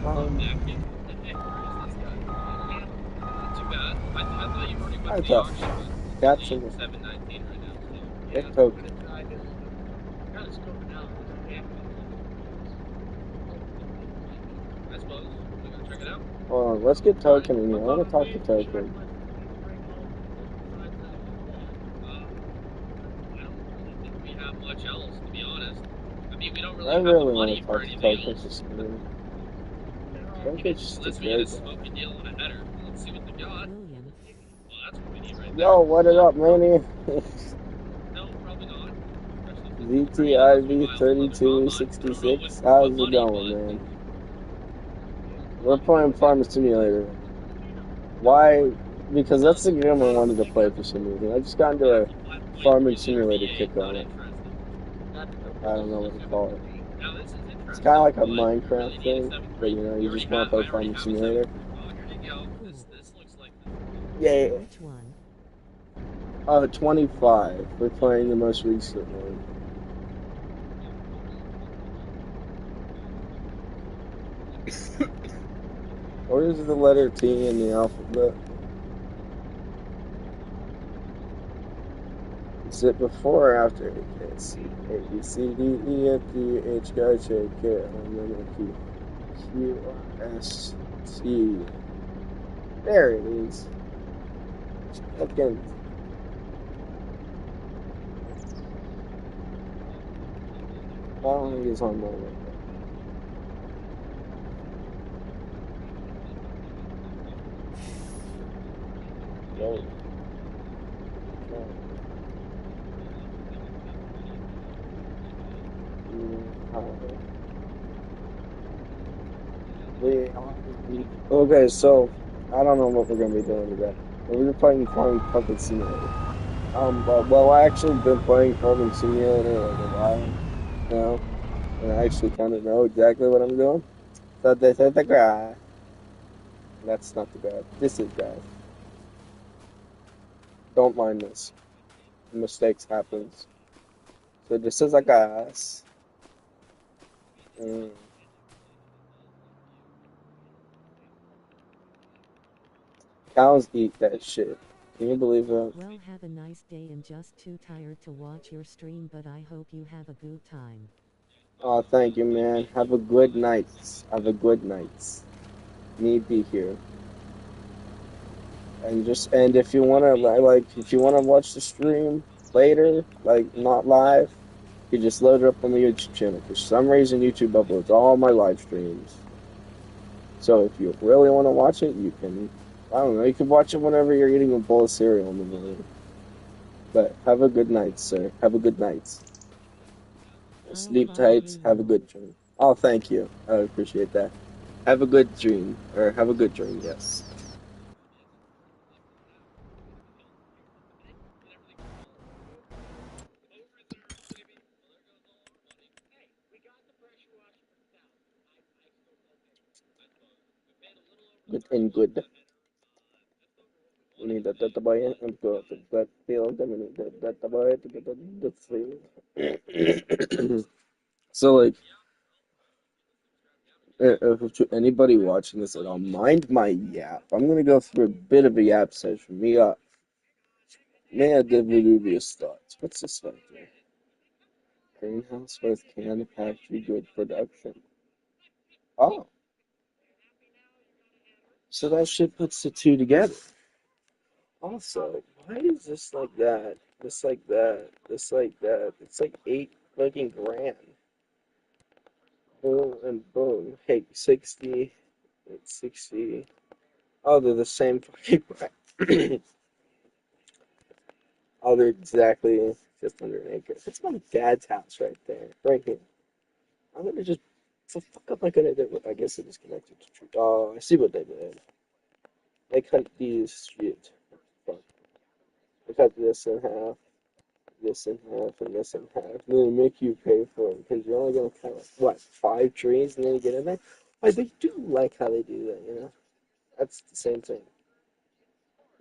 Um, Yeah, hey, who's this guy? Not too bad. I thought you already went I to the thought auction, but it's cats only in 7:19 right now, so get yeah. token. Kind of scoping out. I suppose we gotta check it out. Hold on, let's get All right. token in here. I want to talk to token. I don't really think we have much else, to be honest. I mean, we don't I really have the really want money to for talk to anything token else. for some reason. Token's just a Unless we get a great guy. smoky deal on a header. Let's see what they got. William. Well, that's what we need right there. Yo, what it What? up, Manny? No, probably not. Especially since it's a pretty ugly VTIV miles of leather combine. I don't know 3266. what How's it money, going, but man? We're playing Farm Simulator. Why? Because huh. that's the game I wanted to play for some reason. I just got into Yeah, a well, my Farming three-liter Simulator kick V8, on not it. interested. I don't know what to call it. Now this is It's kind of interesting, like a but we Minecraft really need a thing, but 7.3. you know, We you already just want have. to play I already Farming have a Simulator. 7.3. Oh, here you go. Cool. This looks like Yeah. Which one? 25. We're playing the most recent one. Or is it the letter T in the alphabet? Is it before or after A, K, C, A, B, C, D, E, F, G, H, I, J, K, L, M, N, O, P, Q, R, S, T. There it is. Again, I don't think it's on my way. No. Okay, so I don't know what we're gonna be doing today. We're playing Farming Puppet Simulator. Well, I actually been playing Farming Simulator like a while now, and I actually kind of know exactly what I'm doing. So this is the guy. That's not the guy. This is guy. Don't mind this. Mistakes happens. So this is a guys. Mm. Cows eat that shit. Can you believe that? Well, have a nice day and just too tired to watch your stream, but I hope you have a good time. Oh, thank you, man. Have a good night. Have a good night. Me be here. And if you wanna if you wanna watch the stream later, like not live, you just load it up on the YouTube channel. For some reason, YouTube uploads all my live streams. So if you really want to watch it, you can. I don't know. You can watch it whenever you're eating a bowl of cereal in the morning. But have a good night, sir. Have a good night. I'll Sleep follow tight. Have a you. good dream. Oh, thank you. I appreciate that. Have a good dream, or have a good dream. Yes. Good and good. We need that boy and go to that field. And we need that boy to get the field. So like, to anybody watching this at all, mind my yap. I'm gonna go through a bit of a yap session. We got Maya Dividubious thoughts. What's this right there? Greenhouse with canned factory good production. Oh, so that shit puts the two together. Also, why is this like that? This like that? This like that? It's like 8 fucking grand. Boom and boom. Hey, 60. It's 60. Oh, they're the same fucking price. Oh, they're exactly just under an acre. That's my dad's house right there. Right here. I'm gonna just. What the fuck am I gonna do? I guess it is connected to tree. Oh, I see what they did. They cut these shit. Fuck. They cut this in half, and this in half. And then they make you pay for it because you're only gonna cut like, what, 5 trees and then you get in there? Like, they do like how they do that, you know? That's the same thing.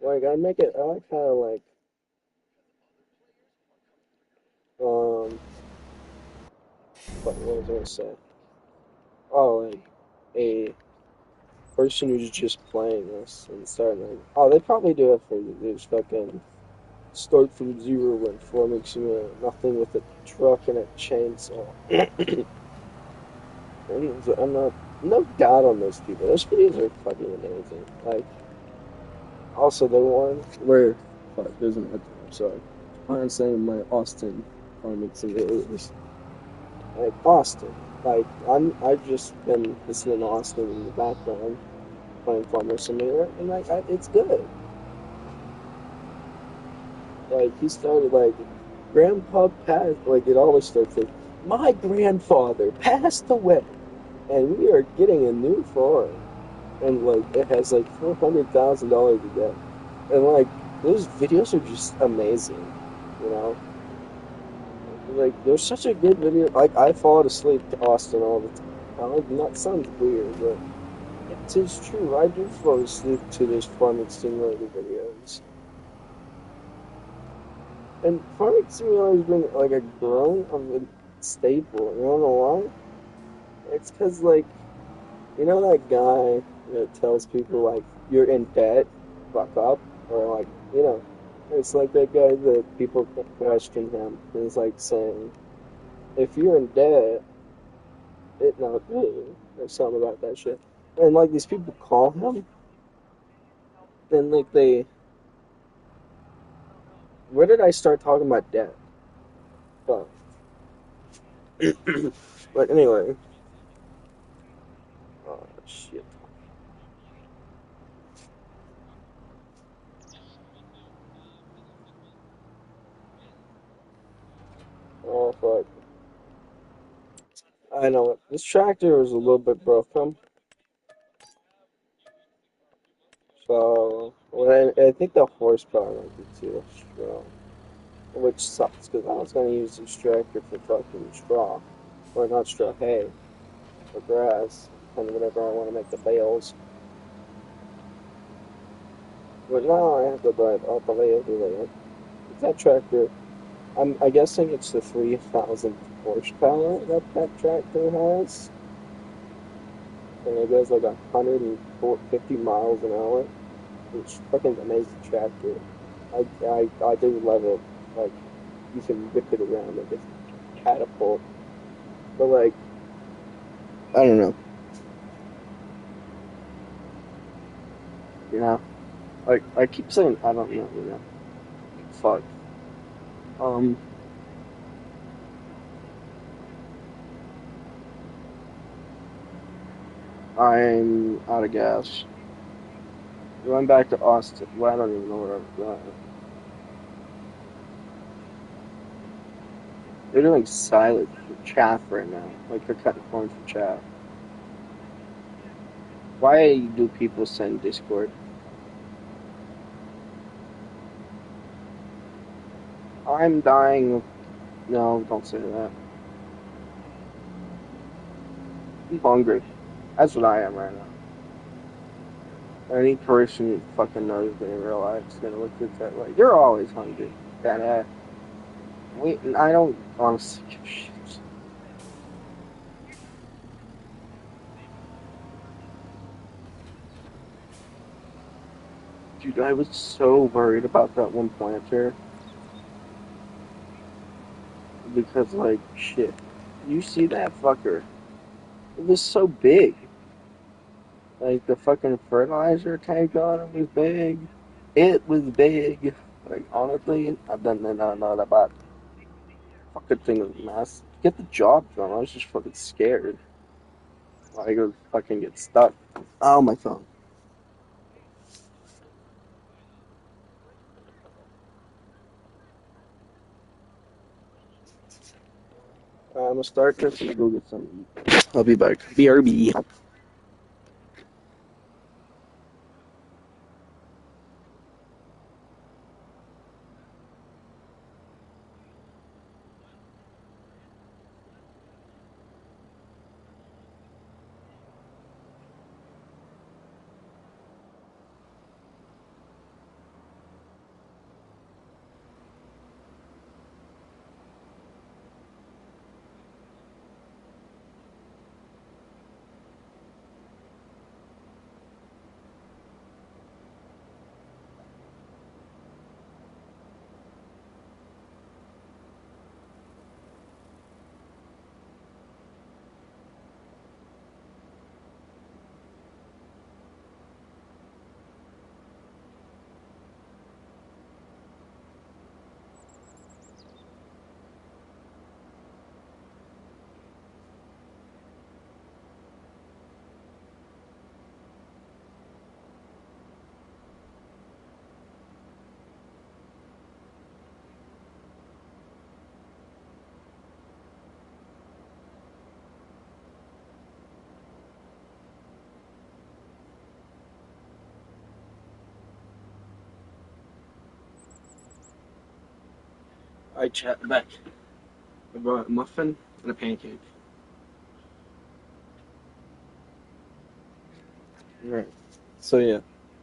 Like, I make it, I like how, like, what was I gonna say? Oh, like, a person who's just playing this and starting like, oh, they probably do it for you. There's fucking start from zero and farming simulator, nothing with a truck and a chainsaw. And I'm not, no doubt on those people. Those videos are fucking amazing. Like, also the one where, fuck, there's an echo, I'm sorry. I'm saying my Austin farming simulators. Like, Austin. Like, I've just been listening to Austin in the background, playing Farmer Simulator, and like, it's good. Like, he started, like, Grandpa passed, like, it always starts like, my grandfather passed away, and we are getting a new farm. And, like, it has, like, $400,000 to get. And, like, those videos are just amazing, you know? Like, there's such a good video. Like, I fall asleep to Austin all the time. That sounds weird, but it is true. I do fall asleep to those farming simulator videos. And Farming Simulator has been like a growing of a staple. You wanna know why? It's because like you know that guy that tells people like you're in debt, fuck up, or like it's like that guy that people question him. It's like saying if you're in debt, it not really or something about that shit. And like these people call him, and like they, where did I start talking about debt? But but anyway, oh shit. Oh fuck. I know it. This tractor is a little bit broken, so well, I think the horsepower might be too strong, which sucks because I was gonna use this tractor for fucking straw, or not straw, hay, or grass, and whatever I want to make the bales. But now I have to drive all the way over there. That tractor, I guessing it's the 3,000 horsepower that that tractor has, and it goes like 150 miles an hour. It's fucking amazing tractor. I do love it. Like you can whip it around like a catapult. But like I don't know. You know? Like I keep saying I don't know, you know. Fuck. Um I'm out of gas. Going back to Austin. Well, I don't even know where I'm going. They're doing silage for chaff right now. Like they're cutting corn for chaff. Why do people send Discord? I'm dying. No, don't say that. I'm hungry. That's what I am right now. Any person who fucking knows me in real life is gonna look at that like, you're always hungry. That wait, I don't honestly give a shit. Dude, I was so worried about that one planter because, like, shit. You see that fucker? It was so big. Like, the fucking fertilizer tank on it was big. It was big. Like, honestly, I've done not about fucking thing was massive. Get the job done. I was just fucking scared. I go fucking get stuck. Oh, my phone. I'm gonna start this and go get something. I'll be back. BRB. I chat back. I brought a muffin and a pancake. Alright. So yeah.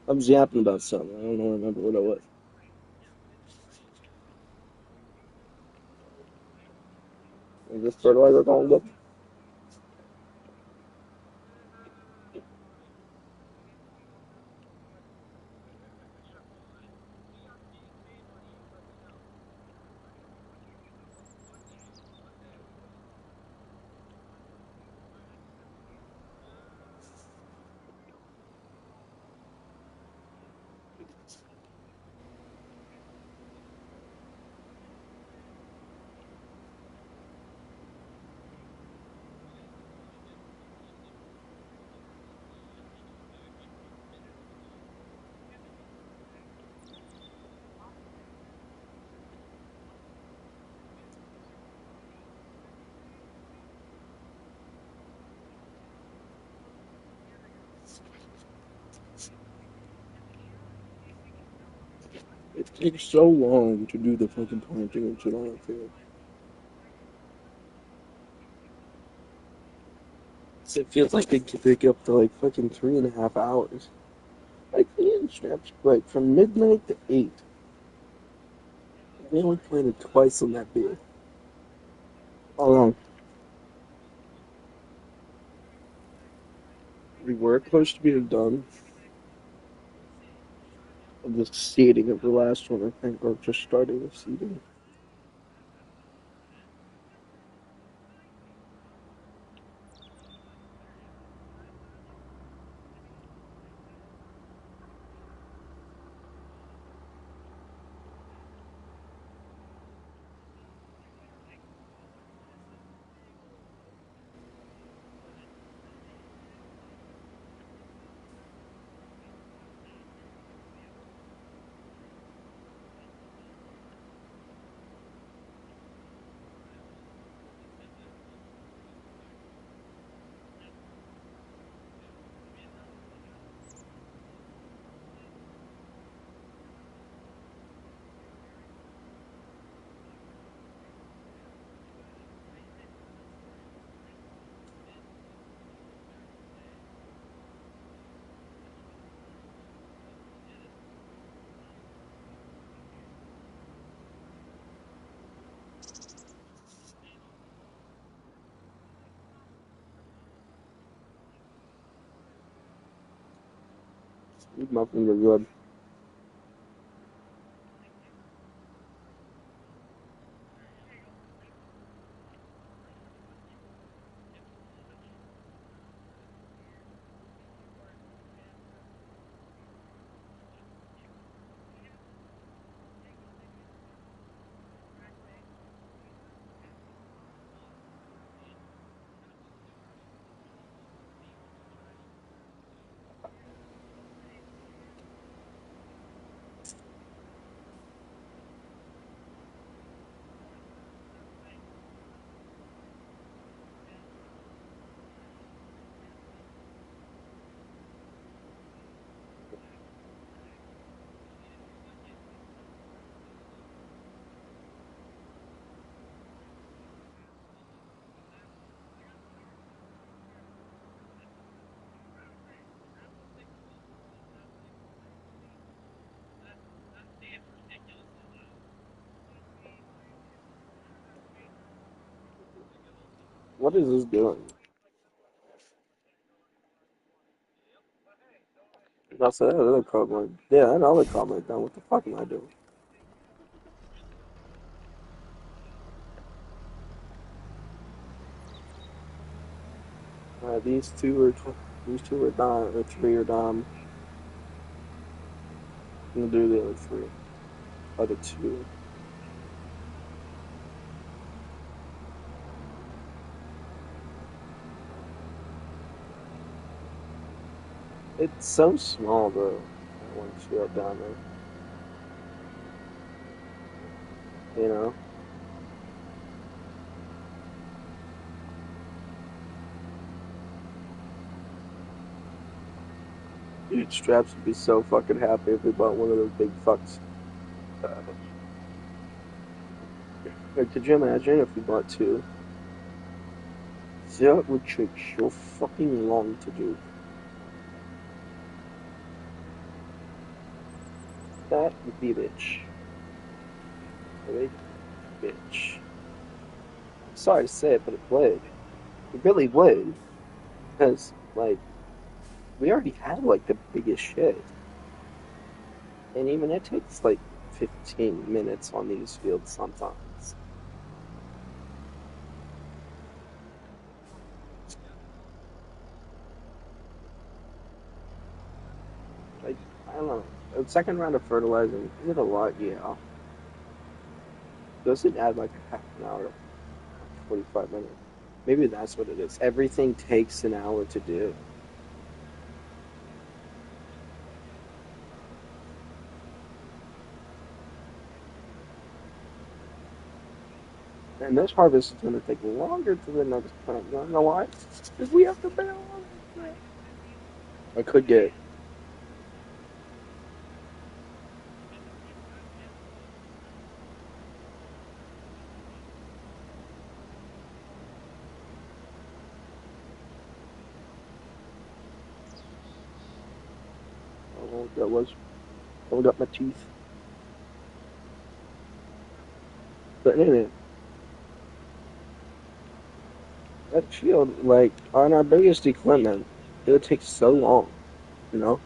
I was yapping about something. I don't remember what it was. Is this fertilizer going good? It takes so long to do the fucking planting and shit on that field. So it feels like it could take up to like fucking 3.5 hours. Like the end straps, like from midnight to 8. We only planted twice on that field. Hold on. We were close to being done. Of the seeding of the last one, I think, or just starting the seeding. These muffins are good. What is this doing? That's that other comment. Yeah, that other comment down. What the fuck am I doing? These two are dime, or three are dime. I'm gonna do the other three. Other two. It's so small though. That one field down there. You know? Dude, Straps would be so fucking happy if we bought one of those big fucks. Uh, Like, could you imagine if we bought two? That would take so fucking long to do. That would be a bitch. A big bitch. Sorry to say it, but it would. It really would. Because, like, we already have, like, the biggest shit. And even it takes, like, 15 minutes on these fields sometimes. Like, I don't know. The second round of fertilizing, is it a lot? Yeah. Does it add, like, a half an hour? 45 minutes? Maybe that's what it is. Everything takes an hour to do. And this harvest is going to take longer to the next plant. You wanna know why? Because we have to balance it. I could get. I don't know what that was. Hold up my teeth. But anyway, that field, like, on our biggest equipment, it would take so long, you know?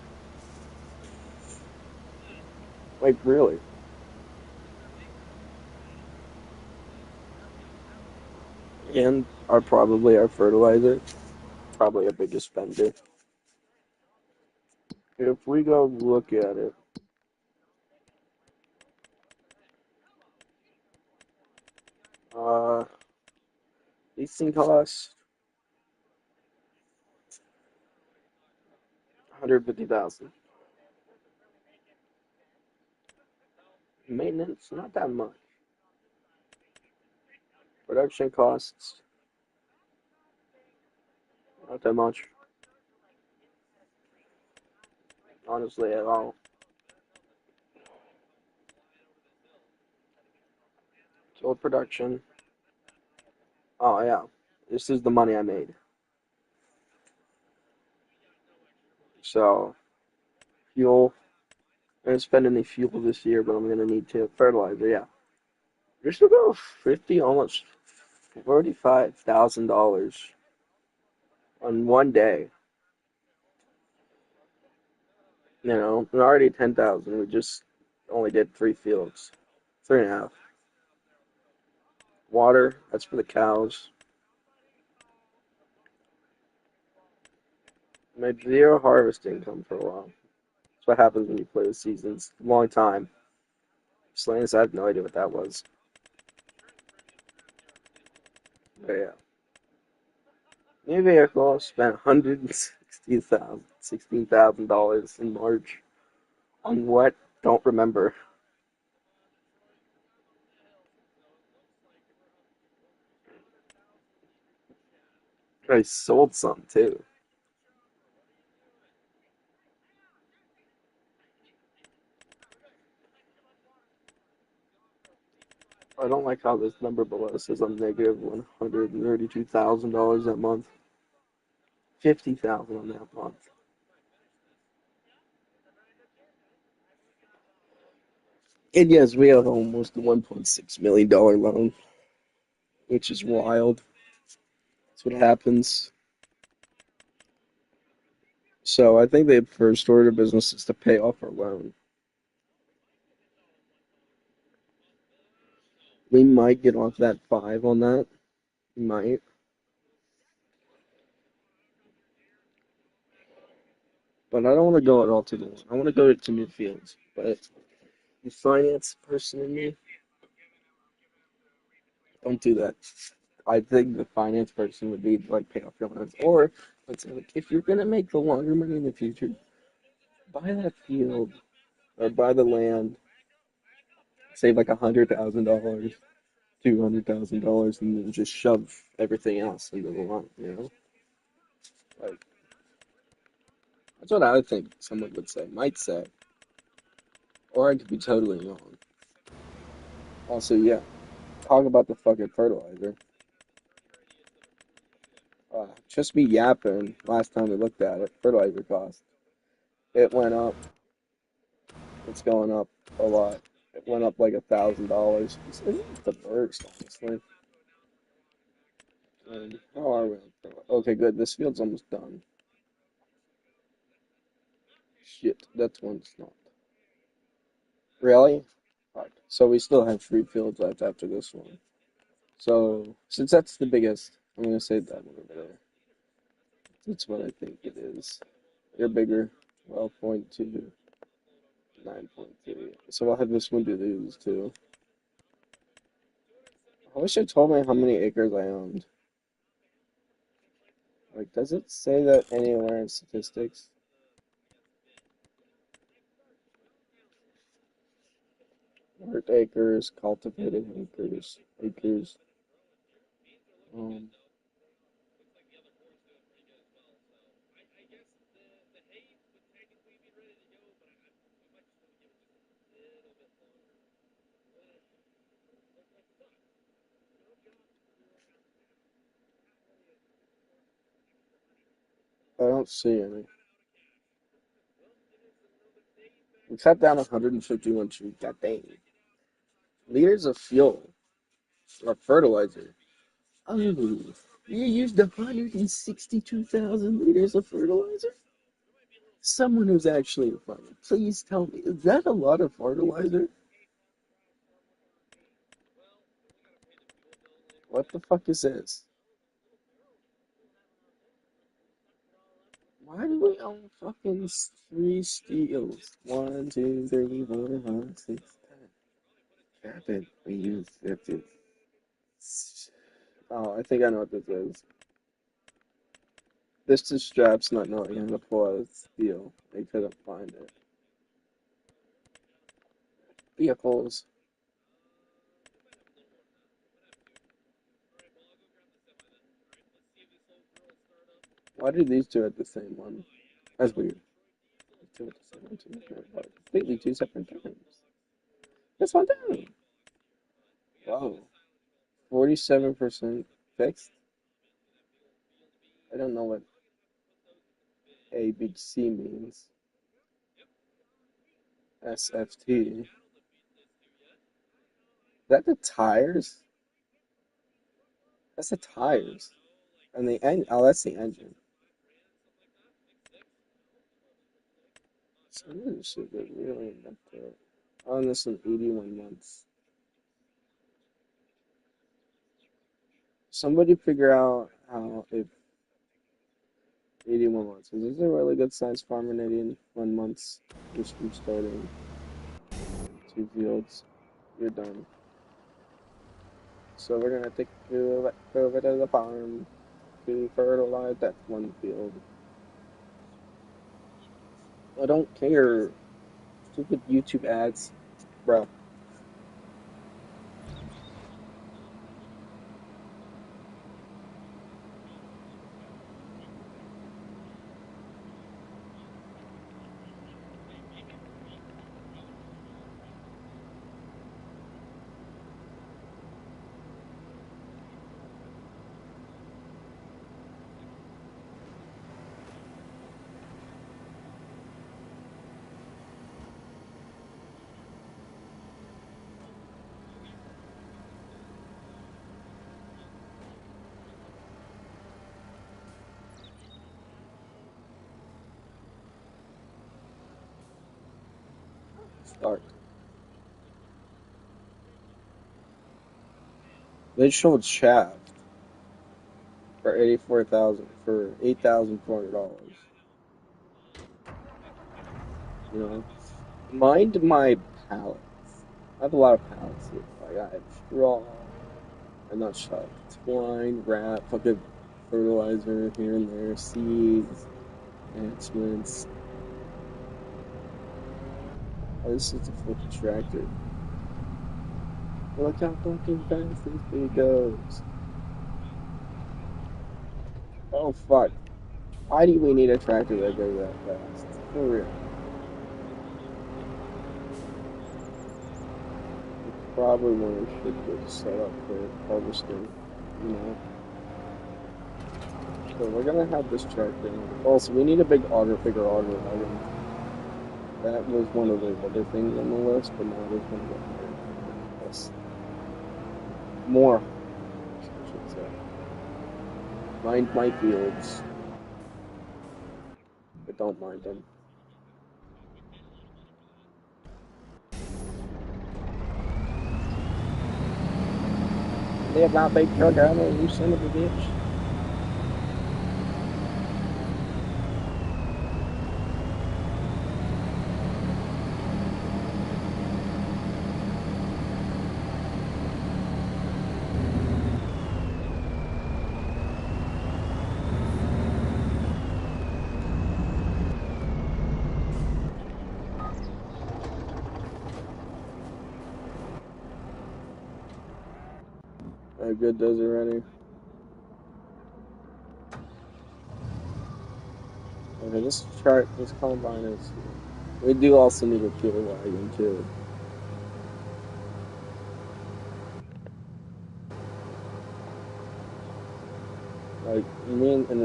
Like, really. And probably our fertilizer, probably our biggest spender. If we go look at it, uh, leasing costs 150,000. Maintenance, not that much. Production costs, not that much, honestly, at all. Total production. Oh yeah, this is the money I made. So fuel. I didn't spend any fuel this year, but I'm gonna need to. Fertilizer, yeah. Just about 50, almost $45,000 on one day. You know, and already 10,000. We just only did three fields, three and a half. Water, that's for the cows. Made zero harvest income for a while. That's what happens when you play the seasons. Long time. Slains, I have no idea what that was. But yeah. New vehicle spent $116,000 in March. On what? Don't remember. I sold some too. I don't like how this number below says I'm negative $132,000 that month. 50,000 on that month. And yes, we have almost a $1.6 million loan, which is wild. That's what happens. So I think the first order of business is to pay off our loan. We might get off that five on that. We might. But I don't want to go at all to the loan. I want to go to midfields. But the finance person in me, don't do that. I think the finance person would be like pay off your loans. Or let's say like if you're gonna make the longer money in the future, buy that field or buy the land, save like $100,000, $200,000, and then just shove everything else into the loan. You know, like that's what I would think someone would say, might say, or I could be totally wrong. Also, yeah, talk about the fucking fertilizer. Just me yapping last time we looked at it. Fertilizer cost. It went up. It's going up a lot. It went up like $1,000. It's the worst, honestly. How are we? Okay, good. This field's almost done. Shit, that's one it's not. Really? Fuck. So we still have 3 fields left after this one. So since that's the biggest, I'm gonna save that one over there. That's what I think it is. You're bigger. 12.2, 9.3. So I'll have this one do these too. I wish it told me how many acres I owned. Like, does it say that anywhere in statistics? Worked acres, cultivated acres. Um, I don't see any. We cut down 151 trees. God dang. Liters of fuel or fertilizer. Oh, you used 162,000 liters of fertilizer? Someone who's actually a farmer, please tell me, is that a lot of fertilizer? What the fuck is this? Why do we own fucking 3 steels? 1, 2, 3, 4, 5, 6, 10. Captain, we use 50. Oh, I think I know what this is. This is Straps not knowing how to pull out a steel. They couldn't find it. Vehicles. Why did these two at the same one? That's weird. Two at the same one, completely 2 separate times. This one down. Whoa. 47% fixed? I don't know what ABC means. SFT. Is that the tires? That's the tires. And the engine. Oh, that's the engine. So this should be really up there. On this in 81 months. Somebody figure out how if 81 months. Is this a really good sized farm in 81 months? Just from starting 2 fields. You're done. So we're gonna take you over to the farm to fertilize that 1 field. I don't care. Stupid YouTube ads, bro. Start. They showed Shaft for 84,000 for $8,400. You know, mind my pallets. I have a lot of pallets here. Like I have straw, and not chuck, twine, wrap, fucking fertilizer here and there, seeds, enhancements. Oh, this is a fucking tractor. Look how fucking fast this thing goes. Oh fuck. Why do we need a tractor that goes that fast? For real. probably when we should get set up for harvesting, you know. So we're gonna have this tractor. Also, we need a bigger auger wagon. That was one of the other things on the list, but now there's gonna get more. Yes. More, I should say. Mind my fields, but don't mind them. Live my big truck out there, you son of a bitch. Good does it ready. Okay, this combine is. We do also need a fuel wagon too. Like,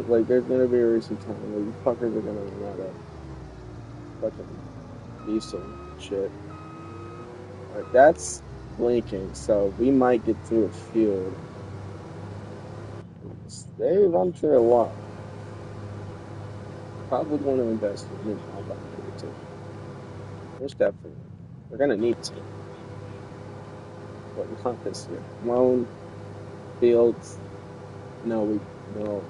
like, there's gonna be a recent time where you fuckers are gonna run out of fucking diesel shit. Like, that's blinking, so we might get through a field. They run through a lot. Probably want to invest in new combine maybe too. There's definitely. We're gonna need to. But we can't this year. Loan, fields. No, we no.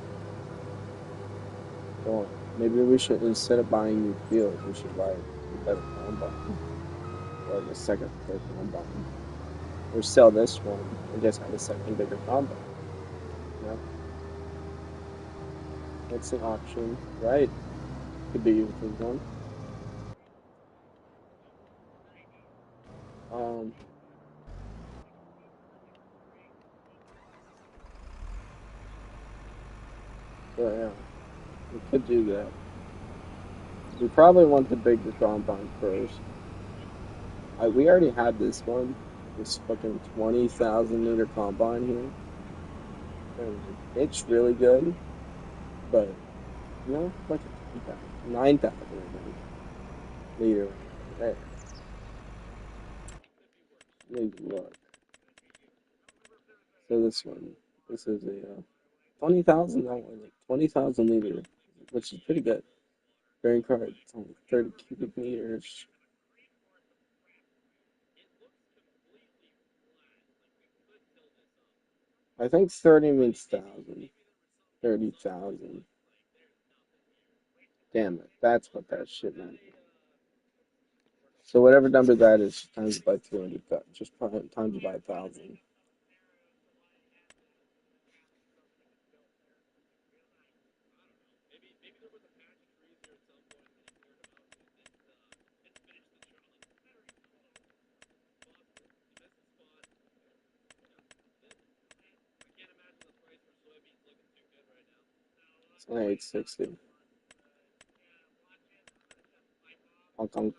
Well, maybe we should, instead of buying new fields, we should buy a better combine. Or like a second, third combine. Or sell this one and just have a second bigger combine. You know? That's an option, right? Could be used as one. Um, but yeah, we could do that. We probably want the bigger combine first. We already had this one, this fucking 20,000 liter combine here. And it's really good, but you know, like a 9,000 liter. Hey, maybe look. So this is a 20,000 that one, like 20,000 liter, which is pretty good. Bearing card, it's only 30 cubic meters. I think 30 means thousand. 30,000. Damn it, that's what that shit meant. So whatever number that is, times it by 300, just times it by 1,000. It's only 860. Hong Kong.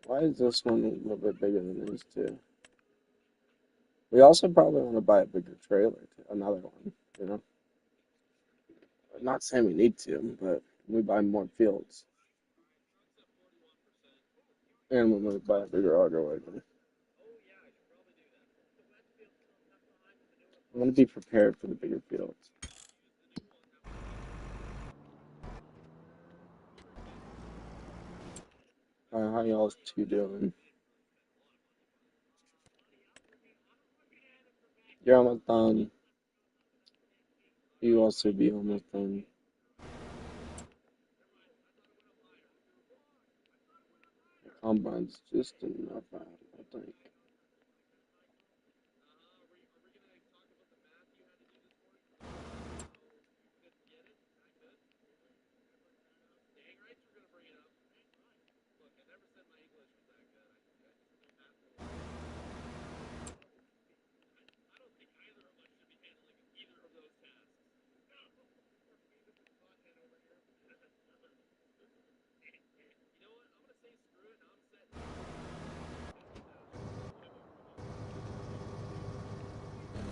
Why is this one a little bit bigger than these two? We also probably want to buy a bigger trailer, another one, you know? Not saying we need to, but we buy more fields. And we might buy a bigger auger wagon. I want to be prepared for the bigger fields. How y'all two doing? You're almost done. You also be almost done. The combine's just enough, I think.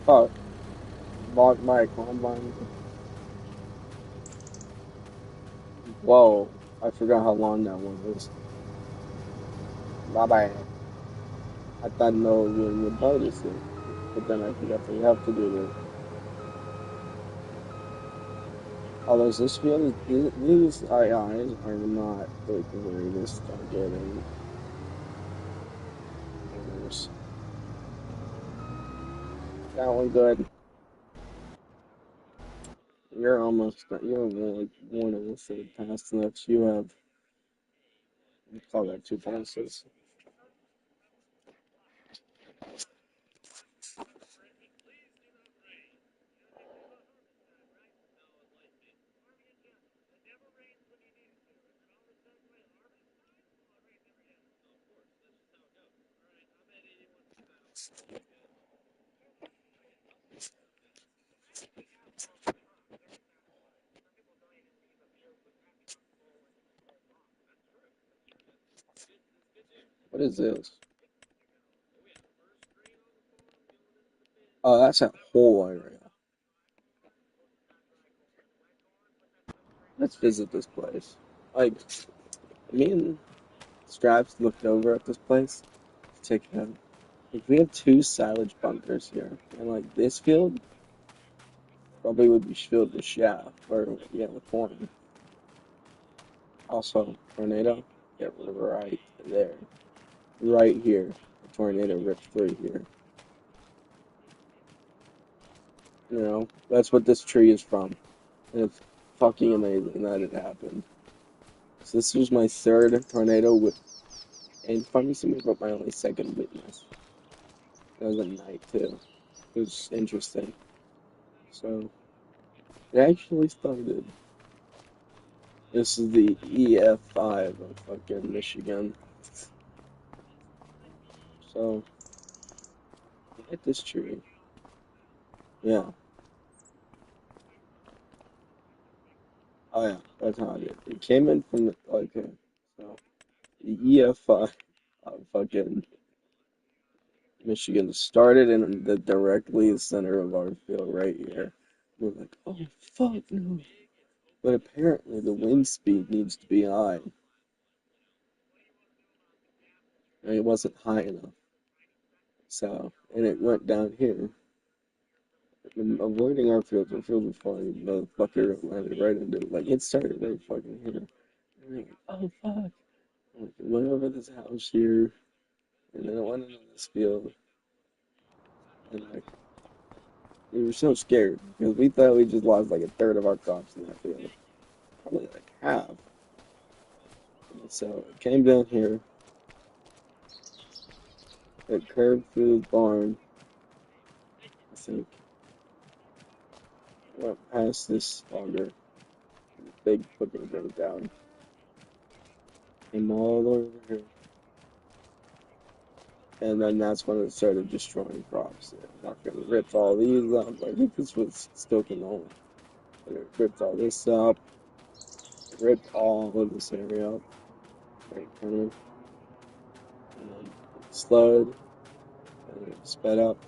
Fuck. Bought my combine. Whoa. I forgot how long that one was. My bad. I thought no one would notice it. But then I forgot that you have to do that. Although this field, these IIs are not like the greatest at getting winners. That one good. You're almost, you're like one of the third pass left. You have, you call that 2 passes. What is this? Oh, that's that whole area. Let's visit this place. Like, me and Straps looked over at this place to take it out. Like, we have 2 silage bunkers here. And, like, this field probably would be filled with chaff, or, yeah, with corn. Also, tornado, yeah, right there. Right here. The tornado ripped through here. You know, that's what this tree is from. And it's fucking amazing that it happened. So this was my third tornado with, and funny to me, but my only second witness. That was at night too. It was interesting. So it actually started. This is the EF5 of fucking Michigan. So hit this tree. Yeah. Oh yeah, that's how I did. It came in from the okay. So the EF5 of fucking Michigan started in the directly center of our field right here. We're like, oh fuck no. But apparently the wind speed needs to be high. And it wasn't high enough. So, and it went down here. And avoiding our field was fine. Motherfucker landed right into it. Like, it started right fucking here. And I'm like, oh fuck. Like, it went over this house here. And then it went into this field. And like, we were so scared. Because we thought we just lost like a third of our crops in that field. Probably like half. And so it came down here. It curved through the barn. I think. Went past this auger. Big fucking thing down. Came all the way over here. And then that's when it started destroying crops. I'm not gonna rip all these up. I think this was still canola. But it ripped all this up. It ripped all of this area up. Right, kind of. And then it slowed. And then it sped up.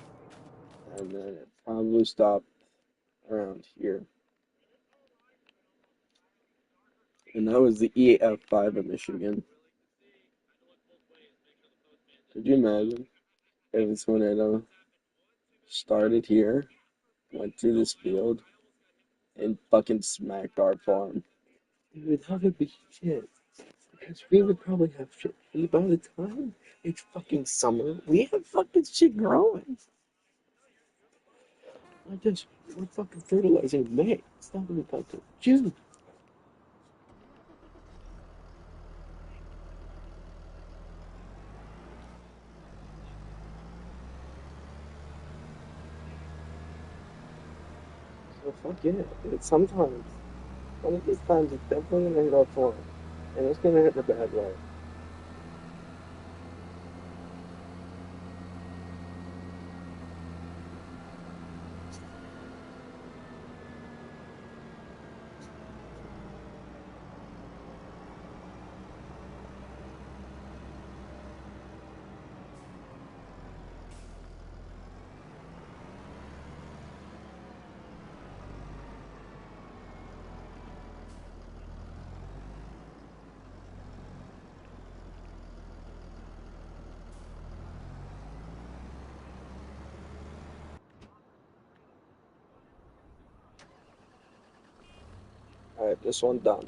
And then it probably stopped around here. And that was the EF5 of Michigan. Could you imagine if this tornado started here, went through this field, and fucking smacked our farm? Dude, that would be shit. Because we would probably have shit. And by the time it's fucking summer, we have fucking shit growing. We're fucking fertilizing in May. It's not even fucking June. So fuck yeah. Dude, sometimes, one of these times, it's definitely gonna hit our farm. And it's gonna hit in a bad way. Alright, this one done.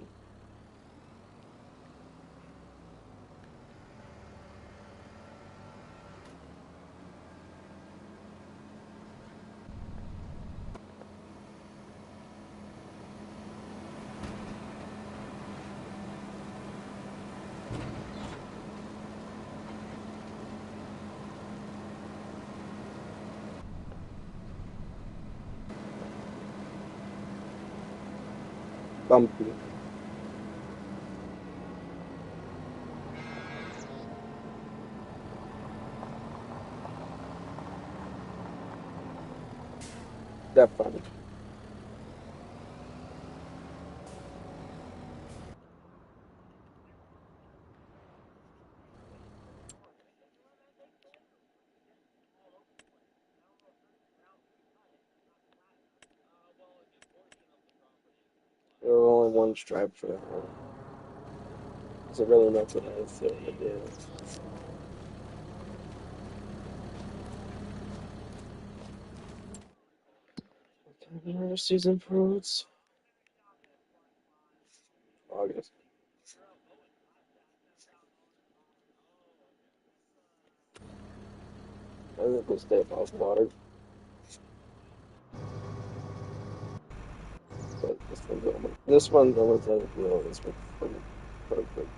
Bumpy. That fun. There was only one stripe for that one. Is it really not what I thought it is? Okay, season fruits. August. I think we'll stay above water. But this one's almost out of field. This one's pretty perfect.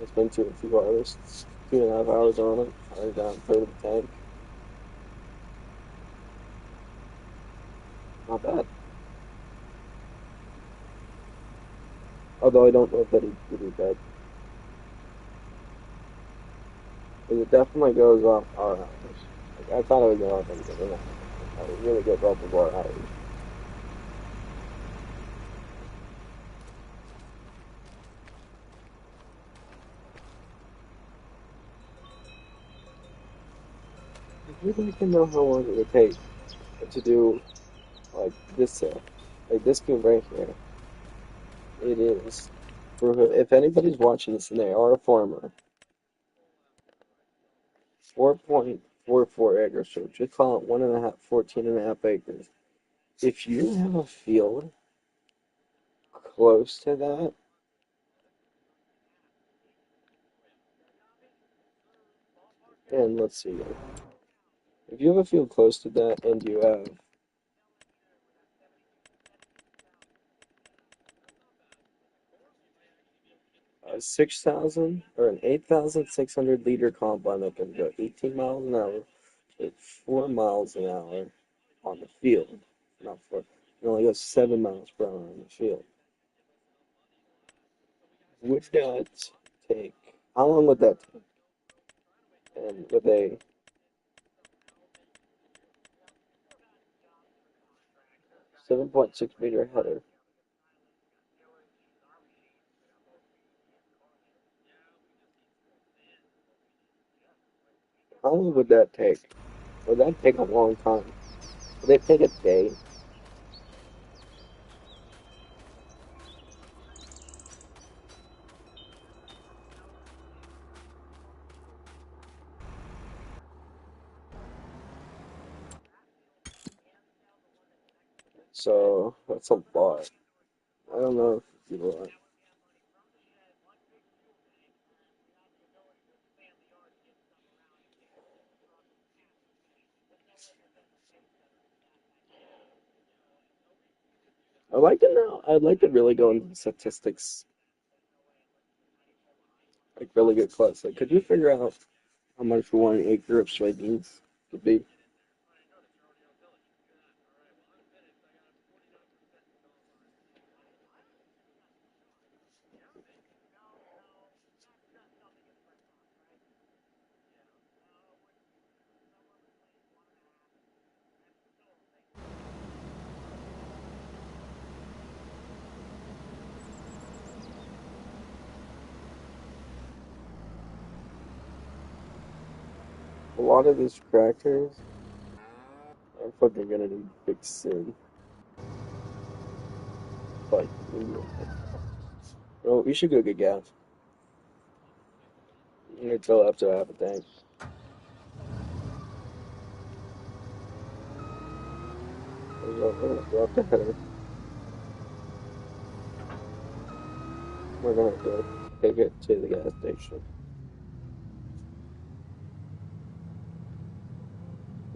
It's been two and two harvests, 2.5 hours on it. Already down a third of the tank. Not bad. Although I don't know if that would be bad. Because it definitely goes off our hours. Like, I thought it would go off anything. It really goes off of our hours. I'd like to know how long it would take to do like this like this game right here. It is for if anybody's watching this and they are a farmer, 4.44 acres, so just call it 1.5, 14.5 acres. If you have a field close to that, and let's see, if you have a field close to that and you have 6,000 or an 8,600 liter combine that can go 18 miles an hour at 4 miles an hour on the field. Not 4. It only goes 7 miles per hour on the field. Would that take? How long would that take? And with a 7.6 meter header, how long would that take? Would that take a long time? Would it take a day? So that's a lot. I don't know if you want. I'd like to know. I'd like to really go into statistics, like really get close. Like, could you figure out how much 1 acre of soybeans would be? A lot of these tractors are fucking gonna need fixed soon. Like, well, we should go get gas. Until after I have a tank. We're gonna drop the header. We're gonna go take it to the gas station.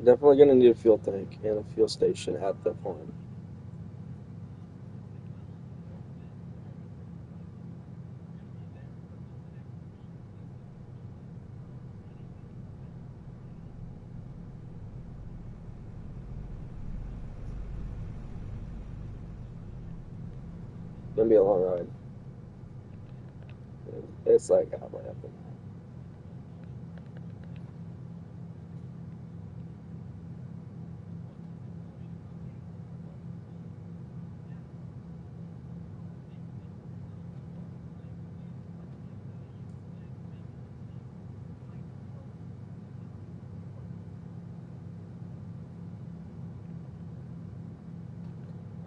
Definitely gonna need a fuel tank and a fuel station at the farm. It's gonna be a long ride. It's like halfway up.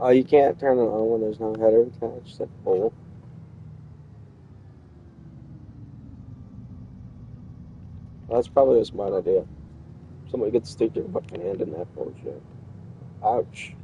Oh, you can't turn it on when there's no header attached. That's bull. Well, that's probably a smart idea. Somebody could stick their fucking hand in that bullshit. Ouch.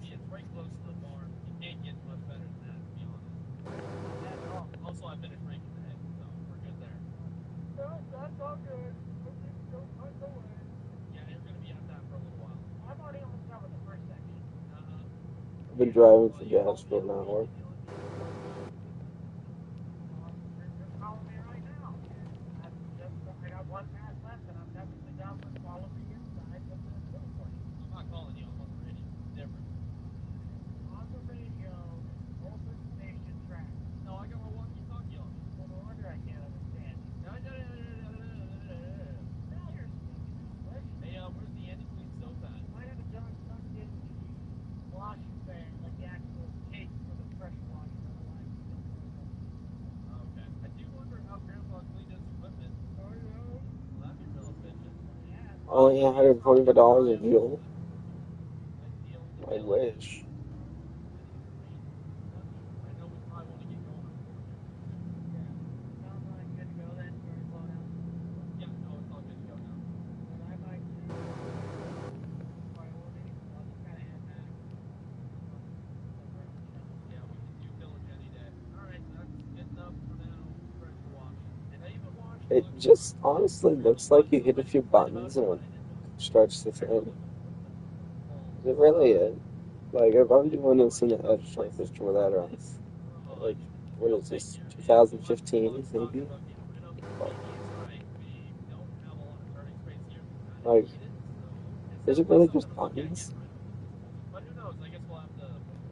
Yeah, it's right close to the farm. You can't get much better than that, to be honest. Also, I finished raking the hay, so we're good there. That's all good. Don't find the way. Yeah, you're gonna be at that for a little while. I'm already almost done with the first section. I've been driving for gas for an hour. You're calling me right now. I got one pass left, and I'm definitely done with all of the inside of the fuel point. I'm not calling you. I'm on the radio. It's different. On the radio, open station track. No, I got my walkie-talkie on me. Well, no wonder I can't understand you. Now you're speaking English. Hey, where's the anti-clean soap at? I have a dog tucked in the washing bag, like the actual case for the fresh wash. Otherwise, we don't work on it. Okay. I do wonder how Grandpa cleaned his equipment. I know. Well, that'd be real efficient. Yeah. Only $145 in fuel. Nice deal. I wish. I know we probably want to get going, unfortunately. Sounds like good to go then. You already blown out. Yeah, no, it's all good to go now. What I might do, priority, I'll just kind of head back. Yeah, we can do Village any day. All right, that's good enough for now. Pressure wash. And I even washed. It just honestly looks like you hit a few buttons and it starts to thing. It really is. Like, if I'm doing this in the edge transistor with that on, like, what is this, 2015 maybe? Like, is it really just buttons? But who knows? I guess we'll have to.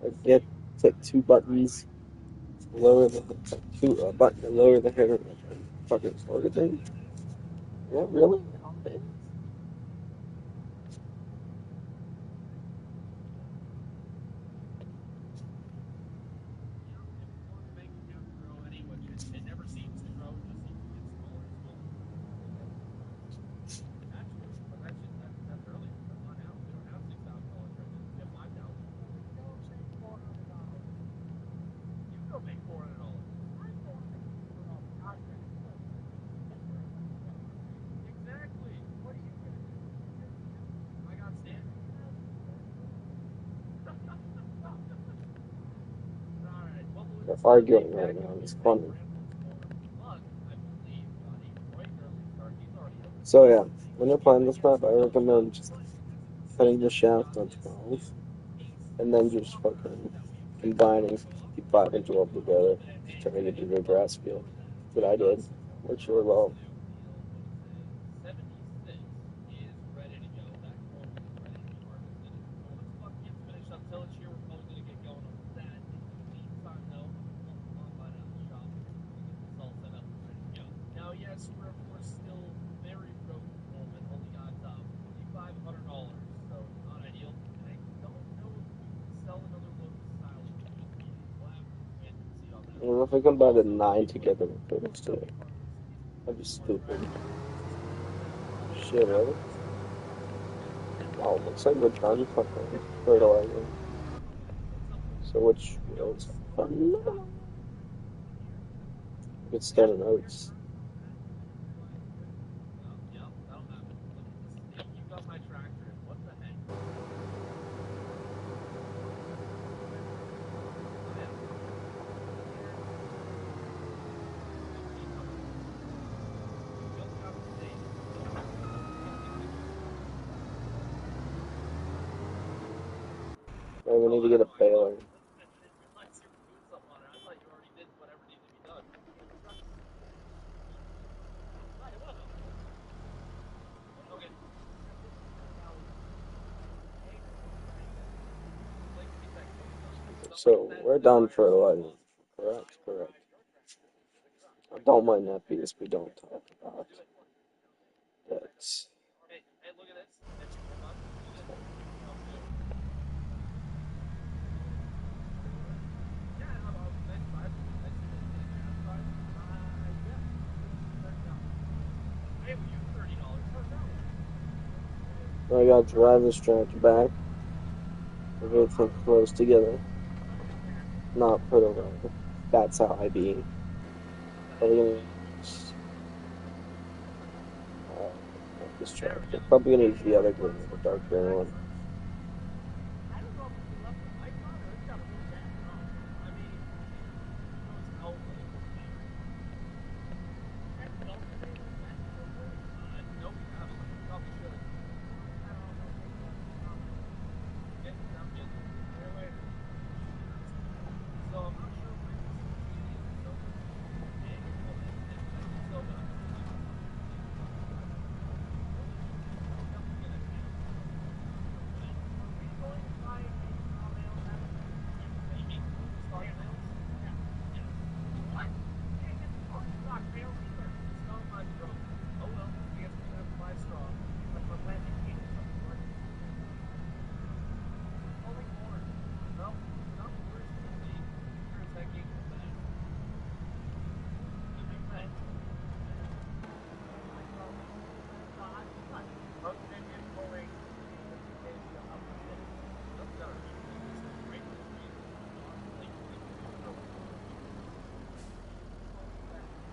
Like, yeah, it's like two buttons to lower the, it's like a button to lower the header and fucking slow the thing. Yeah, really? It never seems to grow, it just seems to get smaller and smaller. Actually, but that's early. That's not now. We don't have $6,000 right now. We have $5,000. You go make $400. Exactly. arguing right now. It's funny. So yeah, when you're playing this map, I recommend just setting the shaft on 12, and then just fucking combining 55 and 12 together to turn it into a grass field. That's what I did. Worked really well. 76 is ready to go. That corner is ready to be harvested. All this fuck gets finished up tillage here. We're probably going to get going on that. In the meantime, though, we'll combine out the shop. We'll get this all set up and ready to go. Now, yes, we're of course still very broke at the moment. Only got $4,500, so not ideal. And I don't know if we can sell another local style machine. We'll have to wait and see on that. I don't know if I combine the 9 together with photos today. That'd be stupid. Shit, really? Oh, looks like we're done fucking fertilizing. So which roads? Good stone and oats. Yep, that'll happen. Look at this. You got my tractor. What the heck? Right, we need to get a baler. So we're done fertilizing. Correct, correct. I don't mind that because we don't talk about that. Hey, look at this. I gotta drive this tractor back. Everything close together. Not fertilizer. That's how I be. Probably gonna use this tractor. Probably gonna use the other green, the dark green one.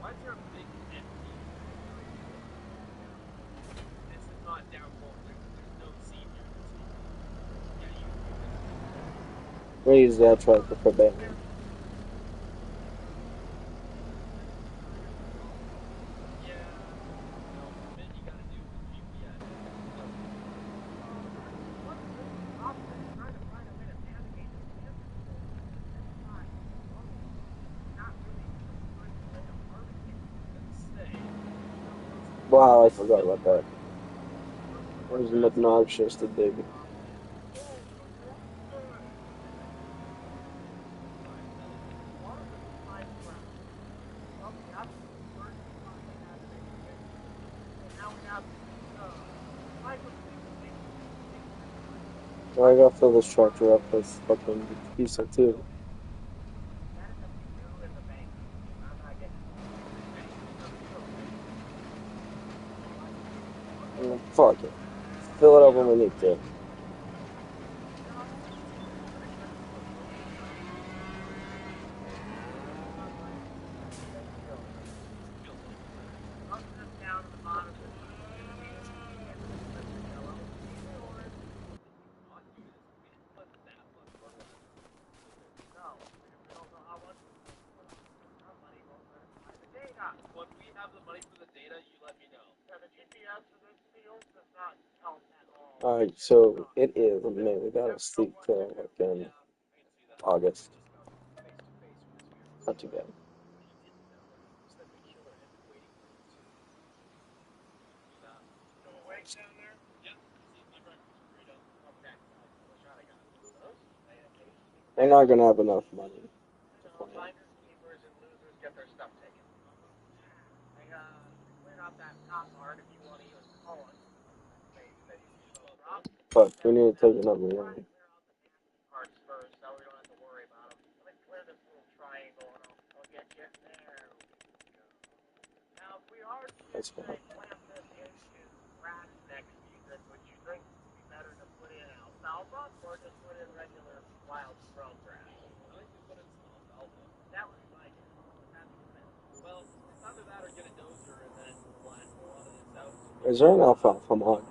Why is there a big empty? This is not down low. There's no seat here. Yeah, I'm gonna use that tractor for baling. Wow, I forgot about that. It was obnoxious to dig. I gotta fill this tractor up with fucking diesel too. Fuck it. Fill it up when we need to. have the money for the data, you let me know. Yeah, the GPS for this field does not help at all. Alright, so it is. Man, we gotta sleep till like in Yeah, I can see that. August. Just go face to face with his fear. Not too bad. What he didn't know was that the killer had been waiting for him to do that. Still awake down there? Yeah, he's eating my breakfast burrito. Okay. I wish I'd have gotten one of those. They're not gonna have enough money to No, plan. finders, keepers, and losers get their stuff taken. They cleared out that top part if you want to even call it. They said you can go drop. But we need to take another one. Clear out the nasty parts first, so we don't have to worry about them. Let me clear this little triangle and I'll get you there. Now, if we are to That's say fine. plant this into grass next season, would you think it would be better to put in alfalfa or just put in regular wild scrub grass? I think we put in some alfalfa. That would be my guess. But that's the thing. Well, it's either that or get a dozer and then flatten a lot of this out. Is there an alfalfa mod?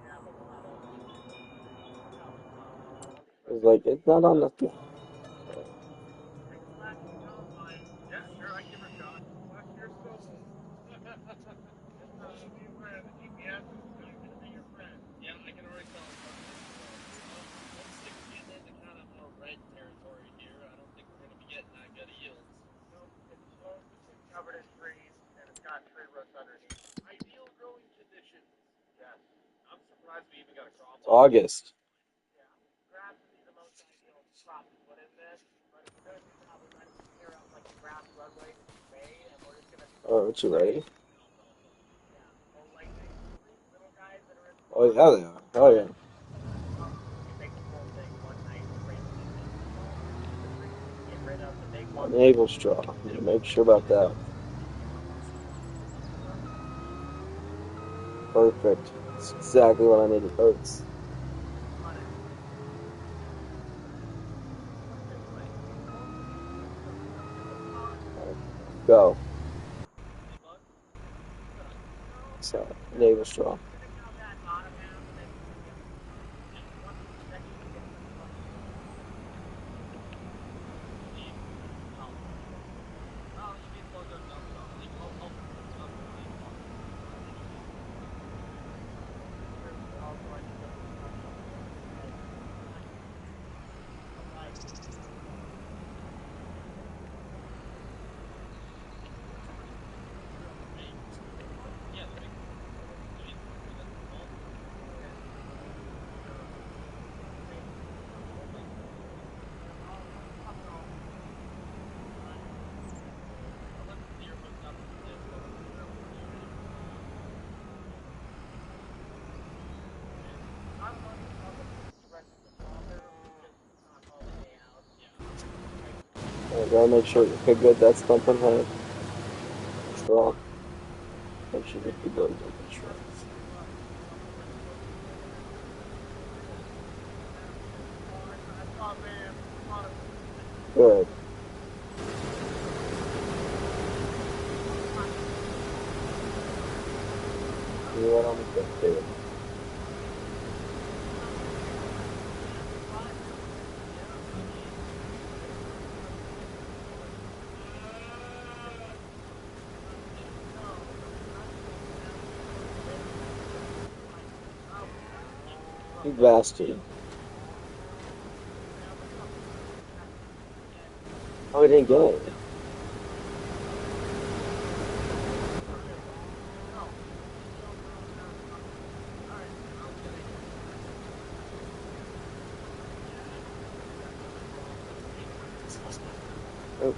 Yeah, but we'll have all the It's like it's not on the. Take a flash to the combine. Yeah, sure, I give her a shot. Watch your soul. This time it'll be where the GPS is not going to be your friend. Yeah, I can already tell it's not going to once things get into kind of more red territory here, I don't think we're going to be getting that good of yields. Nope, it's mostly covered in trees and it's got tree roots underneath. Ideal growing conditions. Yes. I'm surprised we even got a crop. It's August. Yeah. Grass would be the most ideal crop to put in this, but if we're going to do that, we might clear out like the grass runway that you made, and we're just going to. Oh, it's ready. Yeah. Well, like these little guys that are in. Oh yeah, they are. Oh yeah. You make the whole thing one nice straight season. Get rid of the big one. Navel straw. Make sure about that. Perfect. That's exactly what I needed. Oats. Go. So, navel straw. Gotta make sure. Okay, good. That's thumping hard. Straw. Make sure that the birds open straw. Good. You know what I'm gonna do? You bastard. Oh, I didn't get it.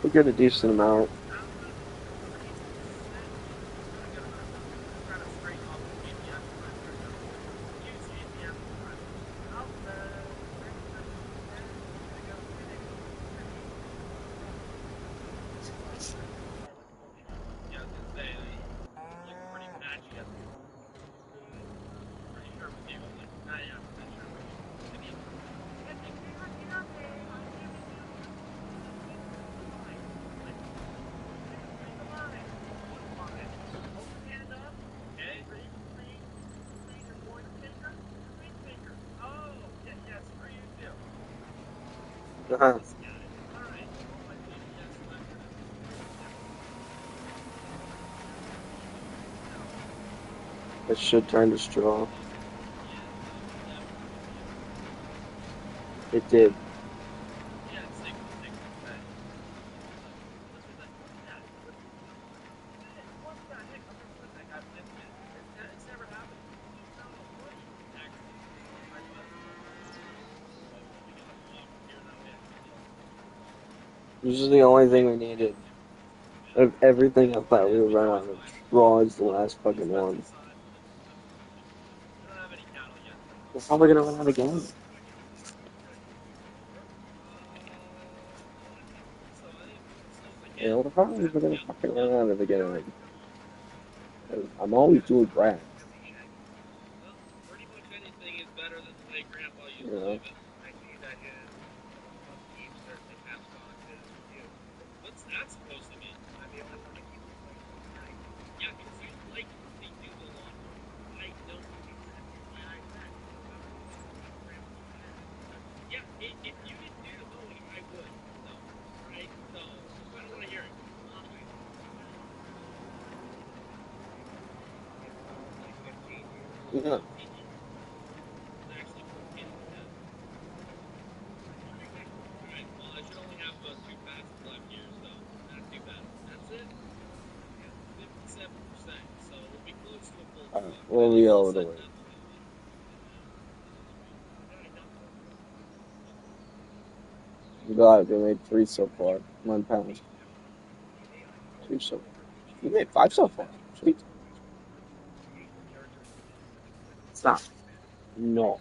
We get a decent amount. Uh-huh. It should turn to straw. It did. Yeah, it's safe to say. It's never happened. This is the only thing we needed. Of everything I thought we would run out of straw is the last fucking one. We don't have any cattle yet. We're probably gonna run out again. You know, we're probably gonna fucking run out of again. I'm always doing grass. Well, pretty much anything is better than the way Grandpa used You to know. leave it. I see that his keep certainly passed on his view. What's that supposed to mean? I'm the only one that keeps the place overnight. Yeah, because you like to do the laundry. I don't. And I said, yeah, if you didn't do the mowing, I would. So, right? So, I don't want to hear it. Yeah. 15 years. It's actually 14 and a half. Alright, well, I should only have two passes left here, so not too bad. That's it. 57%, so we'll be close to a full truck. We'll be over the way. I'm glad we made 3 so far. 1 pound. 2 so far. We made 5 so far. Sweet. Stop. No.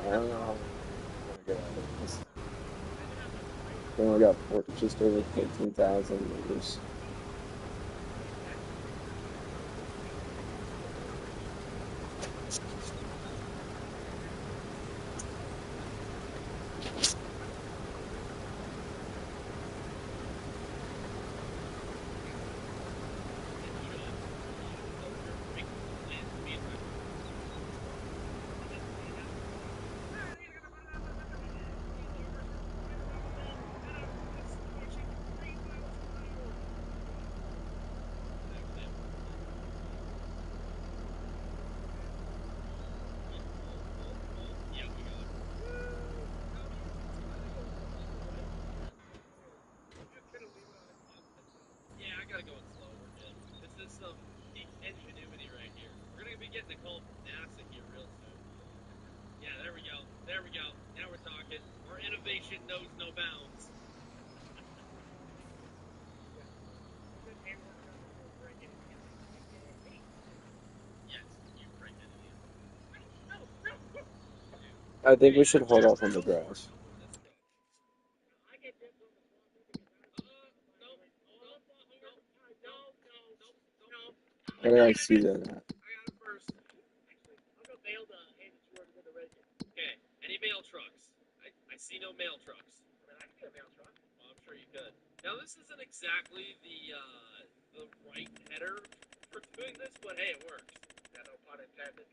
I don't know how we're gonna get out of this. We only got just over 14,000 meters. Yeah, I gotta go in slow. We're good. This is some ingenuity right here. We're gonna be getting a call from NASA here real soon. Yeah, there we go. There we go. Now we're talking. Our innovation knows no bounds. Yes, you freaking idiot. I think we should hold off on the grass. Where did I see that at? I got it first. I'll go bail the hand that you were with the red. Okay, any mail trucks? I see no mail trucks. I mean, I see a mail truck. Well, I'm sure you could. Now, this isn't exactly the right header for doing this, but hey, it works. Yeah, no pun intended.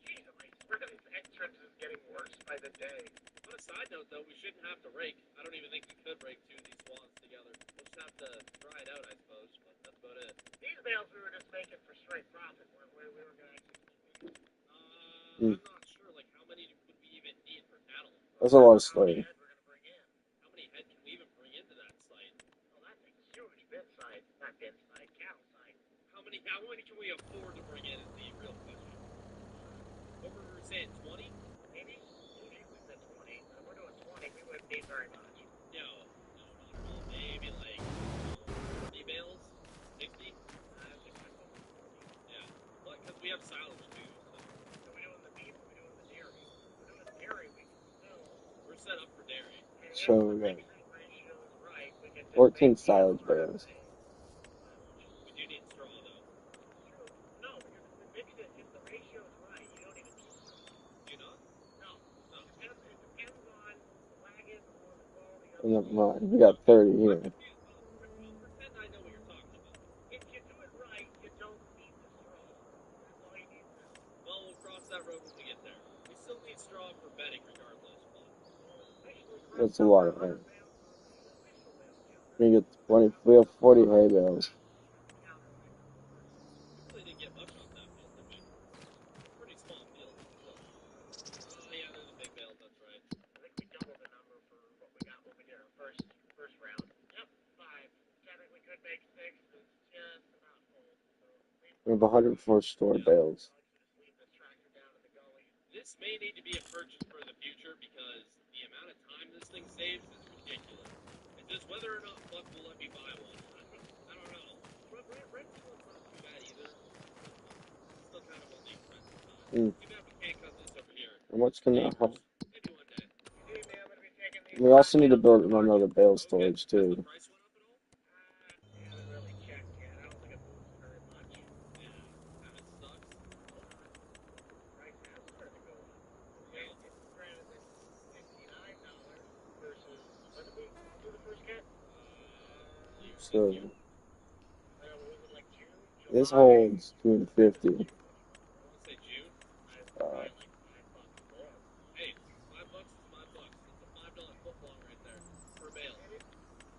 Jeez, really, the entrance is getting worse by the day. On a side note, though, we shouldn't have to rake. I don't even think we could rake two of these swans together. We'll just have to dry it out, I suppose, but that's about it. These bales we were just making for straight profit. We were going to actually... I'm not sure, like, how many would we even need for cattle? That's a lot of slurry. How many head can we even bring into that site? Well, that's a huge bin site. Not bin site, cattle site. How many can we afford to bring in is the real question. What were we saying, 20? Maybe? Usually we said 20, but if we're doing 20, we wouldn't need very much. No, not at all. Maybe like 40 bales? 60? Yeah. Well, because we have silage too, so. Are we doing the beef or are we doing the dairy? If we're doing the dairy, we can still. We're set up for dairy. So we got 14 silage bales. We do need straw though. True. No, because if we mix it, if the ratio is right, you don't even need straw. Never mind. We got 30 I'm here. confused. Well, pretend I know what you're talking about. If you do it right, you don't need the straw. That's all you need to do. Well, we'll cross that road when we get there. We still need straw for bedding regardless, but Officially That's crossed a over lot of 100 hay. bales on the official bales count. We get 20. We have 40 hay bales. we really didn't get much off that field, did we? Pretty small field. Still. Oh, yeah, they're the big bales, that's right. I think we doubled the number for what we got when we did our first round. Yep, 5. Technically could make 6. It's just about full. So We have 104 stored bales. just leave this tractor down in the gully. This may need to be a purchase for the future because the amount of time this thing saves is ridiculous. It's just whether or not Buck will let me buy one. I don't know. Renting one's not too bad either. Still kind of only renting time. Mm. Too bad we can't cut this over here. How much can that help? Maybe one day. Hey, man, I'm going to be taking these. We also need to build another bale storage Has the too. price went up at all? We haven't really checked yet. I don't think it moves very much. Yeah. That sucks. Price has started to go up. Well, Granted, it's $59 versus when did we do the first cut? So I don't know, was it like June, July? this holds 250. I want to say June. Uh, Like $5 more. Hey, $5 is $5. That's a $5 foot long right there per bale.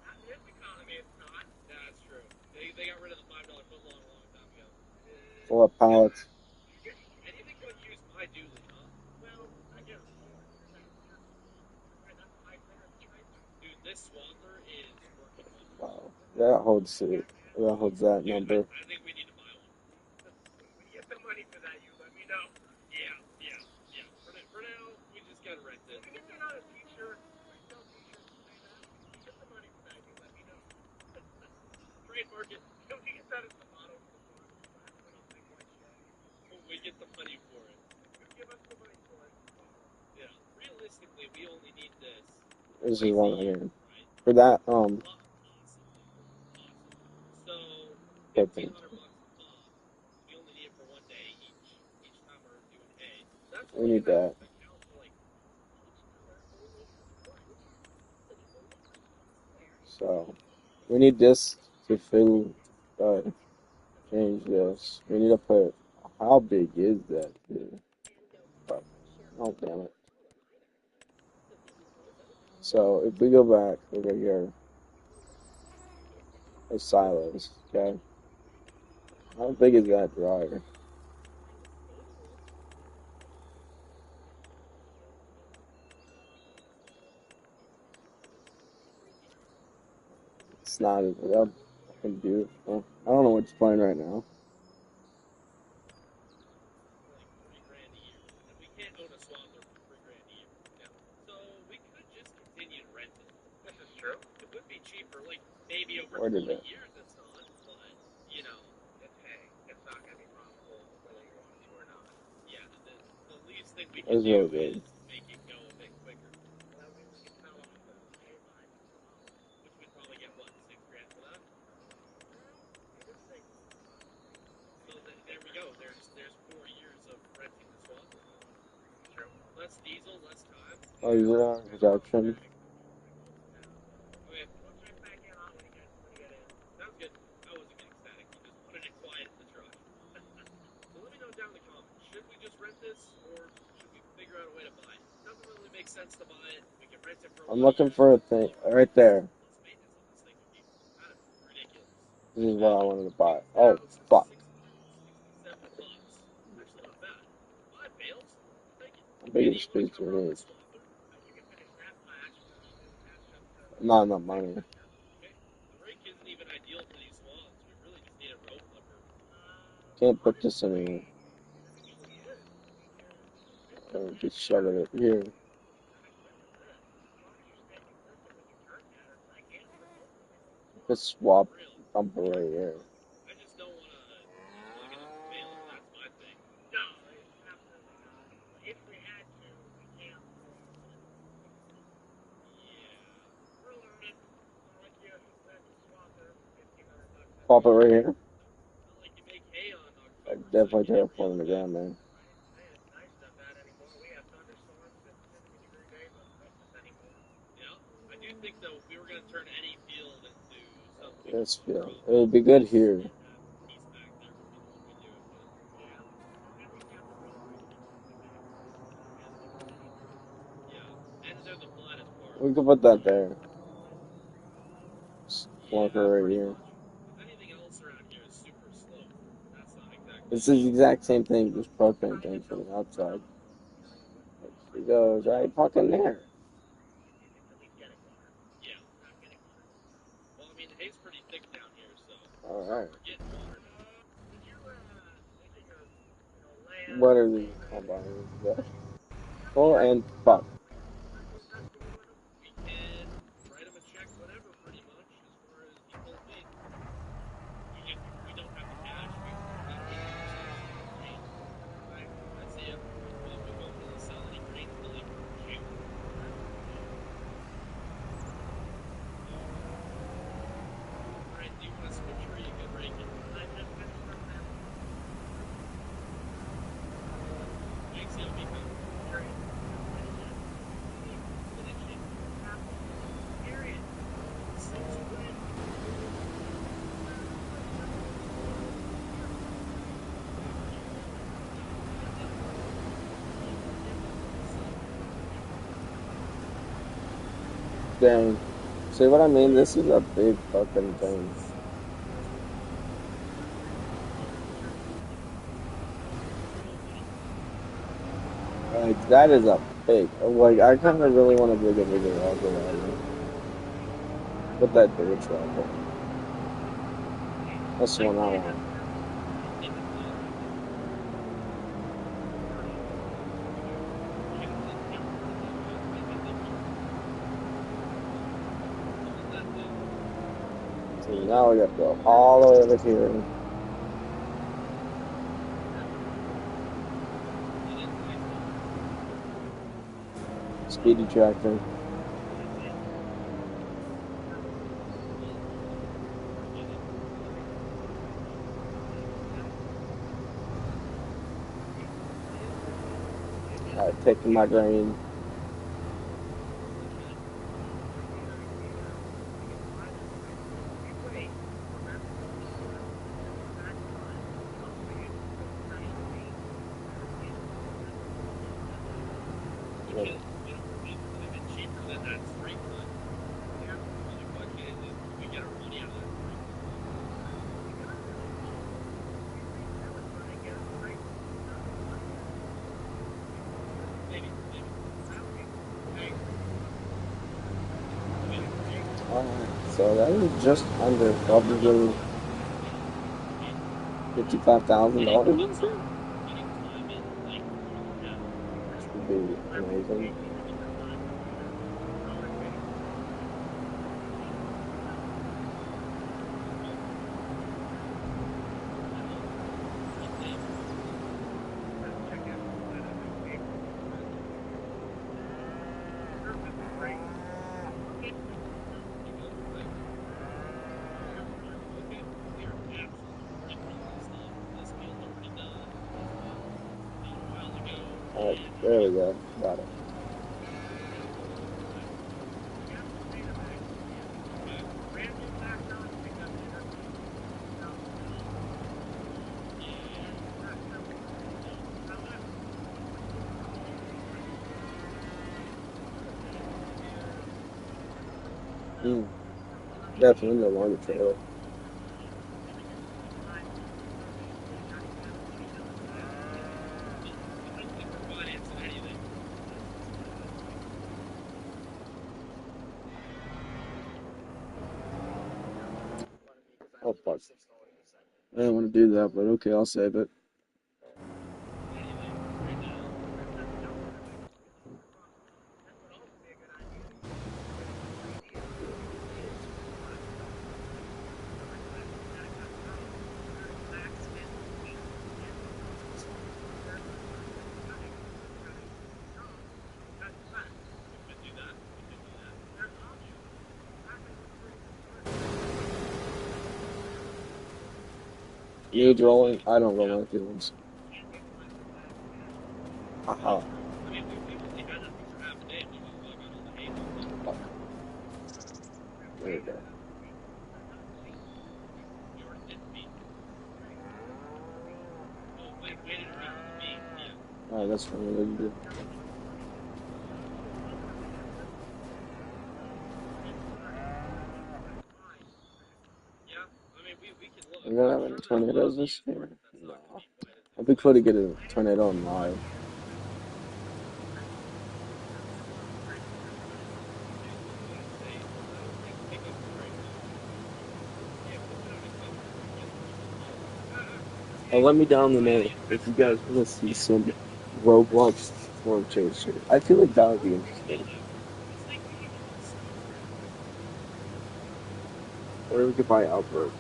Not in this economy, it's not. Yeah, that's true. They got rid of the $5 foot long a long time ago. 4 pallets. Anything but use my dually, huh? Well, I get it more. That's a high clearance tractor. Dude, this swather is working wonders. Wow, that holds it. That holds that Dude, number. I think we need to buy one. When you get the money for that, you let me know. Yeah. For now, we just gotta rent it. Even if you're not a t-shirt, I sell t-shirts and say that. When you get the money for that, you let me know. Trademark it. Can we get that as the motto for the farm? We don't think white shit. When we get the money for it. You give us the money for it. Yeah. Realistically, we only need this. This twice is a one year, again. right? For that, Possibly. So, perfect. $1,500 a pop. We only need it for one day each time we're doing hay. That's We need that. account for like So we need this to fill. Change this. We need to put. How big is that, dude? But, oh damn it. So if we go back over here, the silos. Okay. How big is that dryer? It's not as that fucking beautiful. I don't know what's playing right now. $3 grand a year, and we can't own a swather for $3 grand a year. Yeah. So we could just continue to rent it. This is true. It would be cheaper, like maybe over Where did 20 it? years. It's not, but you know, It's hay. It's not going to be profitable whether you want to or not. yeah. The least thing we It's can do really big. is make it go a bit quicker, Well, that means we can sell off the hay line tomorrow. which we'd probably get what $6 grand for that. Give or take. So there we go. There's 4 years of renting the swather. True. Less diesel, less time. Oh, is it on production? Okay, We'll check back in on when you get in. sounds good. I wasn't getting static. You just wanted it quiet in the truck. So let me know down in the comments. Should we just rent this, or should we figure out a way to buy it? Doesn't really make sense to buy it. We can rent it for a I'm lot of looking years. for a thing right there. Plus maintenance on this thing would be kind of ridiculous. This is what I wanted to buy. Oh fuck! $667. Actually, not bad. 5 bales? I'll take it. How big Andy, of you want space to do cover we up need? the swather? You can finish that patch. Attach up to Not enough money. Okay. The rake isn't even ideal for these swaths. We really just need a row flipper. Can't put this anywhere. actually is. Just shove it here. Just swap bumper right here. I just don't want to plug it into the baler. That's my thing. No, absolutely not. If we had to, we can't. Yeah. Ruler it. Like you said, swather, $1,500. Pop it right here. Not like you make hay on I October. definitely tear a hole in the ground, man. It's nice not that anymore. We have thunderstorms and 70-degree days on Christmas anymore. Yeah. I do think though, if we were gonna turn any field into something This more field. It proper, would be good here. that piece back there would be the one we do it with. Yeah, and they're the flattest part. We could put that there. Yeah, Marker right pretty here. much. Because anything else around here is super sloped. That's not exactly This is the ideal. exact same thing, just propane tank from the outside. She goes right fucking there. Yeah. Well, I mean, the hay's pretty thick down here, so Alright. we're getting water. What are the combines? Yes. Full and fuck. We can write him a check whenever, pretty much, as far as he told me. We don't have the cash. We need 50% grain. I see ya. Well, if we won't really sell any grain till like June. Alright, do you want to switch or are you good raking? Thanks, yo, Miko. Finishing. Dang. See what I mean? This is a big fucking thing. Like, that is a big. Like, I kind of really want to dig a bigger rocker right now. Put that bigger rocker. That's the one I want. So now we got to go all the way over here. Speedy tractor. Alright, taking my grain. Cheaper than that spring cut. The only question is, do we get our money out of that spring cut? Maybe. Alright, so that is just under probably $55,000. Which would be amazing. Alright, there we go. Got it. Definitely no longer trailer. Oh fuck. I didn't want to do that, but okay, I'll save it. Needs rolling. I don't roll my feelings. Haha. I mean, we only had that thing for half a day. We just got all the hay. Fuck. There you go. You already did speed. Oh, wait, didn't reach speed. Yeah. Alright, that's what I'm gonna do. Yeah, I mean, we can look. We're gonna have any tornadoes this year? No. It'd be cool to get a tornado on live. Oh, let me down the name if you guys want to see some Roblox Storm Chaser. I feel like that would be interesting. Or we could buy Outbreak.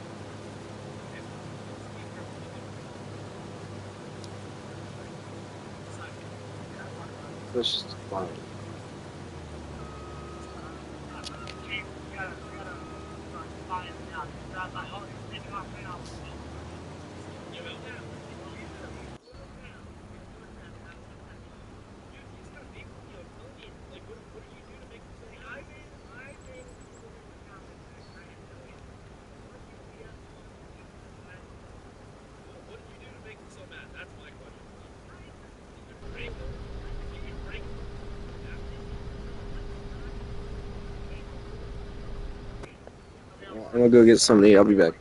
That's just fine. I'm gonna go get somebody. I'll be back.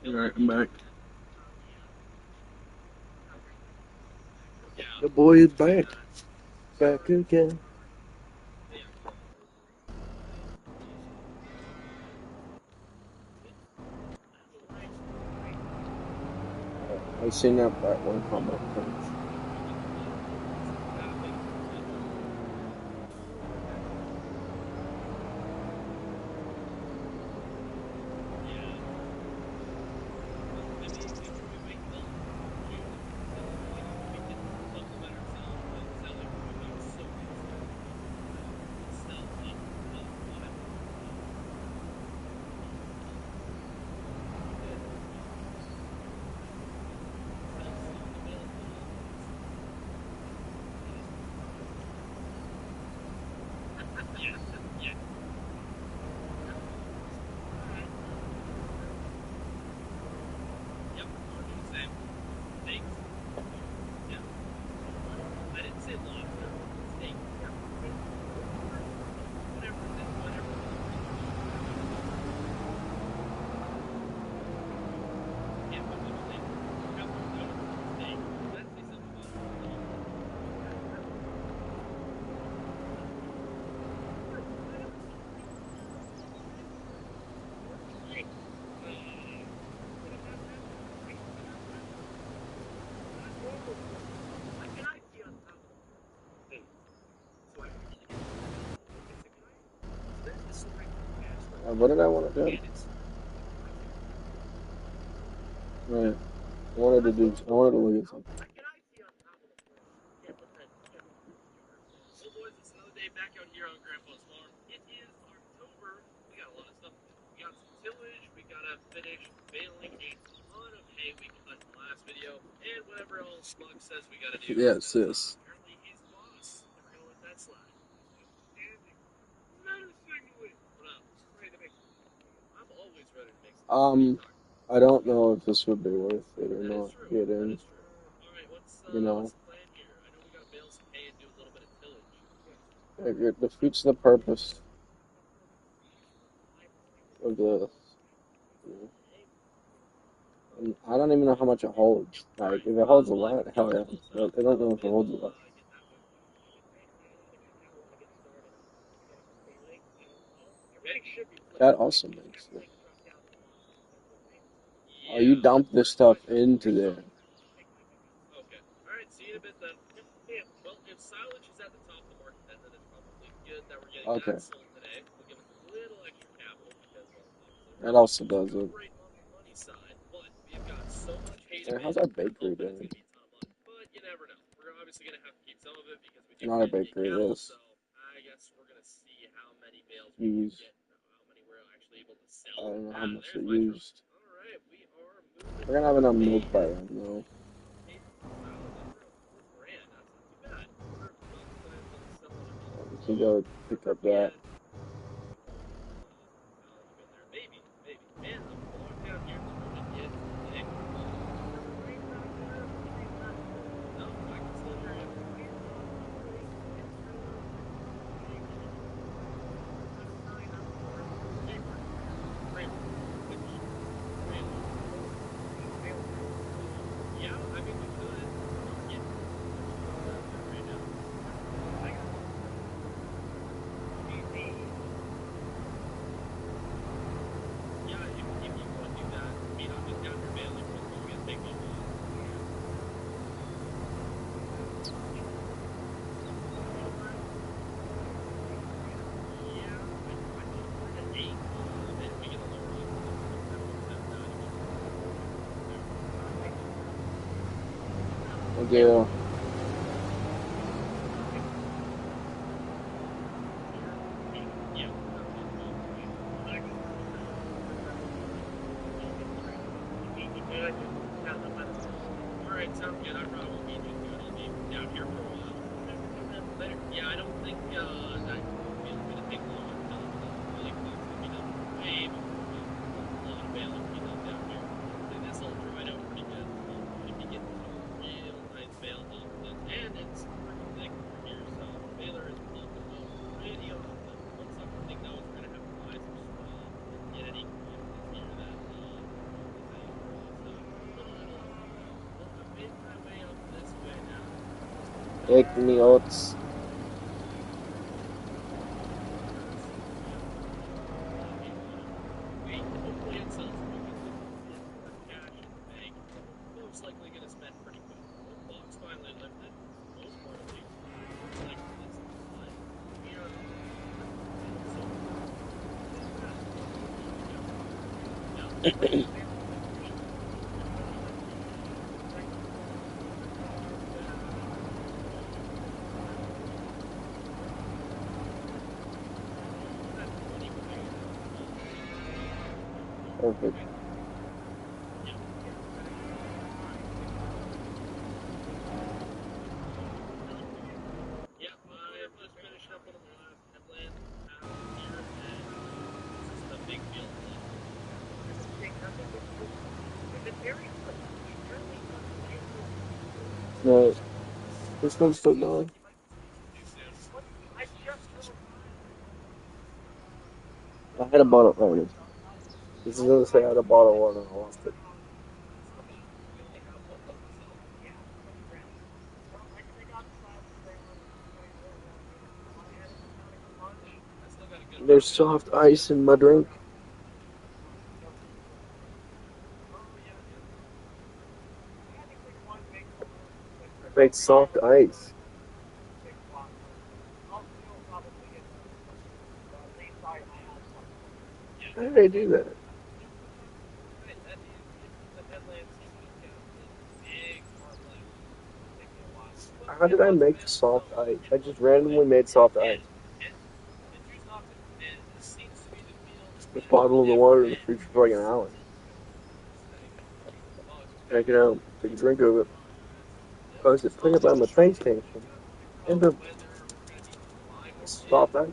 Alright, I'm back. Yeah. The boy is back. Back again. I've seen that one comment. What did I want to do? Right. I wanted to look at something. Well, boys, it's another day back out here on Grandpa's farm. It is October. We got a lot of stuff to do. We got some tillage. We gotta finish baling a ton of hay we cut in the last video, and whatever else Mug says we gotta do. Yeah, sis. Apparently he's the boss. Never gonna let that slide. What up? I'm always ready to make some. I don't know if this would be worth it or That not. is true. Get That in. is true. All right, what's You know. what's the plan here? I know we gotta bale some hay and do a little bit of tillage. It defeats the purpose of the. I don't even know how much it holds. Like, if it holds a lot, hell yeah. But I don't know if it holds a lot. That also makes it. Oh, you dump this stuff into there. Okay. Alright, see you in a bit then. Well, if silage is at the top of the market, then it's probably good that we're getting Okay. that sold today. We'll give us a little extra capital because, well, obviously, That also does it. great on the money side, but we've got so much hay to Hey, how's bale. that bakery Hoping it's doing? gonna be a ton of money, but you never know. We're obviously gonna have to keep some of it because we do Not a plan to get bakery, cattle. this. So I guess we're gonna see how many bales we can Used. get, how many we're actually able to sell. I don't know how much There's it my truck. used. All right, we are moving. We're gonna have enough milk by then, though. We can go pick up that. Maybe. Man, the blog down here at the moment is thick. No, I can still hear you. Yeah, I mean, we could. Yeah. Right now. Yeah, if you want to do that, meet up just down your bailing for as long as they go on. Yeah, I think we're at 8, and we get a lower one. Thank you. Alright, sounds good. I probably won't be too good. I'll be down here for a while. Later. Yeah, I don't think that it's going to take long until really close to be done. Way before a lot of bailing will be done down here. And this all dried out pretty good. Should be getting some real nice bale off of this. And it's pretty thick over here, so the baler is pumping out pretty often. One sucker thing though is we're going to have to buy some straw and get any quantities here that Igneots. Wait, hopefully it sells quick because it's more cash in the bank. Most likely going to spend pretty quick. Well, Fox finally lifted. Most part of the looks like it's fine. We are so Perfect. yeah, I just finished up on the last headland pass here, and this is a big field. No, this one's still going. I had a bottle. Oh, it is. This is gonna say I had a bottle of water and I lost it. There's soft ice in my drink. I made soft ice. How did I do that? How did I make soft ice? I just randomly made soft ice. Just bottle the water in the fridge for like an hour. Take it out, take a drink of it. Close it, put it on the train station. And the soft ice.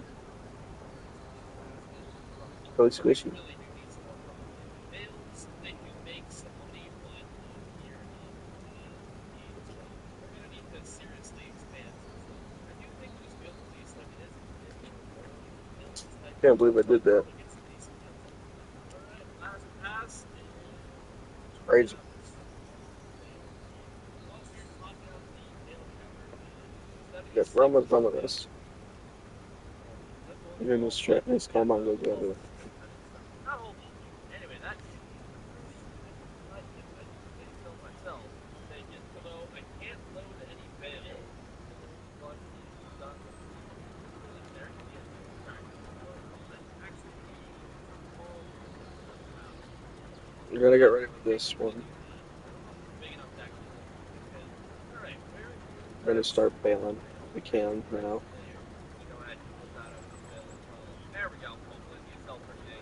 Really squishy. Can't believe I did that. It's crazy. Get rum with some of this. And then this combine goes over. Anyway, that's myself. Although I can't load any bail. But there can be We're gonna get ready for this one. We're gonna start bailing. We can now. There we go. Hopefully you sell for today.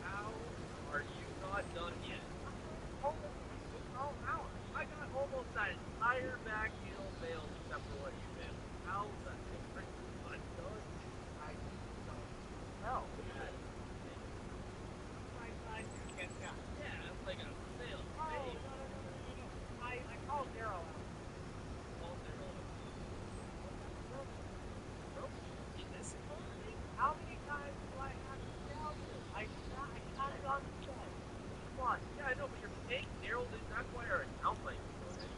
How are you not done yet? I got almost that entire back hill failed except for what you did. How the heck are you not done? I don't know. Yeah, it's like a fail. I called Daryl out. How many times do I have to tell you? I counted on the set. One. Yeah, I know, but you're paying Daryl. That's why our account like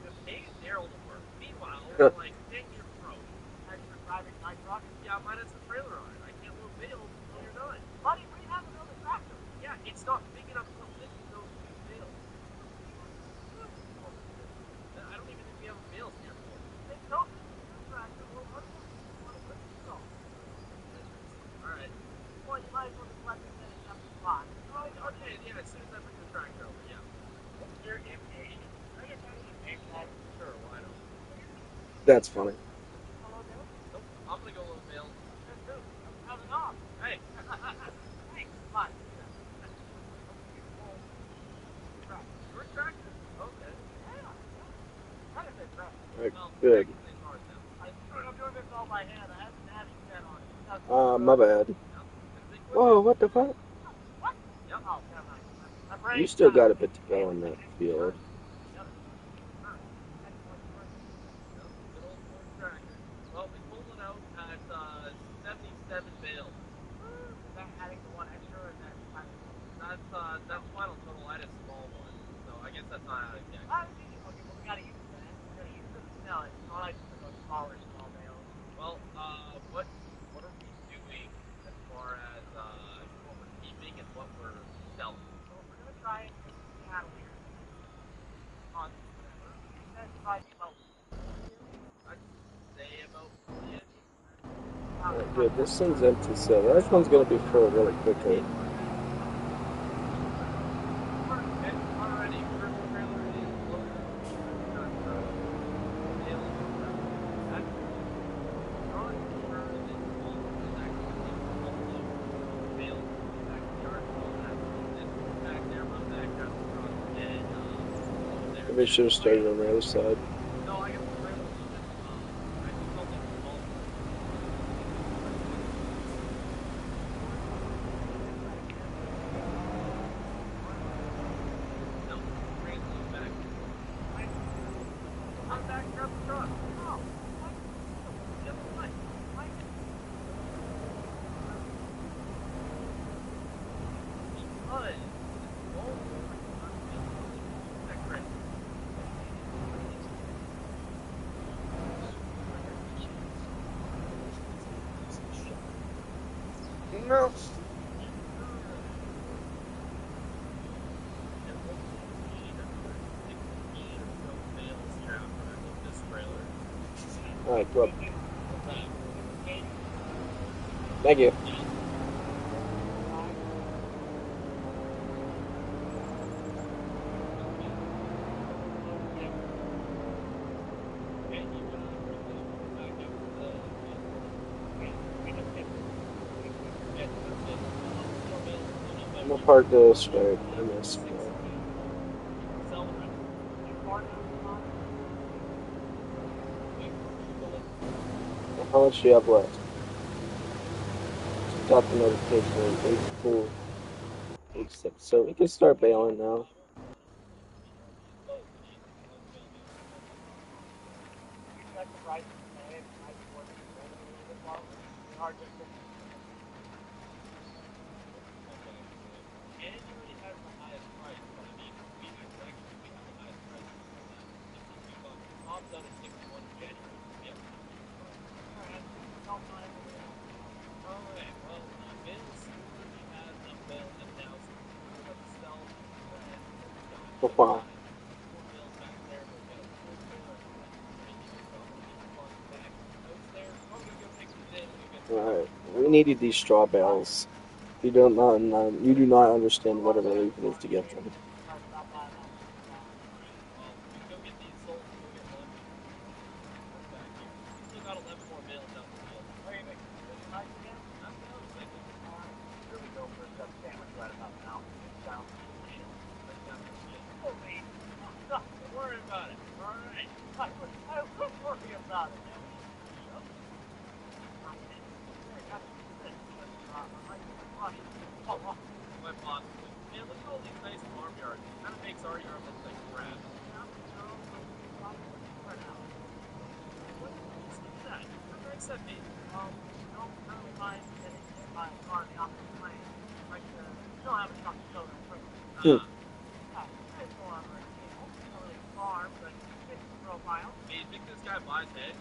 you're paying Daryl to work. Meanwhile, we're like paying your throat. As you're driving my truck. Yeah, mine has a trailer on it. I can't load bales until you're done. Buddy, we have another tractor. Yeah, it's not big enough to lift those two bales. I don't even think we have a bales here. They don't. Tractor. Well, what do you want to put this on? Alright. Well, you might as well just let me finish up the spot. Okay, yeah, as soon as I bring the tractor over, yeah. You're impatient. I guess I'm impatient. Sure, why not? That's funny. Hello, Bill? Nope, I'm gonna go load bales. That's true. How's it off? Hey. Hey, come on. Your tractor? Okay. Yeah. Kind of big tractor. Right, good. I'm doing this all by hand. I haven't had it set on. My bad. Whoa, what the fuck? What? Yep. Oh, never mind. You still got a bit to go in that field. Well, we pulled it out at 77 bales. Is that adding the one extra or is that that's final total. I had a small one. So I guess that's not adding yet. Okay, well we gotta use that. We gotta use it to sell it. It's not like it's a smaller Good, this thing's empty, so the next one's gonna be full really quickly. Already, first trailer is loaded. Got mail and stuff. That's drawing for this wall is actually also mail back to the yard. All that. This back there, run back, grab the truck, and over there. Maybe I should have started on the other side. No, I got the trailer loaded. I just don't think it's all. No, trailer's back. I'm back, grab the truck. Oh, what? Yep, fine. Fine. Because that's great. No. Alright, go up. Thank you. I'm gonna park this right in this spot. How much do you have left? Got the notification. 84. 86. So we can start bailing now. January has the highest price, but I mean, we have the highest price before that. 52 bucks. Tom's done at 61 in January. Yep. Alright, well, Vince already has enough bills and now so we're going to sell and So far. 4 bills back there. We'll get a 4 bill and so I'm going to get the funds back. Notes there. So I'm going to go take these in. Alright. We needed these straw bales. You do not understand what a relief it is to get them. Well, we can go get these sold and go get lunch. Come back here. We still got 11 more bills out the field. Wait a minute. Here we go for a sub sandwich right about now. Sounds Don't worry about it. All right. I would worry about it. Quite possibly. Man, look at all these nice farmyards. It kind of makes our yard look like crap. Look at that. How nice that be? Don't really mind getting in my car in the opposite lane. Like, still have a truck to go there quickly. It's more of a farm, but it's a profile. Hey, you think this guy buys hay?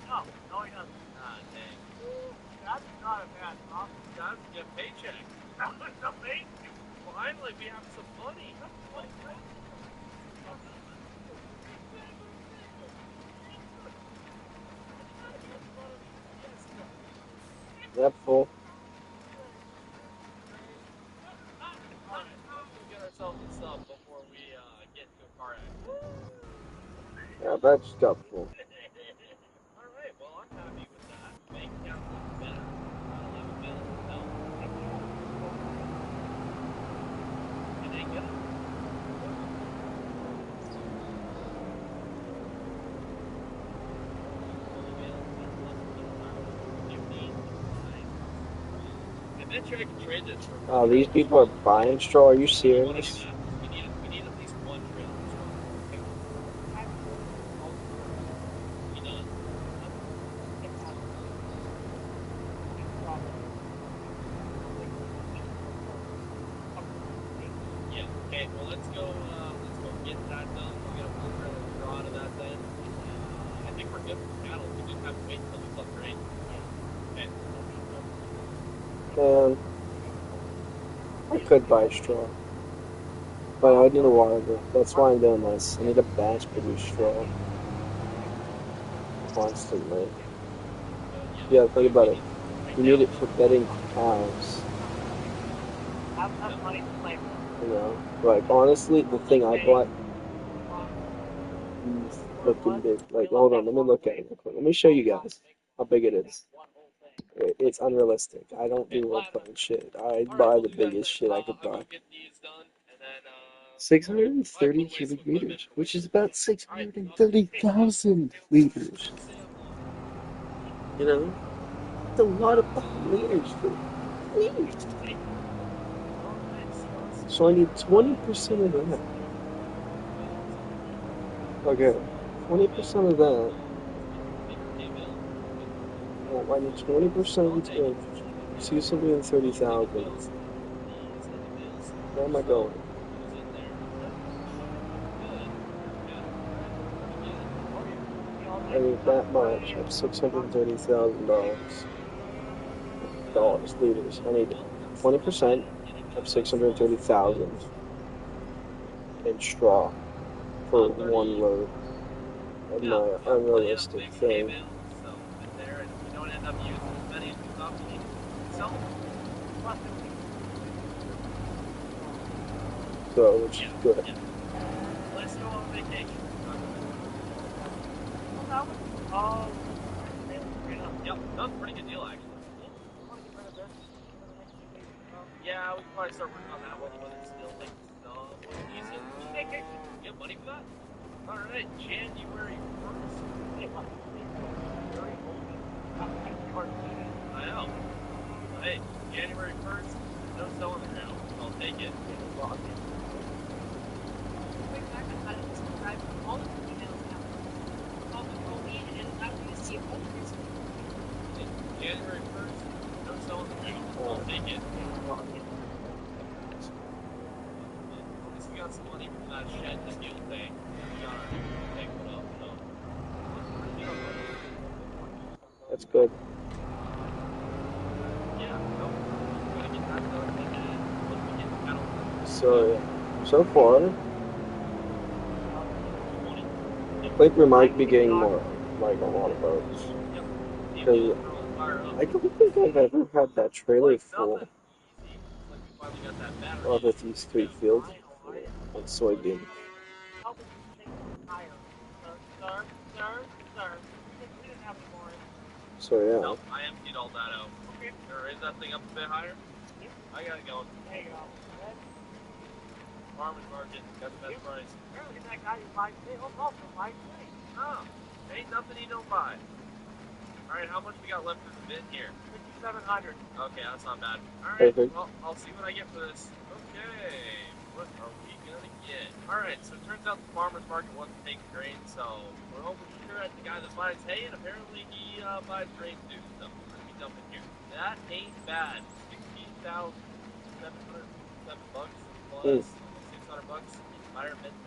No, he doesn't. Ah, dang. That's not a bad problem. Guys get a paycheck. That's amazing. Finally, we have some money. That full. All right, let's go get ourselves a sub before we get into a car accident. Yeah, that just got full. All right, well, I'm happy with that. Bank account looks better. About 11 bills. No. It ain't good. I bet you I can trade this for. Oh, these people are buying straw? Are you serious? We need at least one trailer. We done? Yeah. Okay. Well, let's go get that done. We'll get a full trailer straw out of that then. I think we're good for cattle. We just have to wait until we flip rain. Okay. I could buy straw. But I would need a water bill. That's why I'm doing this. I need a batch produce straw. Constantly. Yeah. Yeah, think about it. You need it for bedding cows. Have money to play with. You know, like honestly, the thing I bought is looking big. Like, hold on, let me look at it real quick. Let me show you guys how big it is. It's unrealistic. I don't do role playing shit. I buy the biggest shit I could buy. 630 cubic meters, which is about 630,000 liters. You know, it's a lot of fucking liters for liters. So I need 20% of that. Okay, 20% of that. Well, I need 20% of 630,000. Where am I going? I need that much of $630,000. Liters. I need 20% of 630,000 in straw for one load of my unrealistic thing. So, which is good. Let's go on vacation. Oh, Yep, that was a pretty good deal actually. Yeah, we can probably start working on that one when it's still like somewhat decent. You have money for that? Alright, January 1st. I know. Hey, January 1st, no selling it now. I'll take it. January 1st, no selling it now. I'll take it. At least we got some money from that shed that you'll take. We got our take one up, so. That's good. Yeah, no. Gotta get that done. And once we get the cattle, So far, I think we might be getting more, like a lot of boats. Because I don't think I've ever had that trailer full of these 3 fields on soybean. So yeah. No, I emptied all that out. Okay. Raise that thing up a bit higher. I got it going. There you go. Farmers market, got the best price. Apparently that guy who buys sales also buys things. Oh, ain't nothing he don't buy. Alright, how much we got left in the bin here? 5,700. Okay, that's not bad. Alright, Perfect. well, I'll see what I get for this. Okay, what are we gonna get? Alright, so it turns out the farmer's market wasn't taking grain, so we're over here at the guy that buys hay, and apparently he buys grain too, so we're gonna be dumping here. That ain't bad. $16,707 plus $600 environmental.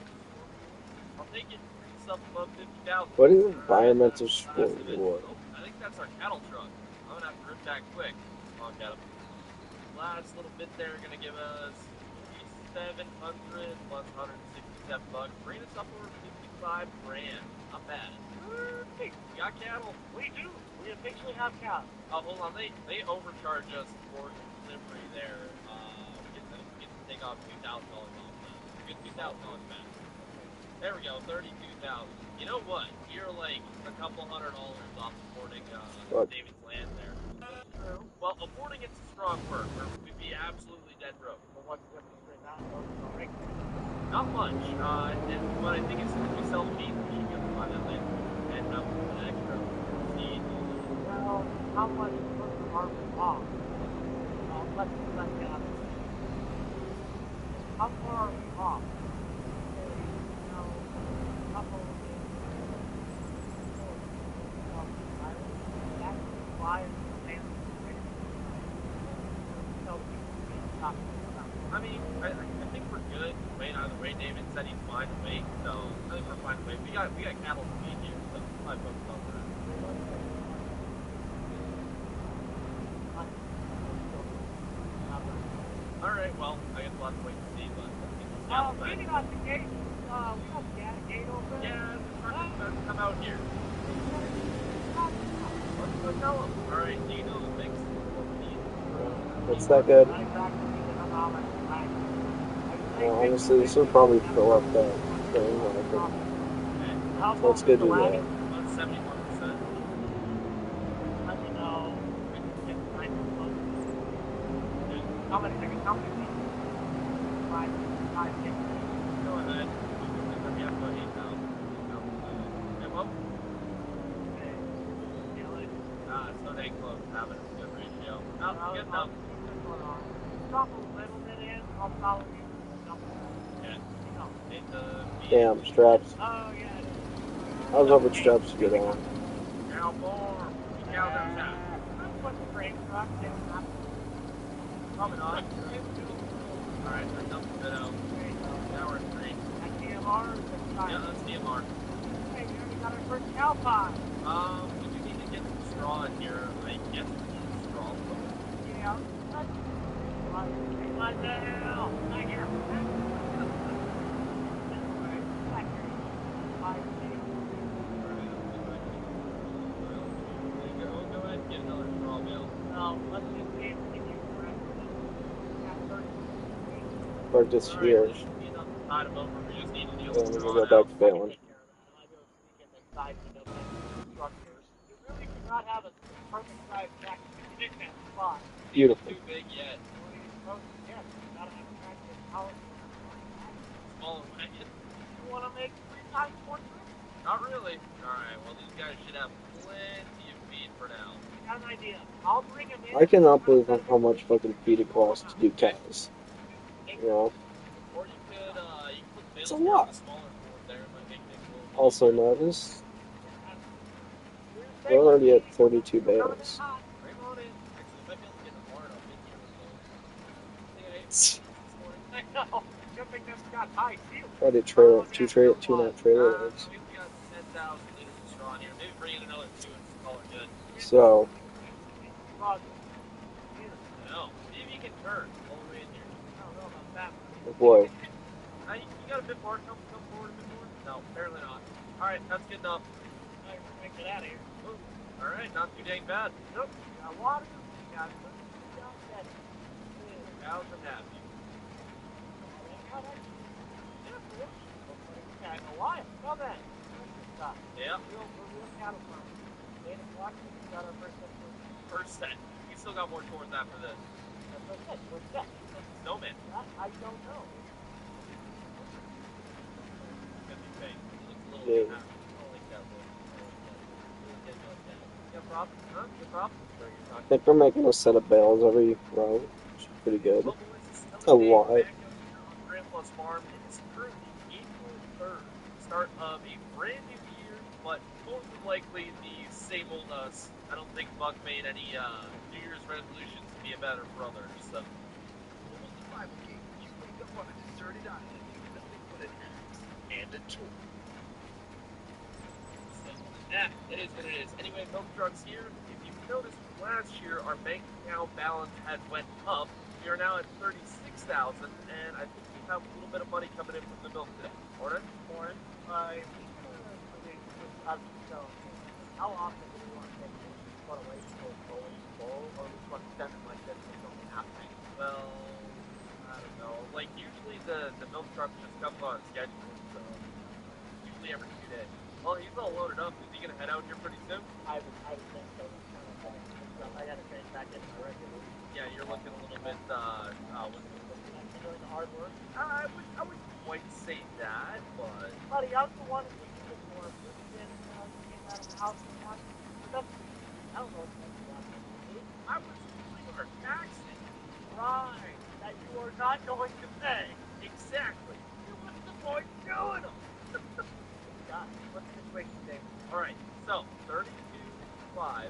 I'll take it. Stuff above 50,000. What is environmental score? I think that's our cattle truck. I'm gonna have to rip that quick. Come on, cattle. Last little bit there, gonna give us 700 plus $167, bringing us up over 55 grand. Not bad. Hey, we got cattle. We do. We officially have cattle. Oh, hold on. They overcharge us for the delivery there. We get to take off $2,000 off that. We get $2,000 back. There we go, 32,000. You know what? You're like a couple $100 off supporting David's land there. True. Well, affording it's a strong word. We'd be absolutely dead broke. But what's the difference between that and those right? Not much. And what I think is if we sell meat, we should get to buy that land and have an extra seed. Well, how much was the harvest off? Let's let that. How far are we off? I mean, I think we're good. Wait, either way, David said he's fine to wait, so I think we're fine to wait. We got cattle to feed here, so I focus on that. All right, well, I guess we'll have to wait and see, but maybe not the gate. We have the gate open. Yeah, the truck is about to come out here. What? Go tell him. All right, do you know the mix? What we need? It's that good. I exactly need to know how much Well, honestly, this would probably fill up that thing. Like, Okay, let's go do that. about 71%. Let me know. I can get the nice close. How many tickets? How many tickets? Five tickets. Go ahead. We have about 8,000. Okay, well, Okay. Feel it. so they close. Having a good ratio. No, I'll good keep enough. this one on. Drop a little bit in. I'll follow you. Jump in. Yeah. You know. Need the Damn, straps. Oh, yeah, it is. I was hoping straps would get on. Now more. We count those out. That's what the brake truck did. Coming on. All right, I dumped a bit out. Now we're at 3. That DMR is the time. Yeah, that's DMR. Hey, we already got our first cow pie. We do need to get some straw in here. I guess we need straw. Yeah. What the hell? Not here. Go ahead and get another straw bale. No, let's just see if we can Start this All here. right, this should be enough to tide them over. We just need to deal Then with we straw can go now. back to bailing. You really could not have a perfect size track in that spot. Beautiful. Too big yet. Yes, you gotta have a track that's powerful. Small and wagon? You wanna make 3 times more trips? Not really. All right, well, these guys should have plenty of feed for now. I got an idea. I'll bring him in. I cannot believe how much fucking feed it costs to do cows. You know? Or you could put It's bales a here lot. on the smaller board there. It might make things a little Also notice, we're already at 32 bales. Bring on in. Actually, you might be able to get the barn up in here with those. I think I ate this morning. I know. Good thing this got high ceiling. Probably trailer, two and a half trailer loads. We've got 10,000 liters of straw in here. Maybe bring in another 2 and just call it good. So, No. See if you can turn all the way in here. I don't know about that. oh boy, You got a bit more. Come forward a bit more. No, apparently not. All right, that's good enough. I can get out of here. Ooh, all right, not too dang bad. Nope. Got water. Got food. Got that. Cows are happy. Yeah, in a while. Well then. Yeah, We'll cattle farm. 8 o'clock. We got our first episode. first set. We still got more tours after this. That's what I said. We're set. Snowman. I don't know. Could be fake. It looks a little Yeah. bit happy. I don't like that look. You got problems? Huh? You got problems? Or you're I talking think we're making a set of bales every row, which is pretty good. Well, boys, it's A another day lot. back out here on Grandpa's farm. It is currently April 3rd, start of a brand new year, but most likely the same old us. I don't think Buck made any New Year's resolutions to be a better brother, so. You wake up on a deserted island with nothing but an axe and a tool. Yeah, it is what it is. Anyway, milk trucks here. If you've noticed from last year, our bank account balance had went up. We are now at 36,000, and I think we have a little bit of money coming in from the milk today. Morning? Warren, how often do you want to take this? What away from full, or we just want to send it like this and something happening? Well, I don't know. Like, usually the milk truck just comes on schedule, so usually every 2 days. Well, he's all loaded up. Is he going to head out here pretty soon? I would think so. I got to change back into my regular. Yeah, you're looking a little bit, I'm doing the hard work. I wouldn't quite say that, but... Buddy, I was the one who was doing more. Came out of the house and watched. I don't know what's going on. I was doing our taxes. Right. That you are not going to pay. Exactly. What's the point of doing them? God, what's the situation, Dave? All right, so 32.5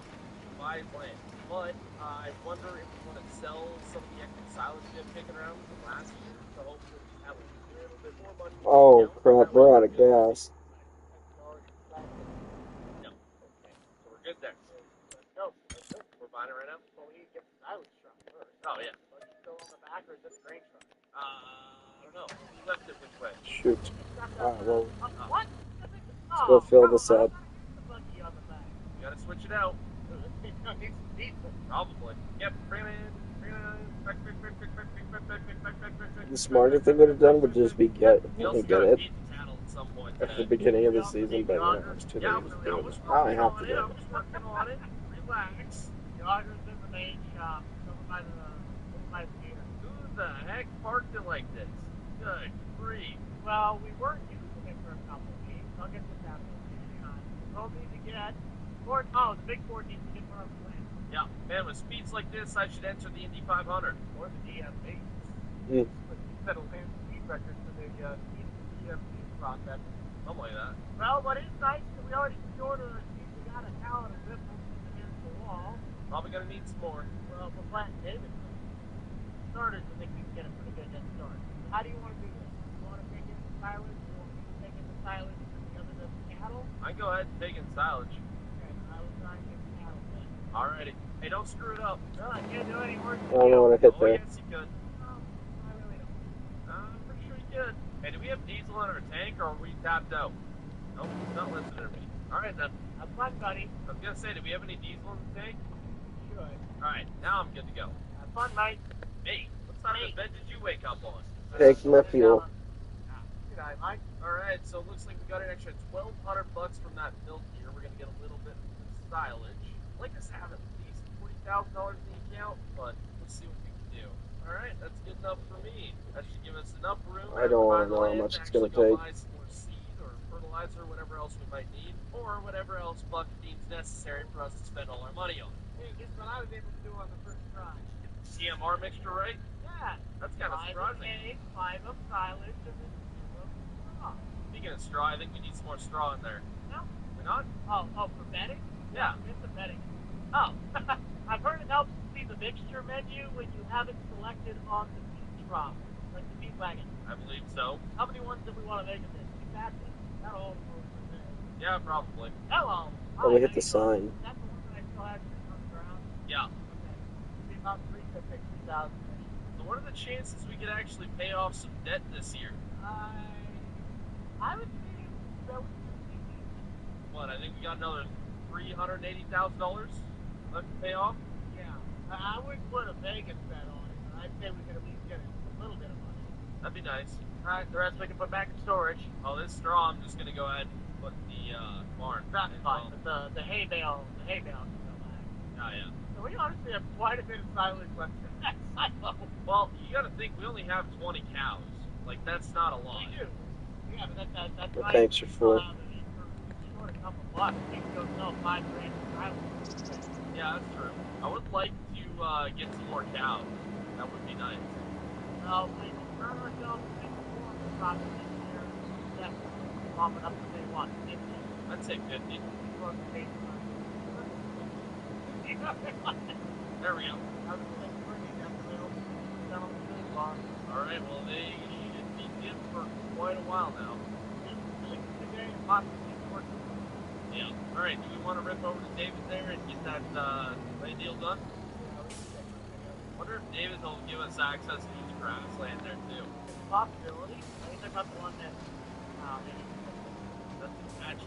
buys land, but I wonder if we want to sell some of the extra silage we have kicking around from last year to hopefully have a little bit more money. Oh crap, we're out of gas. No. Okay, so we're good there. No. We're buying it right now. Well, we need to get the silage truck first. Oh yeah. Are you still on the back, or is this grain truck? I don't know. You left it which way? Shoot. Alright, well, What? let's go fill this up. You gotta switch it out. He's decent. Probably. Yep, bring it in. The smarter thing would have done would just be We get also get gotta it feed the cattle at some point at the today. beginning of We the also season, need but joggers. it's too Yeah, late. I was Now I working have on to it. do I it. was working on it. Relax. Joggers in the main shop, over by the theater. Who the heck parked it like this? Good grief. Well, we weren't using it for a couple of weeks. I'll get this out of the hang on. Told me to get Ford. Oh, the big Ford needs to get one of the plans. Yeah, man, with speeds like this, I should enter the Indy 500. Or the DMV. Mm. But you said it'll hand speed records for the DMV process. Something like that. Well, what is nice is we already secured a receipt. We got a pallet of ripples against the wall. Probably gonna need some more. Well, we're planting David. Starters, I think we can get a pretty good head start. How do you want to do this? You want to take in the silage? You want me to take in the silage and the other the cattle? I go ahead and take in silage. Okay, I will try and get the cattle then. Alrighty. Hey, don't screw it up. No, I can't do any worse. I don't know when I hit Oh, there. yes, you could. No, I really don't. I'm pretty sure you could. Hey, do we have diesel in our tank, or are we tapped out? Nope, it's not listed to me. Alright then. Have fun, buddy. I was gonna say, do we have any diesel in the tank? Should. Alright, now I'm good to go. Have fun, mate. Hey, what side of the bed did you wake up on? Take my fuel. Good eye, Mike. Alright, so it looks like we got an extra $1,200 from that milk here. We're gonna get a little bit of silage. I'd like us to have at least $40,000 in the account, but let's see what we can do. Alright, that's good enough for me. That should give us enough room. I don't wanna know how much it's gonna go take. buy some more seed or fertilizer, whatever else we might need, or whatever else Buck deems necessary for us to spend all our money on. Hey, guess what I was able to do on the first try? CMR mixture, right? Yeah. That's kind of 5 of surprising. hay, 5 of silage, and then 2 of straw. Speaking of straw, I think we need some more straw in there. No. We not? Oh, for bedding? Yeah. It's the bedding. Oh, I've heard it helps see the mixture menu when you have it selected on the feed trough, like the feed wagon. I believe so. How many ones do we want to make of this? Exactly. That all goes in. Yeah, probably. Hello. Oh, we Hi, hit the how you doing? sign. Is that the one that I still have on the ground? Yeah. Okay. It'll be about 3,000. So what are the chances we could actually pay off some debt this year? I would say relatively easy. What, I think we got another $380,000 left to pay off? Yeah. I would put a Vegas bet on it, but I'd say we could at least get a little bit of money. That'd be nice. Alright, the rest we can put back in storage. Oh, this straw, I'm just going to go ahead and put in the barn. That's as fine, well. but the hay bale can go back. Oh, yeah. So we honestly have quite a bit of silage left in that silo. Well, you got to think, we only have 20 cows. Like, that's not a lot. We do. Yeah, but that's The nice. tanks are full. Short a couple bucks, we can go sell 5 grand of silage. Yeah, that's true. I would like to get some more cows. That would be nice. Well, we can turn ourselves into more of the profit this year. Definitely bump it up to say what, 50? I'd say 50. Close to 50. There we go. I was like, pretty definitely down on the food bar. Alright, well, they should be good for quite a while now. Today, possibly working. Yeah. Alright, do we want to rip over to David there and get that play deal done? Wonder if David will give us access to the grassland there too. Possibility. I think about the one that, That's the match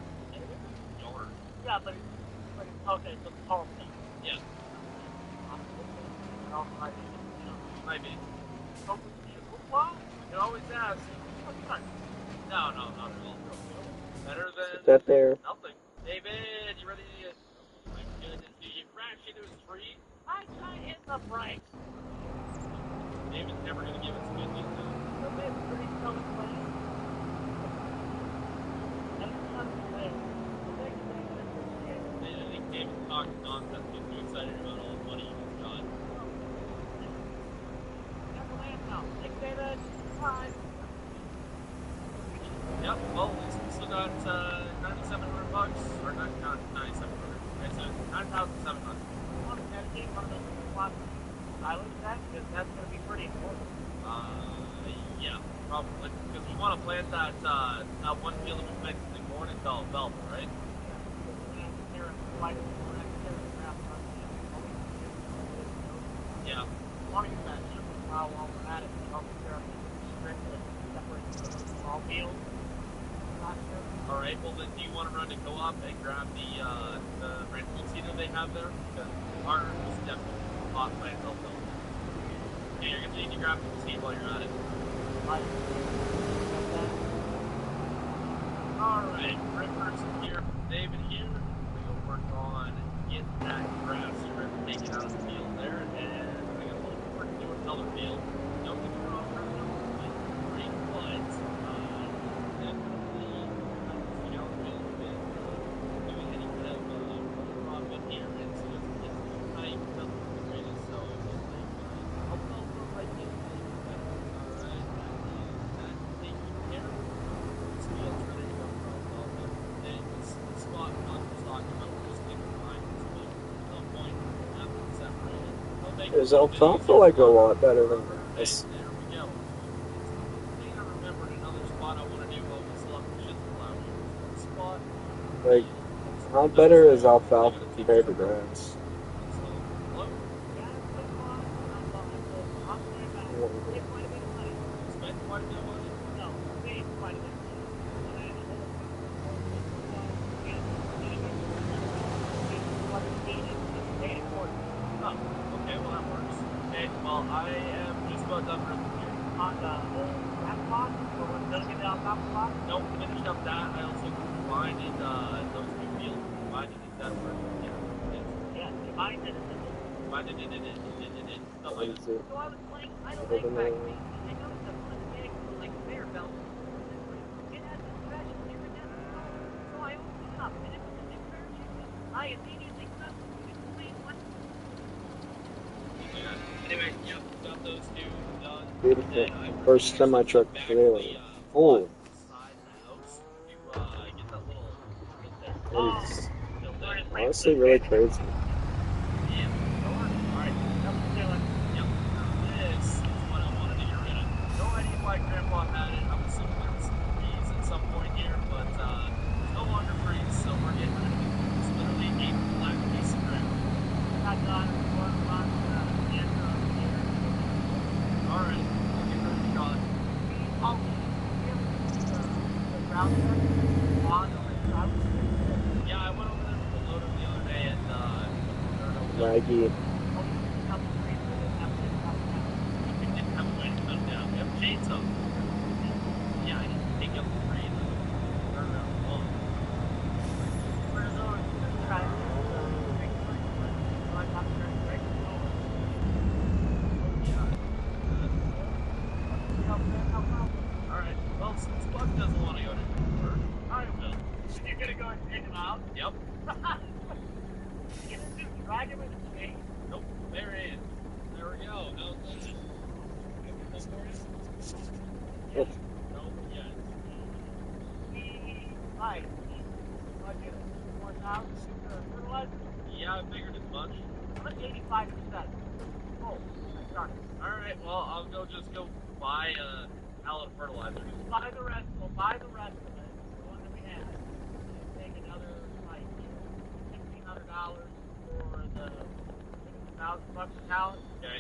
yard. yeah, but it's okay, so the tall thing. Yeah, might be. Well, You can always ask. No, not at all. Better Put than that there. nothing. David, you ready to... Oh my goodness, did you crash into a tree? I hit the brakes. David's never going to give us good news now. The lid's pretty self-clean. That's not the way. The next thing is I think David's talking nonsense. He's too excited about all the money he just got. never land now. Like David, fine. Yep, well, we still got $9,700, or not 9,700, I said 9,700. I want to dedicate one of those plots to silage that, because that's going to be pretty important. Yeah, probably, because we want to plant that one field of Mexican corn into alfalfa, right? Yeah. Want to use that super plow while we're at it to help clear up the strip that separates the small fields. Alright, well then do you want to run to co-op and grab the Grand Tuxedo they have there? Because ours is definitely bought by itself though. Yeah, you're gonna need to grab the seat while you're at it. Alright, Ripper's here, David here. We're gonna work on getting that grass strip taken out of the field there, and we're gonna look forward to doing another field. Don't get me wrong, we're gonna great, but definitely challenging with doing any kind of crop in here, and so it's tight, nothing the greatest, so it's just like, I'll tell them right in that, alright, that taking care of this field's ready to go for alfalfa, and the spot John was talking about, we're just getting behind this field. At some point, after it's separated, they'll make Is alfalfa like a lot better than Hey, this? there we go. I think I remembered another spot I want to do, but we still have to shit the flower. Spot. Like, how better is alfalfa compared to grass? So, hello? Spent quite a bit of money. Oh, okay, well that works. Okay, well I am just about done for here. Nope, finished up that. I also combined those two fields. Combined it, is that word? Yeah, yes. Combined it. Stuff like that. So I was playing Idle Egg Factory, and I noticed that one of the eggs was like conveyor belt. It had this special iridescent color. So I opened it up, and it was a new pair of chicken. I immediately cut it between one. Anyway, yep, got those two done. Beautiful. Then I will First semi truck back trailer. the Oh, side of the house to get that little bit there. that is Filled in. honestly really crazy. Yeah. Alright. Yep. This is what I wanted to get rid of. No idea why Grandpa had it. I'm assuming there was some freeze at some point here, but it's no longer freeze, so we're getting rid of it. It's literally a black piece of crap. Alright. I'll give her a shot. Yeah, I went over there with the loader the other day and turned over the Laggy. we didn't have a way to cut it down. We have a chainsaw. Yeah, I didn't take up the tree and turn around the wall. Alright, well, since Buck doesn't want to go to work, I will. You're gonna go and take him out? Yep. You're gonna just drag him in the chain? Nope. There it is. There we go. No, that's it. Oh. Nope. Yes. Right. Budget 4,000 fertilizer? Yeah, I figured as much. I'm at 85%. Oh, I started. Alright, well, I'll just go buy a pallet of fertilizer. We'll buy the rest of it, the one that we had. And take another, like, $1,500 for the $1,000 a pallet. Okay.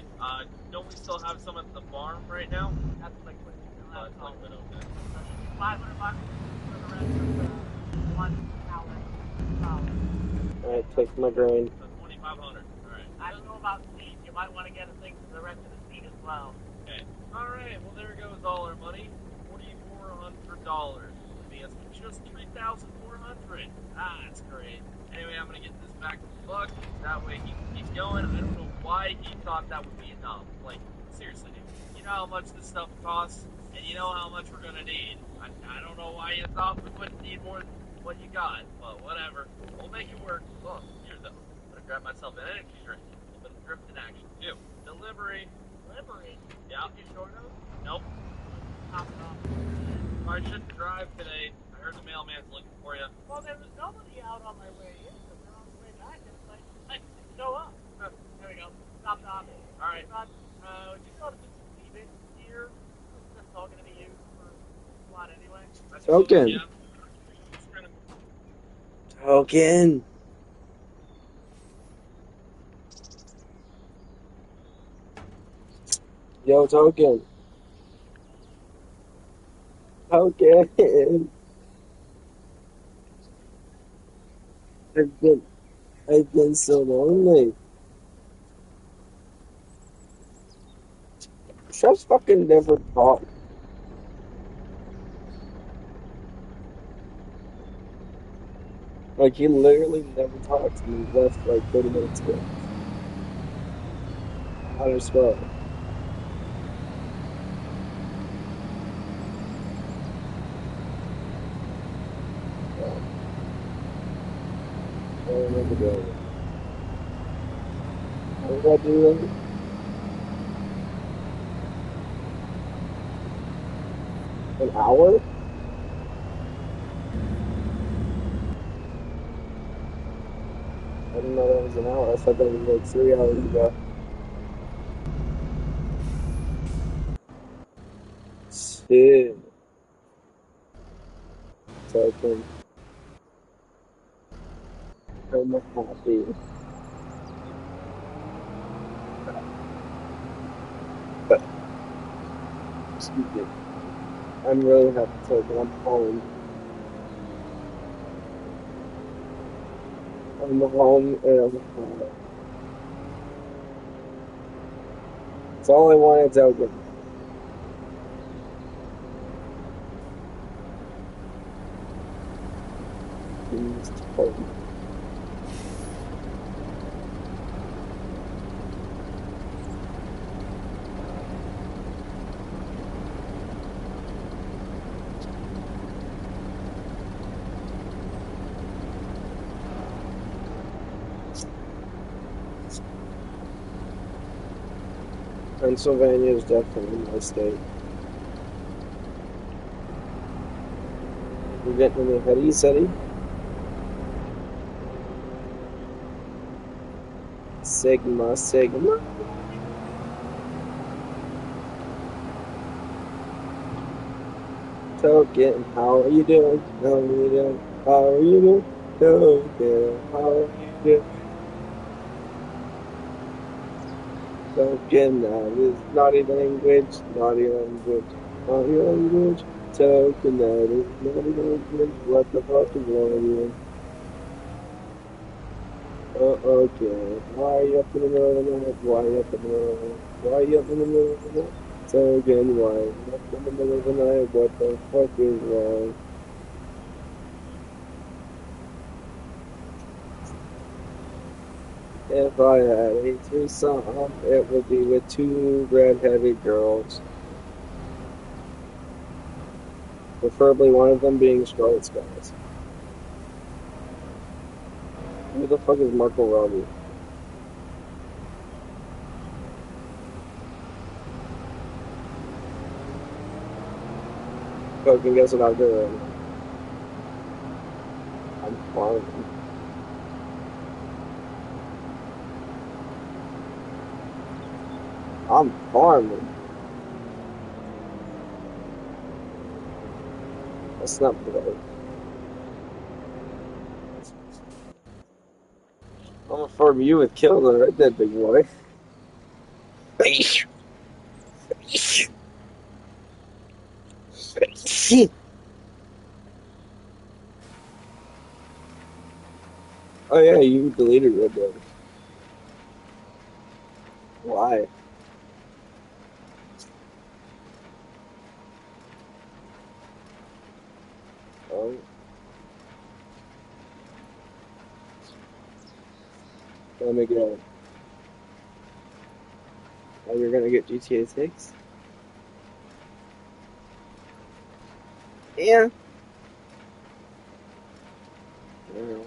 Don't we still have some at the farm right now? That's liquid. Oh, it's liquid, okay. $500 for the rest of the one pallet. Alright, take my grain. So 2,500. Alright. I don't know about seed. You might want to get a thing for the rest of the seed as well. Okay. Alright, well there goes all our money. $4,400. Leaving us with just $3,400. Ah, that's great. Anyway, I'm gonna get this back to Buck. That way he keeps going. I don't know why he thought that would be enough. Like, seriously, dude. You know how much this stuff costs, and you know how much we're gonna need. I don't know why you thought we wouldn't need more than what you got, but whatever. We'll make it work. Look, here though. I'm gonna grab myself an energy drink. A little bit of drift in action too. Delivery. Delivery. Yeah. Did you short those? Nope. Top it off. I shouldn't drive today. I heard the mailman's looking for you. Well, there was nobody out on my way in, but they're on the way back. It's like, I didn't show up. There we go. Stop it off. All right. Would you notice this leave it here? That's all going to be used for a lot anyway. I suppose, Token. yeah. We're gonna- Token. Yo, Token. Token. I've been, I've been so lonely. Chef's fucking never talked. Like, he literally never talked and he left like 30 minutes ago. How do you spell it? I don't remember doing it. How did I do that? An hour? I didn't know that was an hour. I thought that was like 3 hours ago. Shit. So I can, I'm happy. Excuse me. I'm really happy so I'm home. I'm home and I'm home. It's all I wanted to open. It's home. Pennsylvania is definitely my state. We're getting in the heady city. Sigma, Sigma. Token, how are you doing? How are you doing? How are you doing? Token, how are you doing? Token, that is naughty language, naughty language, naughty language. Token, that is naughty language. What the fuck is wrong with you? Okay. Why are you up in the middle of the night? Why are you up in the middle of the night? Why are you up in the middle of the night? Token, why are you up in the middle of the night? What the fuck is wrong? If I had a threesome, it would be with two red-headed girls. Preferably one of them being Scarlet Skies. Who the fuck is Marco Robbie? Fucking guess what I'm doing. I'm farming. I'm farming. That's not polite. I'm gonna farm you with Killer right there, big boy. Oh yeah, you deleted Red Dead. Why? Oh, let me go. Oh, you're gonna get GTA 6? Yeah. Yeah.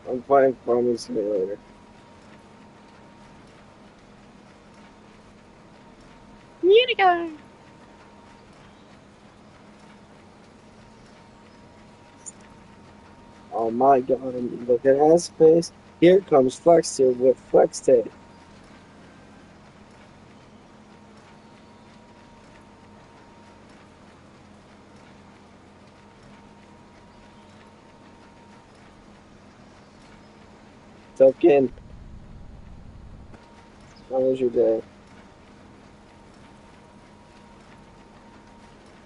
I'm playing Farming Simulator. Oh my god, and look at his face. Here comes Flexer with Flex Tape. Token, how was your day?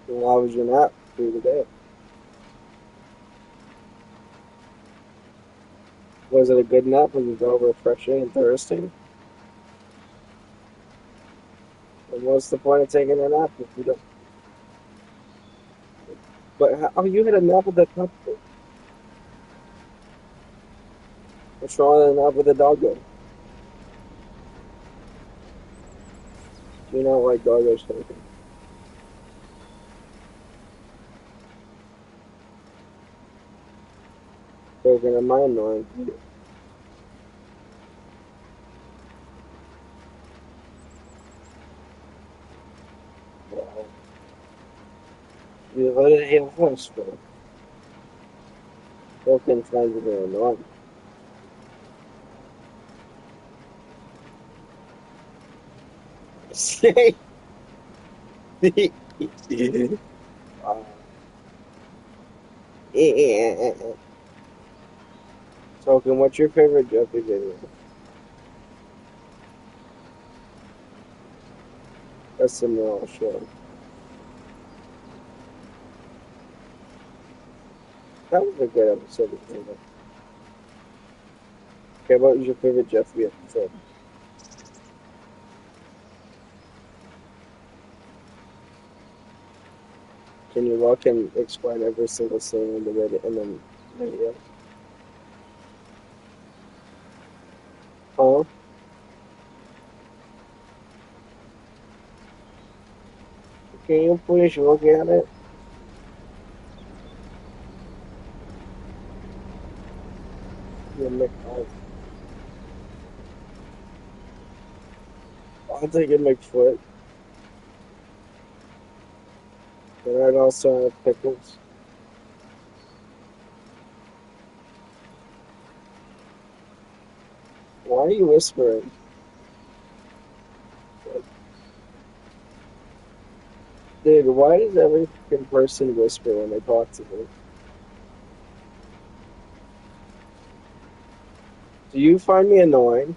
And how was your nap through the day? Was it a good nap? Was it all refreshing and thirsty? And what's the point of taking a nap if you don't? But how, oh, you had a nap with that puppy? What's wrong with a nap with a doggo? Do you not like doggos, Token? Token, am I annoying? Wow. You heard it here first, bro. Token finds it annoying. uh, Token, what's your favorite Jeffy video? That's the real show. That was a good episode of Taylor. Okay, what was your favorite Jeffy episode? Can you walk and explain every single scene in the video? Huh? Can you please look at it? You make I'll take a McFoot. And I'd also have pickles. Why are you whispering? Dude, why does every fucking person whisper when they talk to me? Do you find me annoying?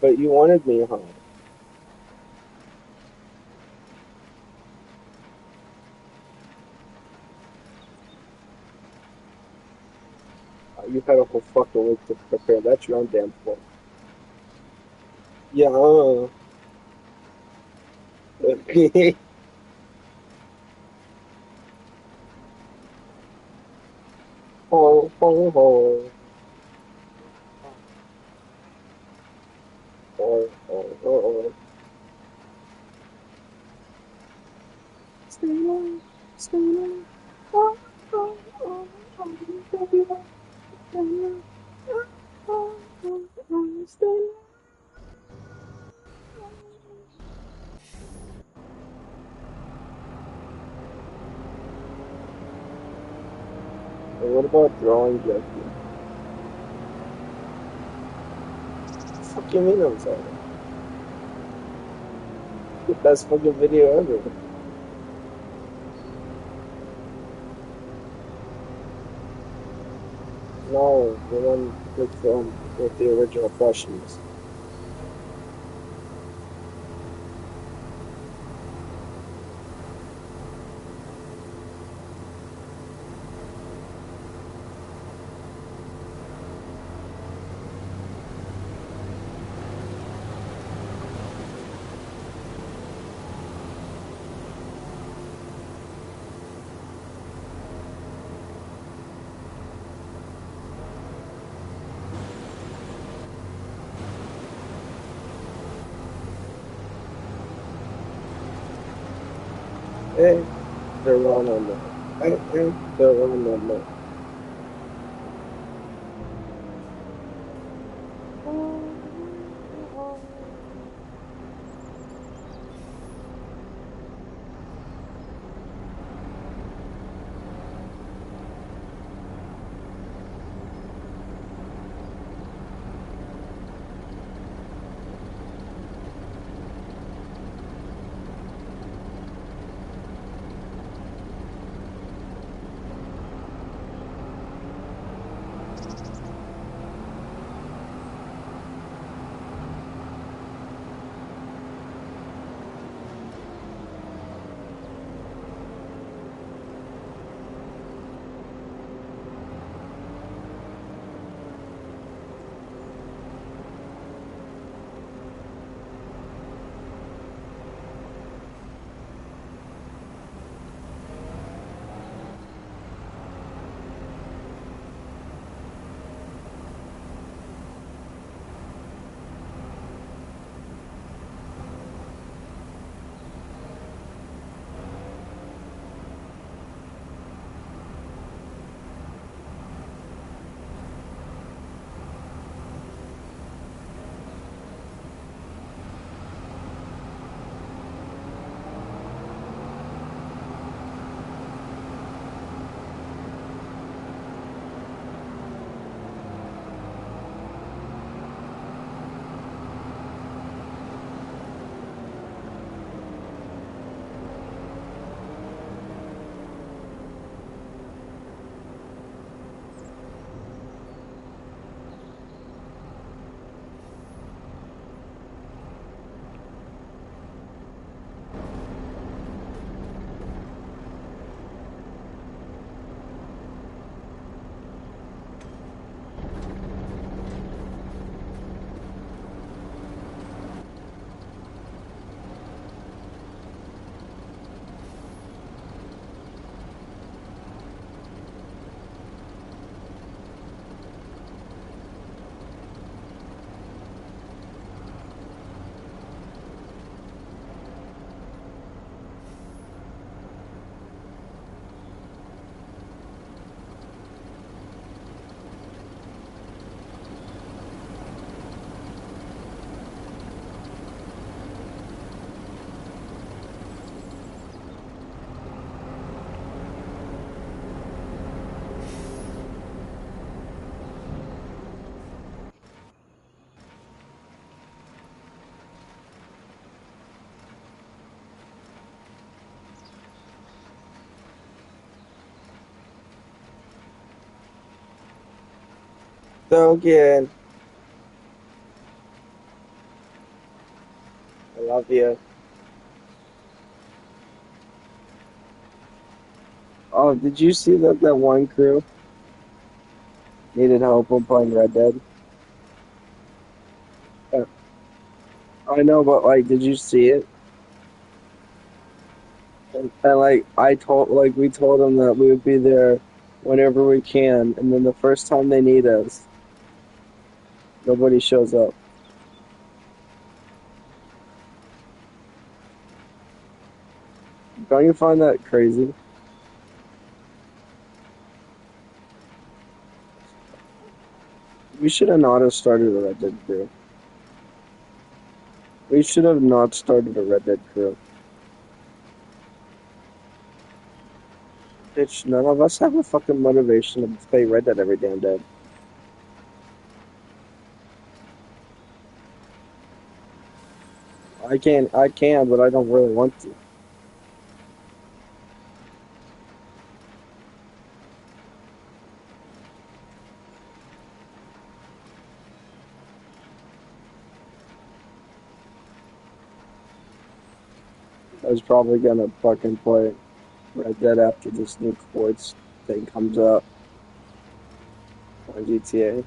But you wanted me home. You've had a whole fucking week to prepare. That's your own damn fault. Yeah. Ho, ho, ho. Ho, ho, ho, ho. Stay long, stay long. Oh, oh, oh, oh, stay long, stay long. Oh, oh, oh, oh, stay long. And what about drawing Jeffy? What the fuck you mean I'm sorry? The best fucking video ever. No, the one with the original questions. Hey, they're wrong on that. Hey, they're wrong on that. So again, I love you. Oh, did you see that one crew needed help when playing Red Dead? Uh, I know, but like, did you see it? And like, we told them that we would be there whenever we can, and then the first time they need us, nobody shows up. Don't you find that crazy? We should have not have started a Red Dead crew. We should have not started a Red Dead crew. Bitch, none of us have a fucking motivation to play Red Dead every damn day. I can, but I don't really want to. I was probably gonna fucking play Red Dead after this new quartz thing comes out on GTA.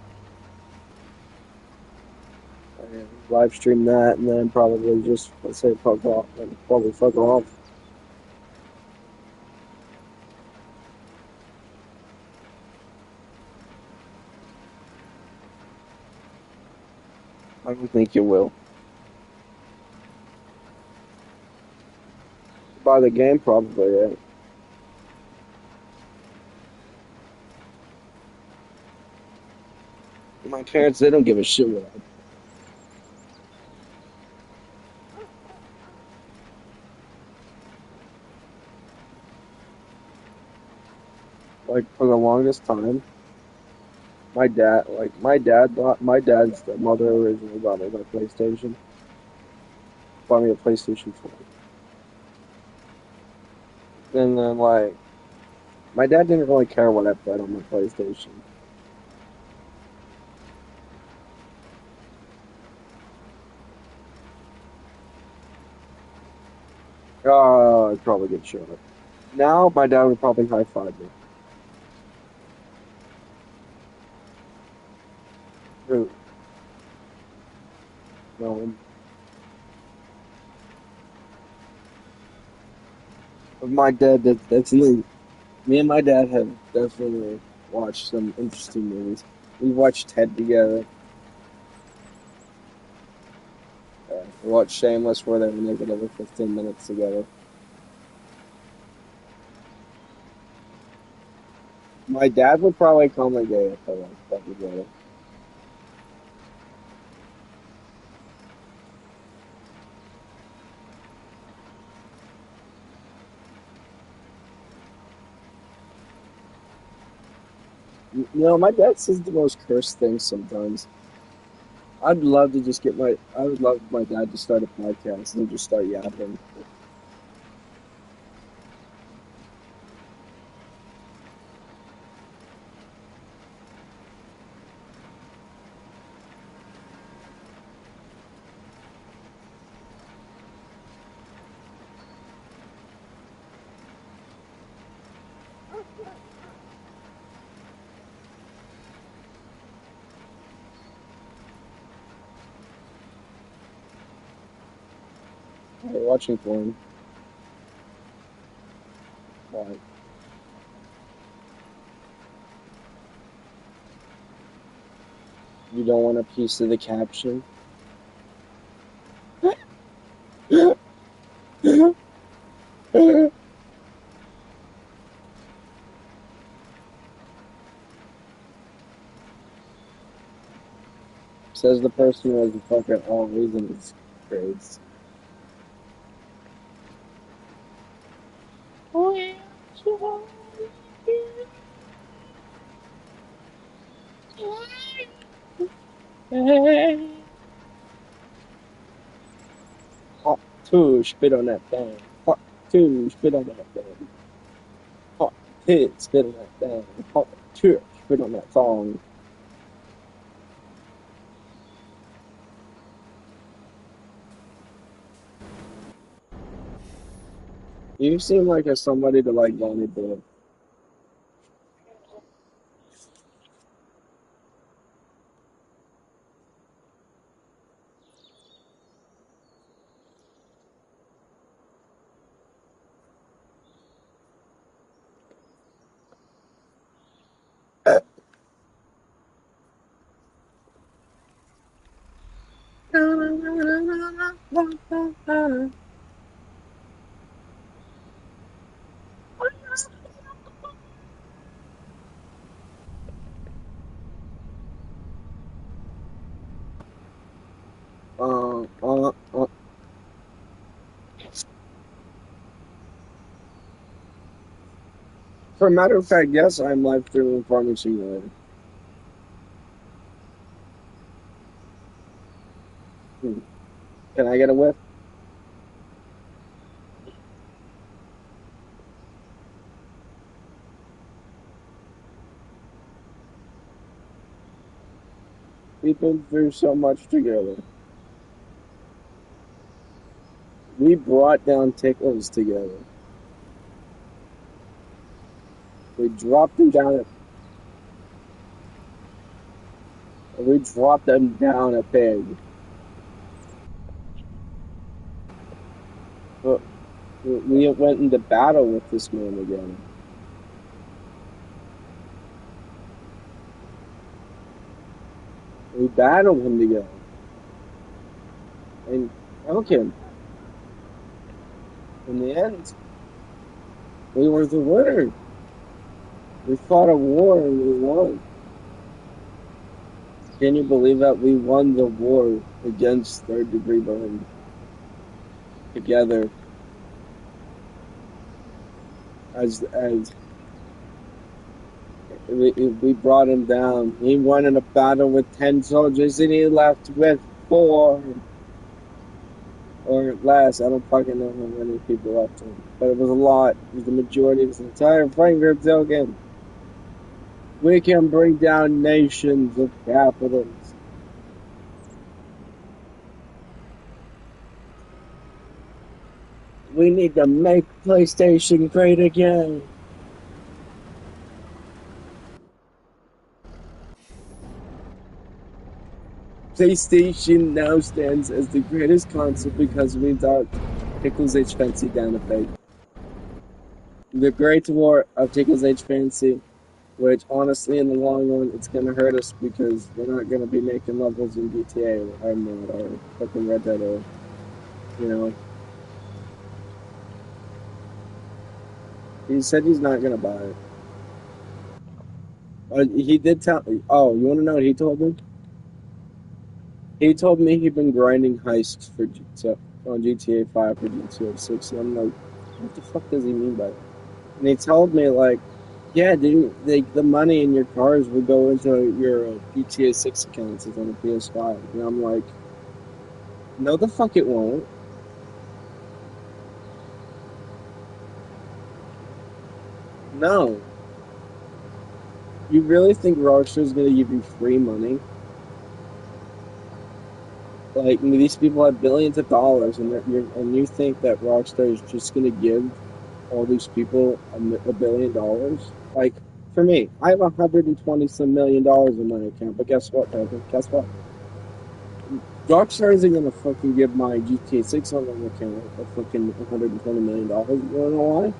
And live stream that and then probably just, let's say, fuck off. And probably fuck off. I don't think you will. Buy the game, probably, yeah. My parents, they don't give a shit what like, for the longest time, my dad's the mother originally bought me my PlayStation. Bought me a PlayStation 4. And then, like, my dad didn't really care what I played on my PlayStation. Oh, I'd probably get shot. Now, my dad would probably high five me. Who? No, my dad, that's me. Me and my dad have definitely watched some interesting movies. We watched Ted together. We watched Shameless, where they were naked every 15 minutes together. My dad would probably call me gay if I watched that together. You know, my dad says the most cursed things sometimes. I would love my dad to start a podcast and just start yapping. Watching porn. Like, you don't want a piece of the caption. Says the person who has the fucking always in his grades. Hot two, spit on that thing. Hot two, spit on that thing. Hot pit, spit on that thing. Hot two, spit on that song. You seem like a somebody to like Bonnie Boy. Uh, uh, uh. For a matter of fact, yes, I'm live streaming Farming Simulator. Hmm. Can I get a whiff? We've been through so much together. We brought down Tickles together. We dropped them down. We dropped them down a pig. But we went into battle with this man again. We battled him together. And broke him. In the end, we were the winner. We fought a war and we won. Can you believe that we won the war against third degree burn together as we brought him down. He won in a battle with 10 soldiers and he left with 4 or less. I don't fucking know how many people left him, but it was a lot. It was the majority of his entire friend group token. We can bring down nations of capitals. We need to make PlayStation great again. PlayStation now stands as the greatest console because we knocked Tickles H Fancy down a peg. The Great War of Tickles H Fancy, which honestly in the long run it's gonna hurt us because we're not gonna be making levels in GTA or Hard Mode or fucking Red Dead or you know. He said he's not gonna buy it. He did tell. Oh, you want to know what he told me? He told me he'd been grinding heists for on GTA 5 for GTA 6, and I'm like, what the fuck does he mean by that? And he told me like, yeah, dude, the money in your cars would go into your GTA 6 accounts on the PS5, and I'm like, no, the fuck it won't. No. You really think Rockstar's gonna give you free money? Like these people have billions of dollars, and you think that Rockstar is just gonna give all these people $1 billion? Like for me, I have 120 some $1 million in my account, but guess what, Evan? Guess what? Rockstar isn't gonna fucking give my GTA 6 online account a fucking $120 million. You wanna know why?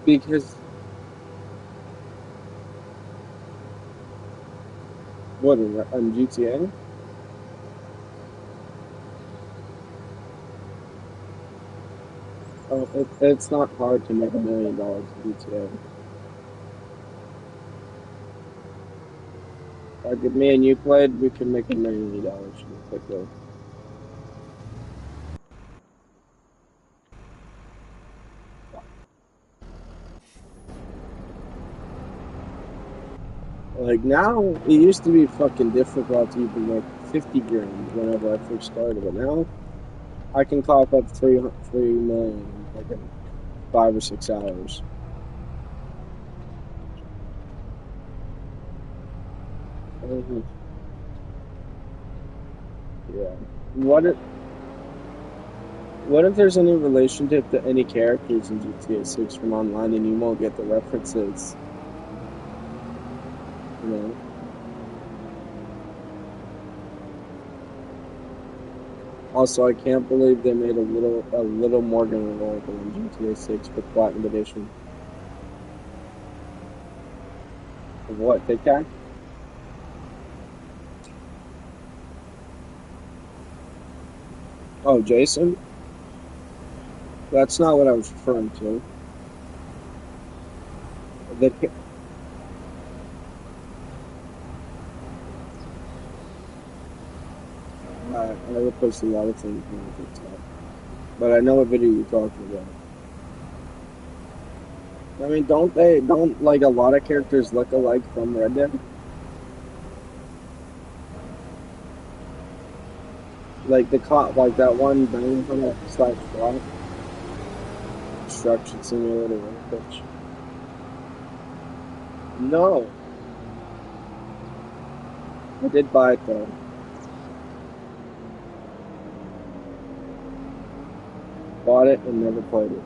Because what on GTA? Oh, it's not hard to make $1 million in GTA. Like if me and you played, we could make $1 million real quickly. Like now, it used to be fucking difficult to even make 50 grand whenever I first started, but now I can cough up 3 million in like 5 or 6 hours. Mhm. Yeah. What if there's any relationship to any characters in GTA 6 from online and you won't get the references? You know? Also, I can't believe they made a little Morgan available in GTA 6 for Platinum Edition. What, Tic Tac? Oh, Jason? That's not what I was referring to. The, I replaced a lot of things on TikTok, but I know what video you're talking about. I mean, don't like a lot of characters look alike from Red Dead? Like the cop, like that one Bane from it slash block construction simulator, bitch. No, I did buy it though. Bought it and never played it.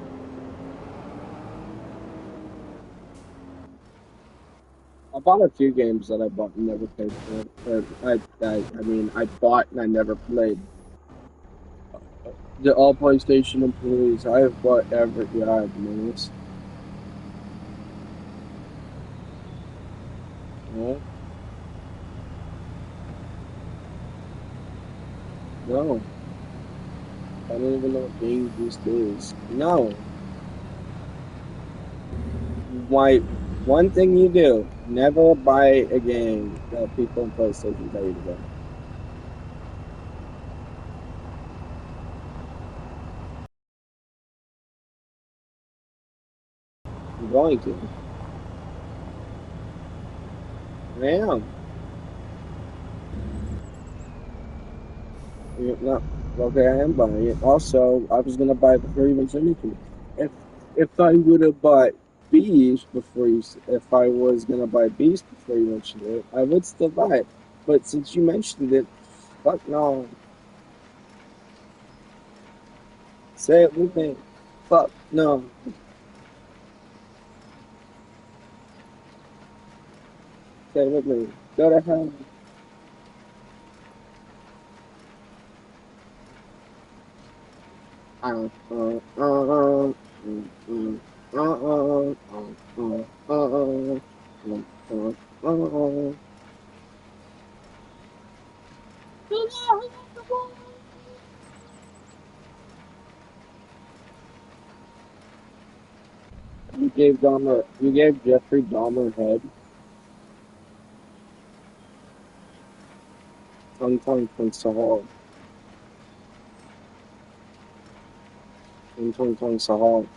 I bought a few games that I bought and never paid for. Or I mean, I bought and I never played. The all PlayStation employees, I have bought every. Yeah, I've noticed. No, no, I don't even know what Game Boost is. No, why? One thing you do: never buy a game that people in PlayStation tell you to buy. I'm going to. I am. No, okay, I am buying it. Also, I was gonna buy it before you mentioned anything. If if I would have bought Beast before if I was gonna buy Beast before you mentioned it, I would still buy it. But since you mentioned it, fuck no. Say it with me. Fuck no. Say it with me. Go to hell. Mm, mm, uh. You gave Jeffrey Dahmer head. Tongue tongue tongue sahal. Tongue tongue tongue sahal.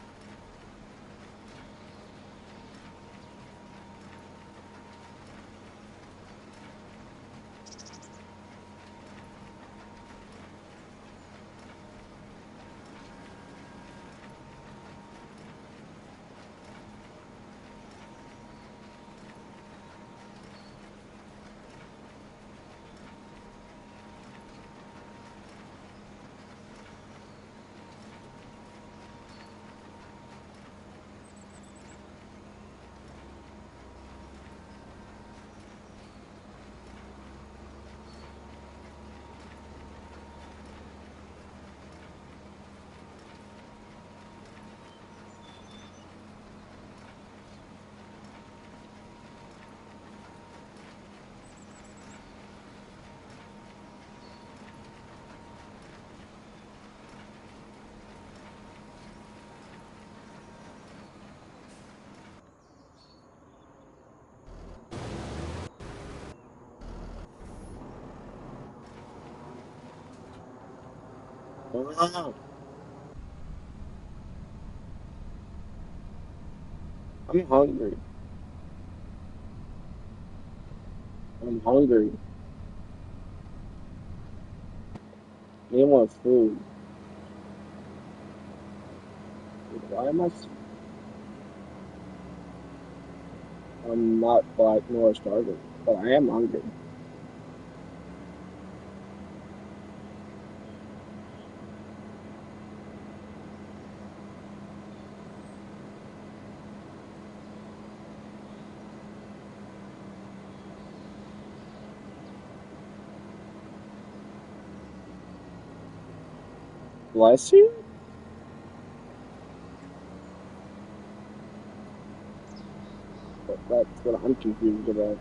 Ah, I'm hungry. I'm hungry. I want food. Why am I? I'm not black nor starving, but I am hungry. Bless you? That's what I'm confused about.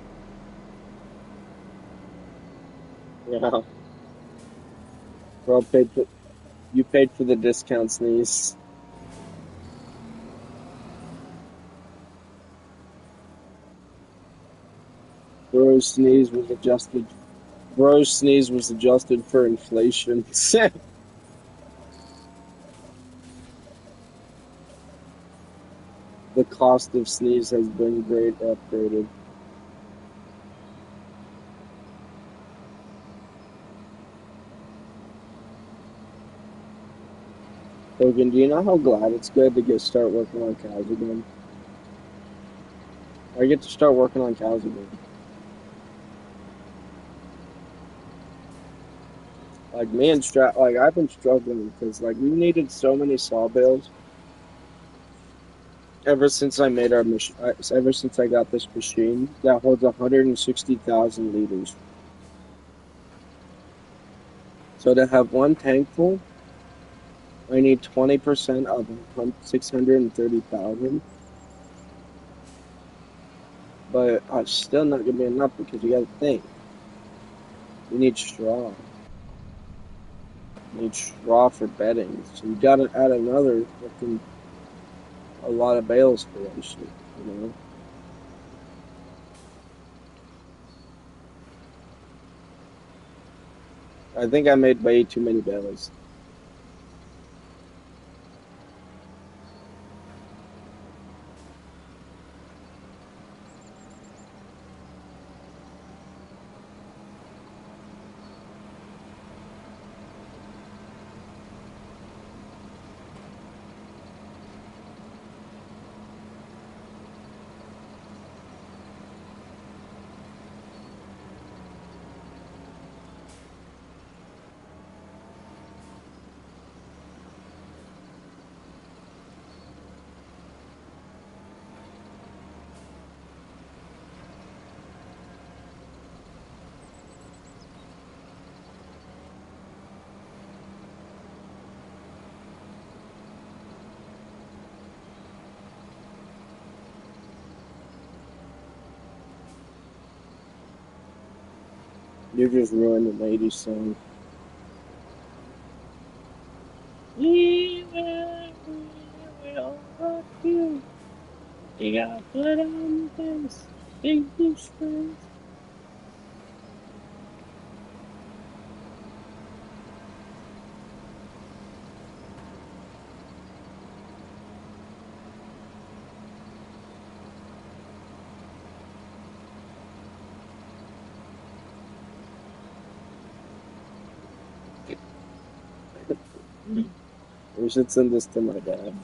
Yeah. Bro paid for, you paid for the discount sneeze. Bro's sneeze was adjusted. Bro's sneeze was adjusted for inflation. The cost of sneeze has been great upgraded. Logan, do you know how glad it's good to start working on cows again? I get to start working on cows again. Like me and like I've been struggling because like we needed so many saw bales ever since I made our machine. Ever since I got this machine that holds 160,000 liters. So to have one tank full, I need 20% of 630,000. But it's still not gonna be enough because you gotta think. We need straw. We need straw for bedding. So you gotta add another fucking a lot of bales for that shit, you know? I think I made way too many bales. You just ruined the lady song. We will rock you. You gotta put on the face. Big blue strings. We should send this to my dad.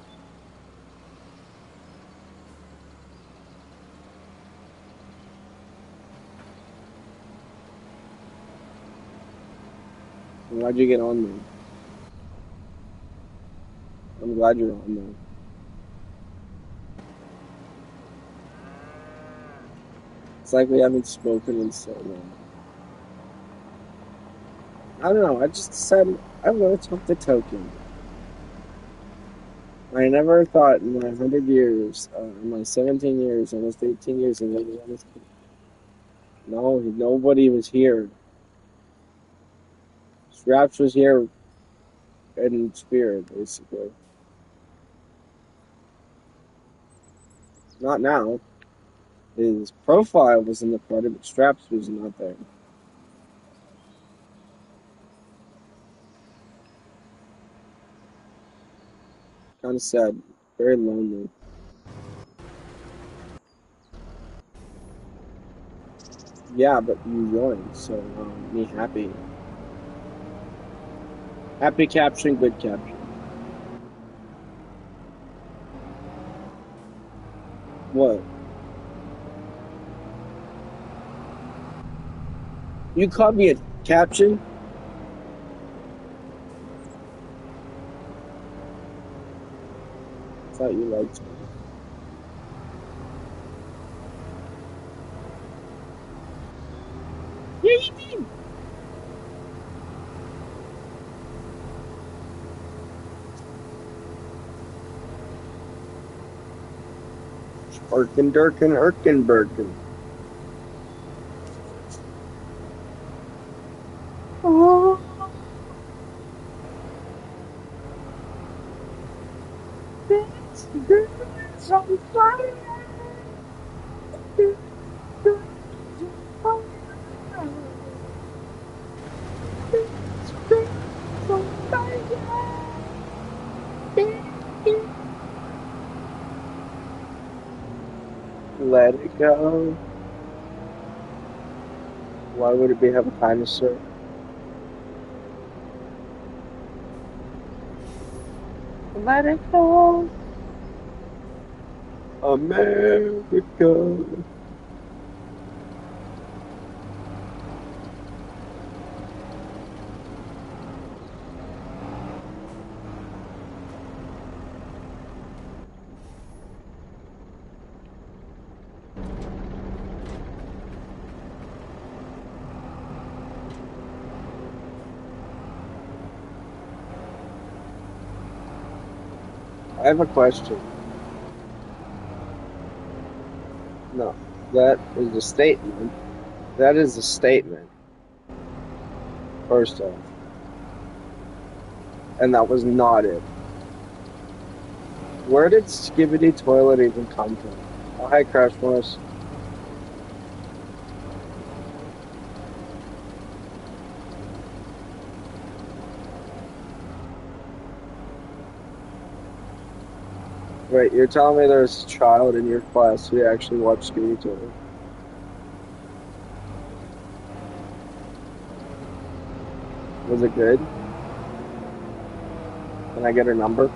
I'm glad you get on there. I'm glad you're on there. It's like we haven't spoken in so long. I don't know. I just decided I want to talk to Token. I never thought in my 100 years, in my 17 years, almost 18 years, and no, nobody was here. Scraps was here in spirit, basically. Not now. His profile was in the party, but Straps was not there. Kind of sad. Very lonely. Yeah, but you joined, so me happy. Happy caption, good caption. What? You called me a caption? Thought you liked me. Yeah, you did. Erkin Durkin, Erkin Birkin. Oh. This girl's on fire. This girl's on fire. This girl's on fire. Let it go. Why would it be have a dinosaur? Let it go. America. I have a question. No, that is a statement. That is a statement, first off. And that was not it. Where did Skibidi Toilet even come from? Oh, hi, Crash Morris. Wait, you're telling me there's a child in your class who actually watched Skibidi Toilet? Was it good? Can I get her number?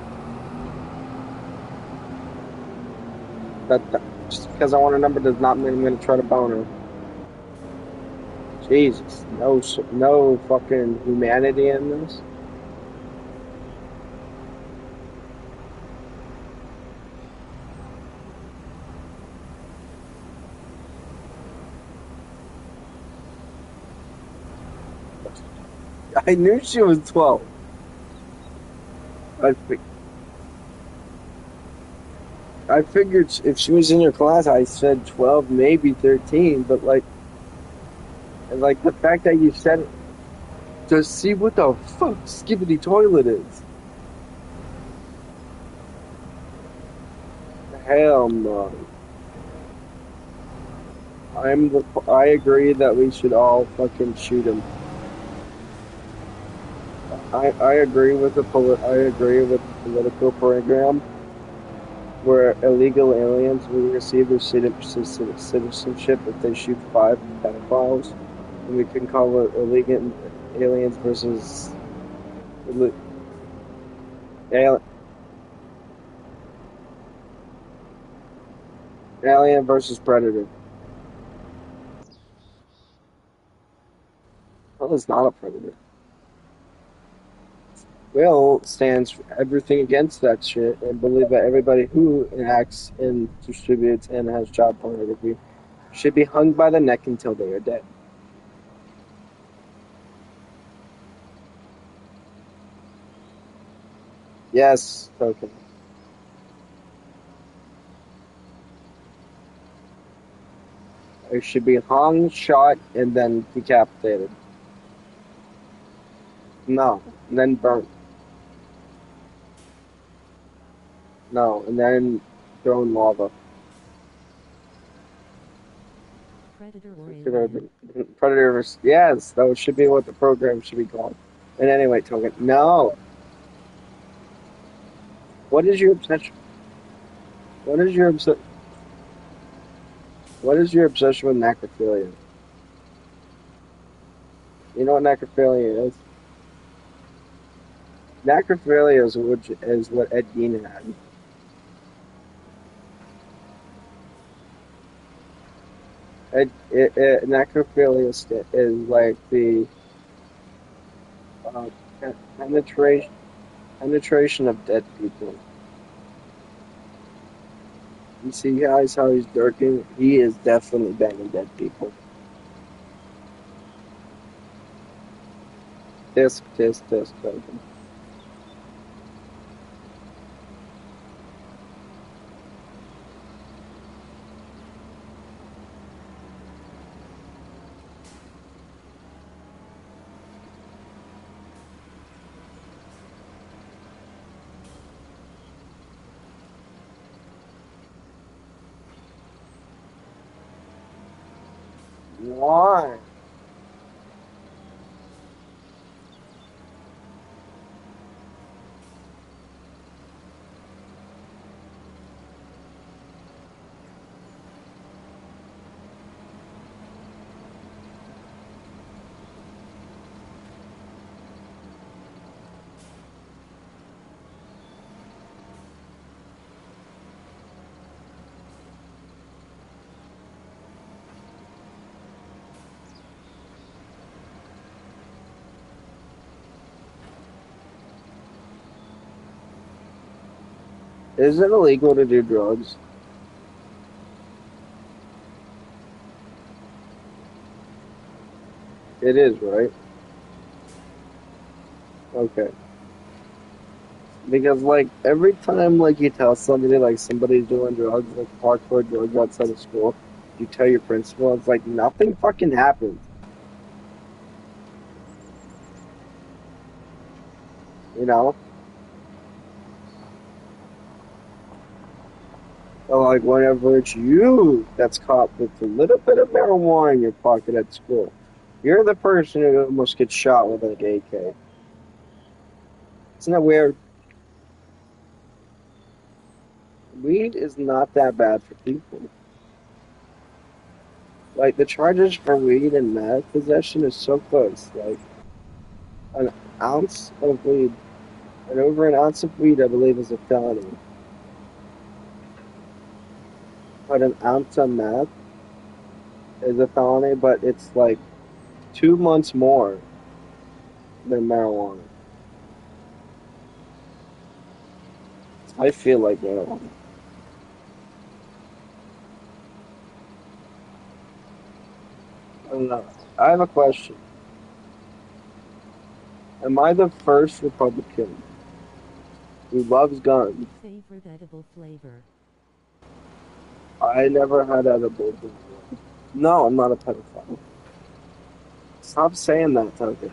Just because I want a number does not mean I'm going to try to bone her. Jesus, no fucking humanity in this. I knew she was 12. I figured if she was in your class, I said 12, maybe 13, but like the fact that you said it, to see what the fuck Skibidi Toilet is. Hell no. I agree that we should all fucking shoot him. I agree with the political program where illegal aliens will receive their citizenship if they shoot 5 pedophiles, and we can call it illegal aliens versus alien versus predator. Well, it's not a predator. Will stands for everything against that shit and believe that everybody who enacts and distributes and has child pornography should be hung by the neck until they are dead. Yes, token. They should be hung, shot, and then decapitated. No, and then burnt. No, and then thrown in lava. Predator or alien? Predator. Yes, that should be what the program should be called. And anyway, token. No. What is your obsession? What is your obsession? What is your obsession with necrophilia? You know what necrophilia is? Necrophilia is what Ed Gein had. Necrophilia is like the uh, penetration of dead people. You see, guys, how he's dirking? He is definitely banging dead people. This, token. Why? Is it illegal to do drugs? It is, right? Okay. Because like every time like you tell somebody like somebody's doing drugs, like hardcore drugs outside of school, you tell your principal, it's like nothing fucking happens. You know? Or like whenever it's you that's caught with a little bit of marijuana in your pocket at school, you're the person who almost gets shot with an AK. Isn't that weird? Weed is not that bad for people. Like the charges for weed and meth possession is so close. Like an ounce of weed, and over an ounce of weed, I believe, is a felony. But an ounce of meth is a felony, but it's like 2 months more than marijuana. I feel like marijuana. I don't know. I have a question. Am I the first Republican who loves guns? Favorite edible flavor. I never had edibles before. No, I'm not a pedophile. Stop saying that, Token.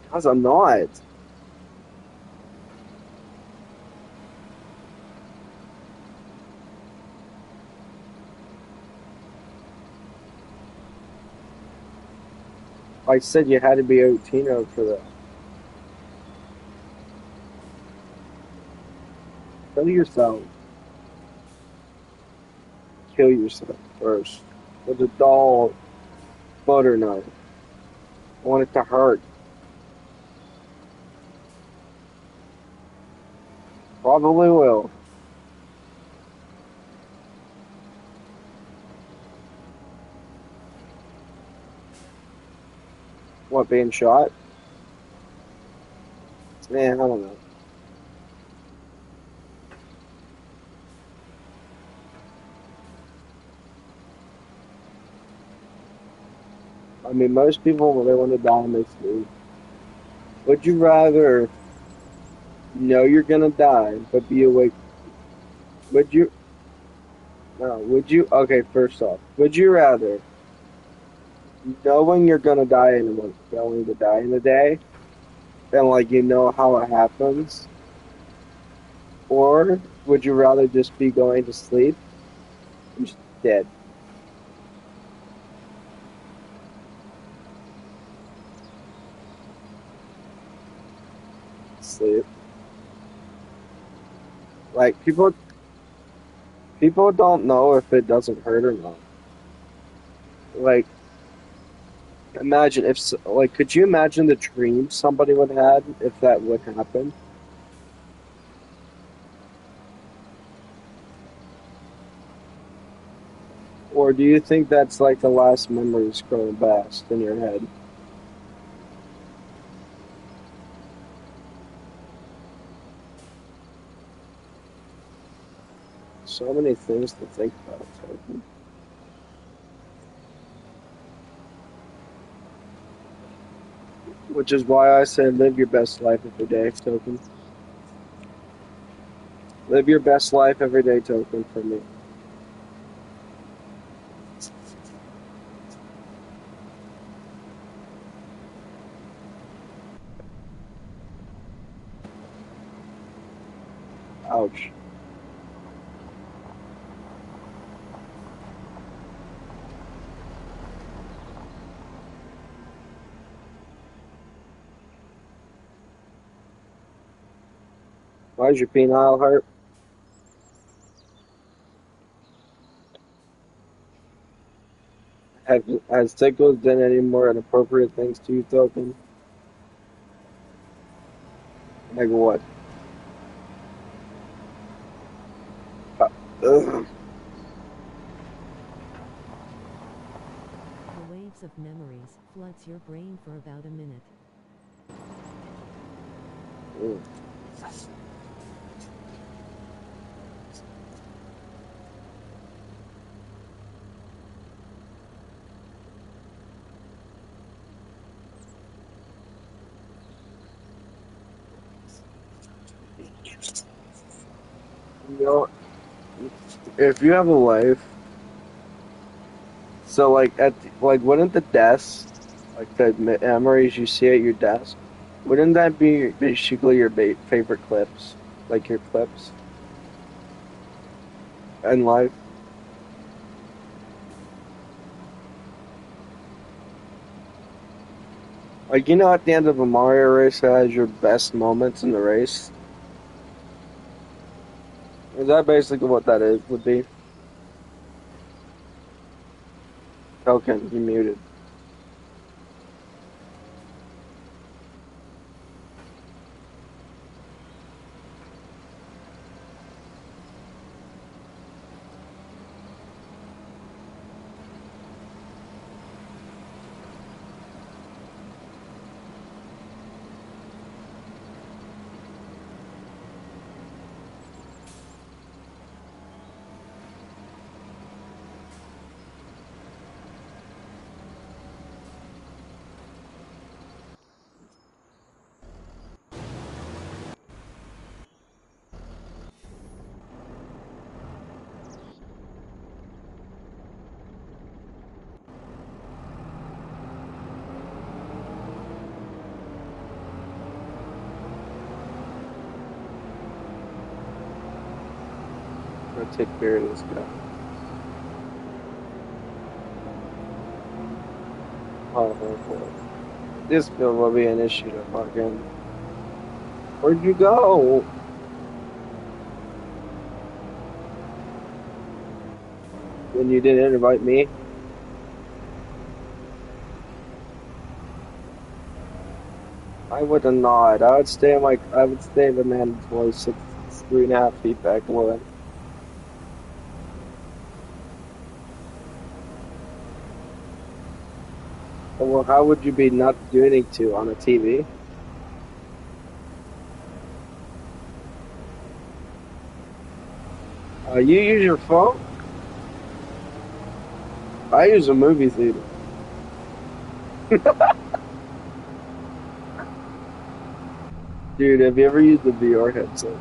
Because I'm not. I said you had to be 18 for that. Kill yourself. Kill yourself first. With a dull butter knife. I want it to hurt. Probably will. What, being shot? Man, I don't know. I mean, most people, when they want to die, they sleep. Would you rather know you're gonna die, but be awake? Would you? No, would you? Okay, first off, would you rather knowing you're gonna die and going to die in a day, and like you know how it happens, or would you rather just be going to sleep and just dead? Sleep. Like people don't know if it doesn't hurt or not. Like imagine if like could you imagine the dream somebody would have if that would happen? Or do you think that's like the last memory scrolling past in your head? So many things to think about. Token. Which is why I said live your best life every day, Token. Live your best life every day, Token, for me. Ouch. Why is your penile hurt? Has Tickles done any more inappropriate things to you, Token? Like what? Ugh. The waves of memories floods your brain for about a minute. Mm. You know, if you have a wife, so like like wouldn't the desk, like the memories you see at your desk, wouldn't that be basically your favorite clips, like your clips in life? Like you know, at the end of a Mario race, it has your best moments in the race. Is that basically what that is? Would be? Token, you muted. I'm gonna take care of this guy. Oh, this bill will be an issue to fucking. Where'd you go? When you didn't invite me? I would have not. I would stay in the mandatory 3.5 feet back away. Well, how would you be not doing to on a TV? You use your phone? I use a movie theater. Dude, have you ever used the VR headset?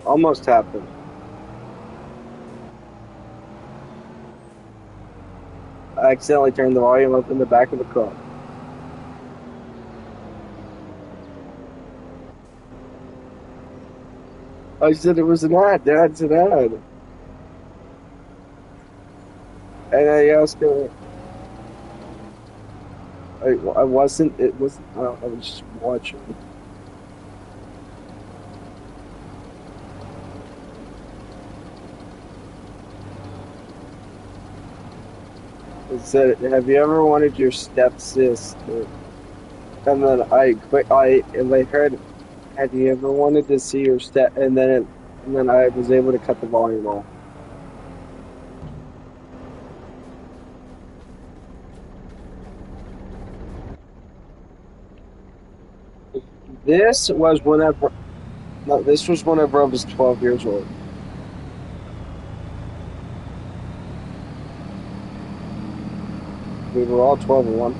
Almost happened. I accidentally turned the volume up in the back of the car. I said it was an ad. Dad's an ad. And I asked her, I wasn't, it was, I was just watching. It said, have you ever wanted your stepsister? And then and I heard, have you ever wanted to see your and then I was able to cut the volume off. This was whenever, no, this was whenever I was 12 years old. We were all 12 and 1.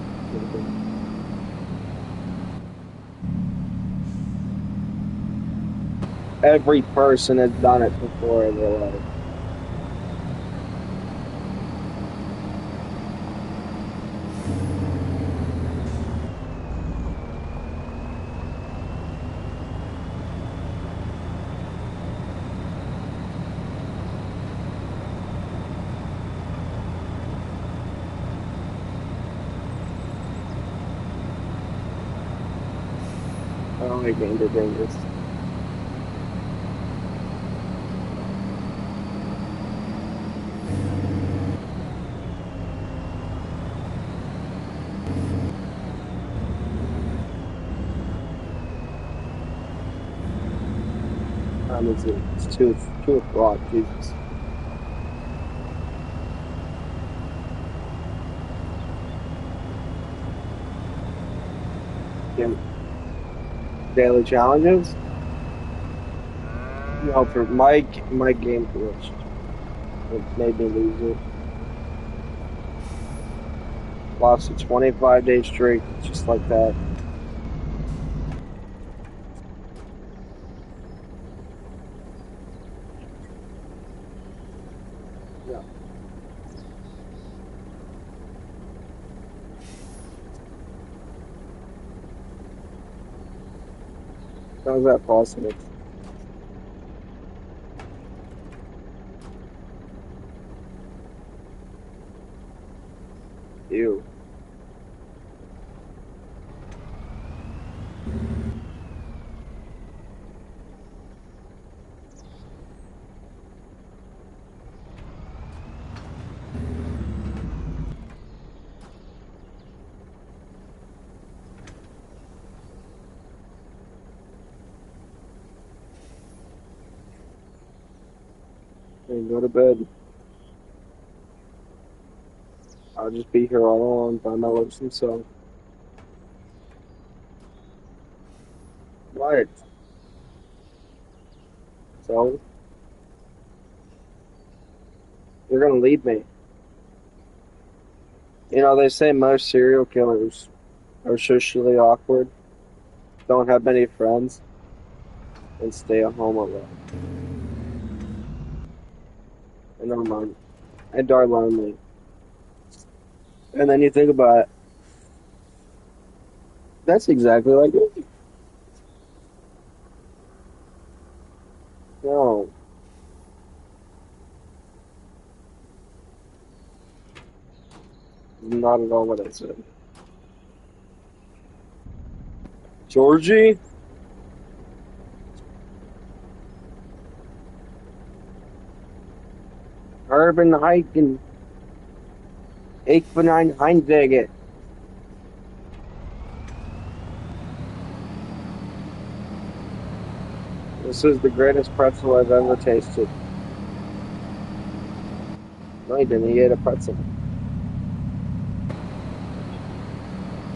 Every person has done it before in their life. I don't like Ender Dangerous. It's too broad, Jesus. Game, daily challenges? No, for my game glitched. It made me lose it. Lost a 25-day streak just like that. Yeah. How's that possible? Ew. Hey, go to bed. I'll just be here all alone by my lonesome self. What? So you're gonna leave me. You know, they say most serial killers are socially awkward, don't have many friends, and stay at home alone. And are lonely. And then you think about it, that's exactly like me. No, not at all what I said. Georgie? Urban hiking. Ich bin ein Heimwege. This is the greatest pretzel I've ever tasted. No, he didn't. He ate a pretzel.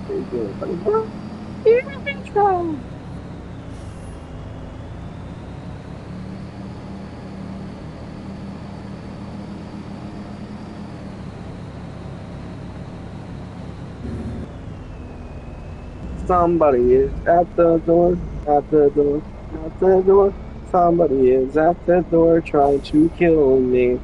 What are you doing, buddy? Huh? You're a control. Somebody is at the door, at the door, at the door. Somebody is at the door trying to kill me.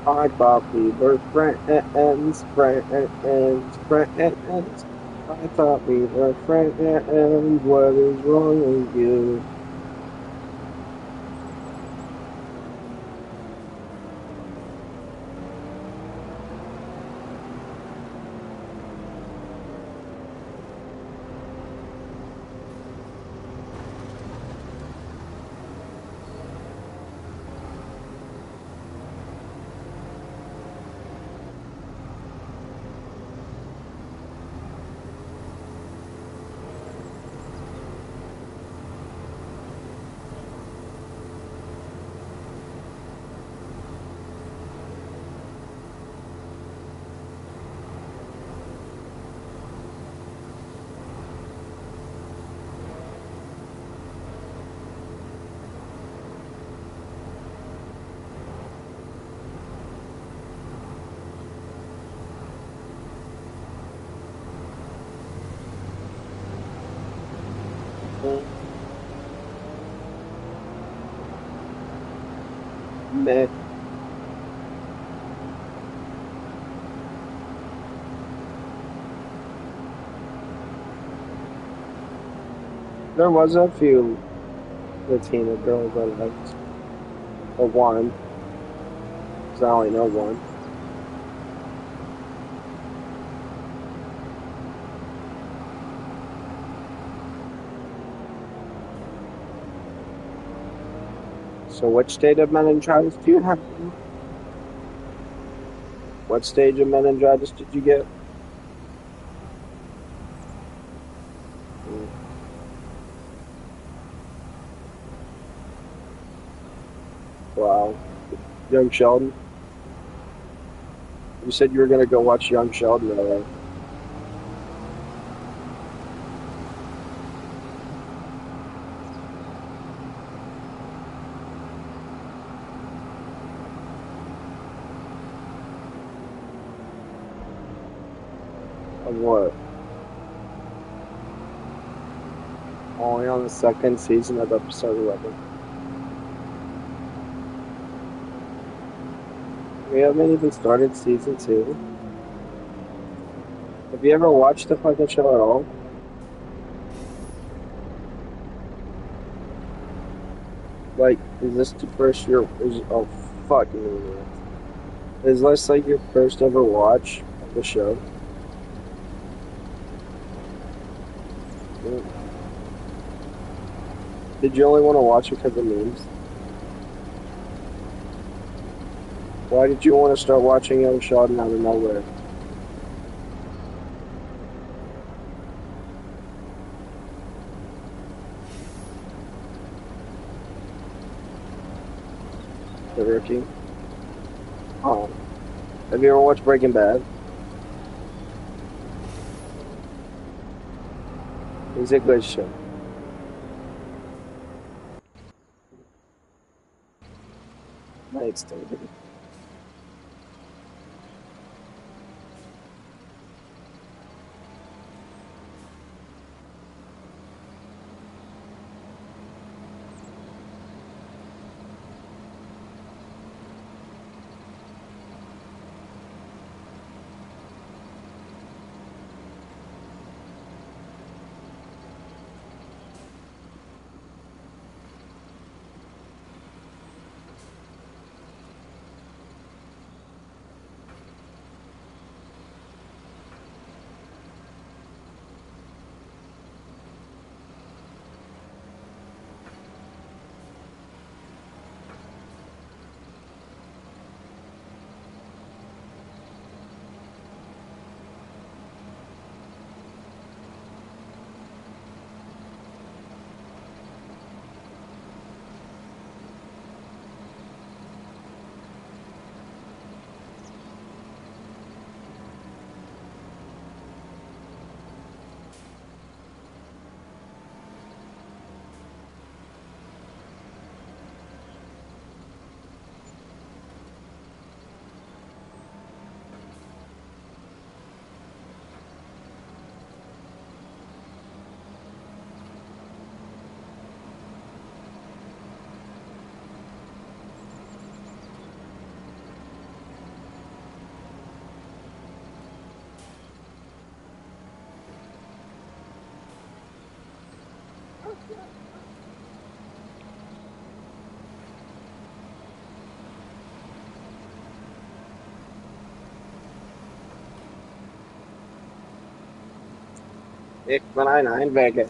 I thought we were friends, friends, friends. I thought we were friends. What is wrong with you? Meh. There was a few Latina girls I liked. Or one, because I only know one. So which state of meningitis do you have? What stage of meningitis did you get? Mm, wow. Young Sheldon? You said you were going to go watch Young Sheldon, right? Of what? Only on the second season of episode 11. We haven't even started season 2. Have you ever watched the fucking show at all? Like, is this the first year? Oh, fuck me. Is this like your first ever watch of the show? Mm. Did you only want to watch it because of memes? Why did you want to start watching Young Sheldon out of nowhere? The Rookie? Oh. Have you ever watched Breaking Bad? It's a good show. Thanks, David. Ik ben een Eindwerker.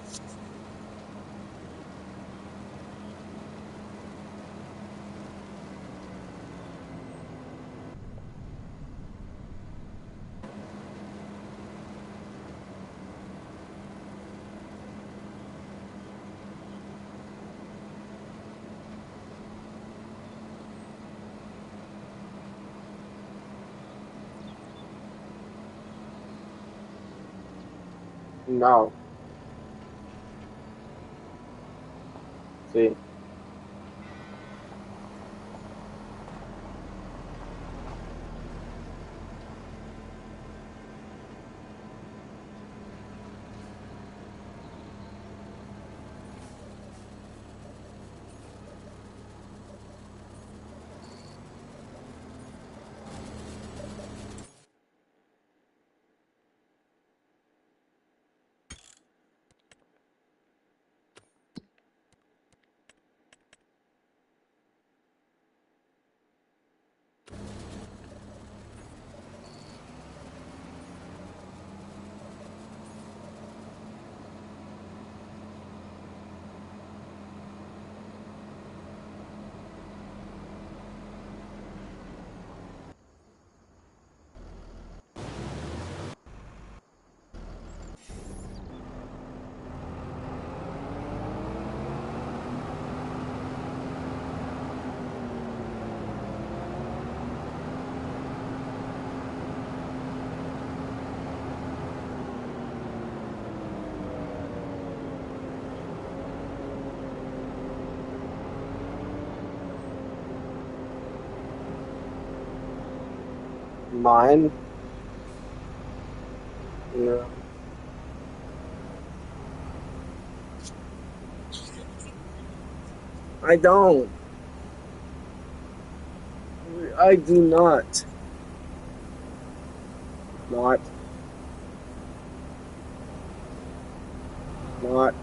No. Sí. Mine? No. I don't. I do not. Not. Not.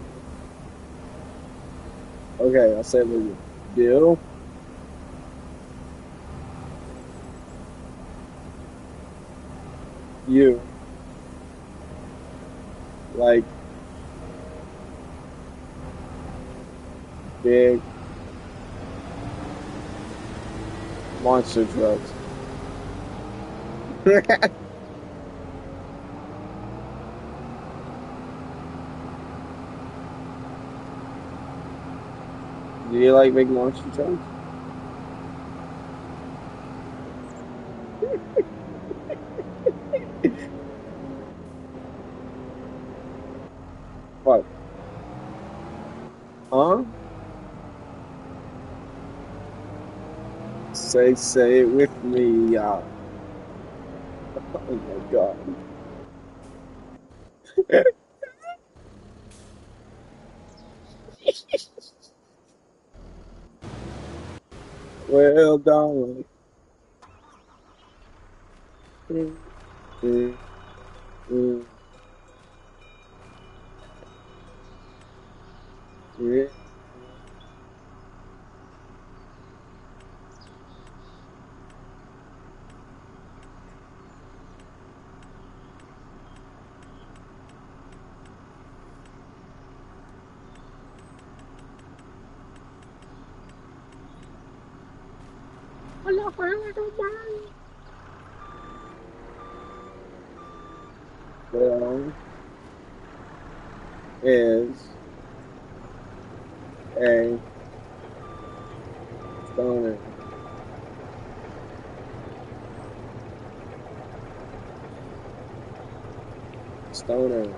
Okay, I'll say what you do. You. Like big monster trucks. Do you like big monster trucks? What? Huh? Say it with me, y'all. Oh my God. Well, darling. Mm, mm, mm, yeah. Well, is a stoner. Stoner.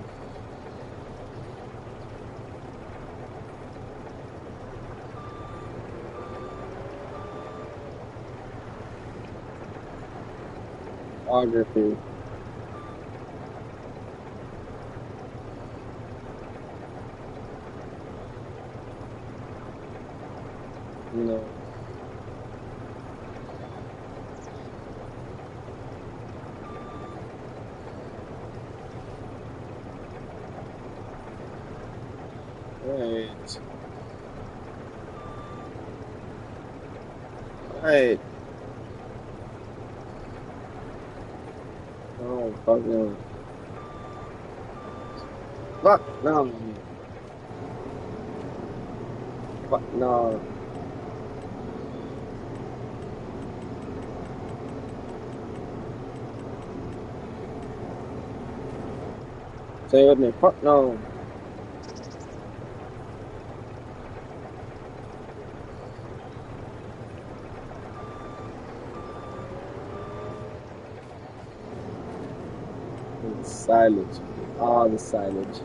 Biography. No. Right. Right. Oh, fuck no. Fuck no. Fuck no. Say it with me. Fuck no. It's silence. All the silence.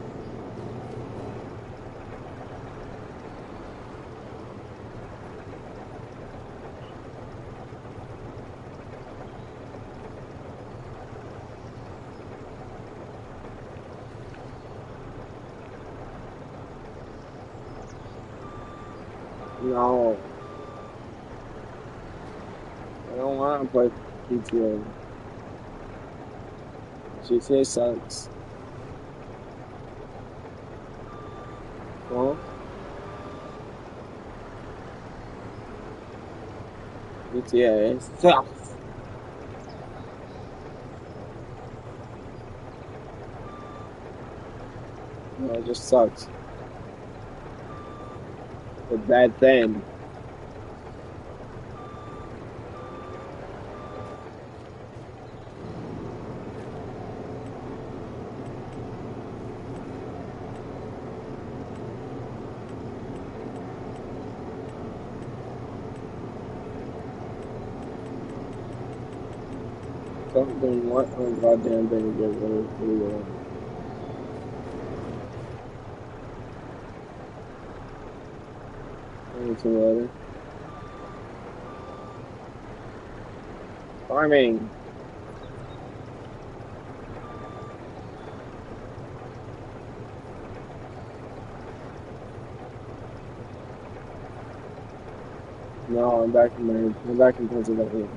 No. I don't want to play GTA. GTA sucks. Well, GTA sucks. No, it just sucks. It's a bad thing. Something what a goddamn thing to get rid of. Anything later. Farming. No, I'm back in Pennsylvania.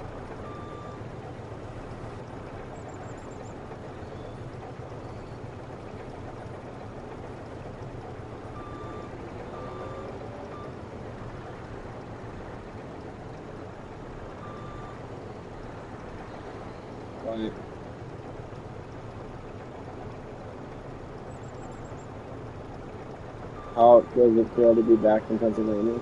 Right. How does it feel to be back in Pennsylvania?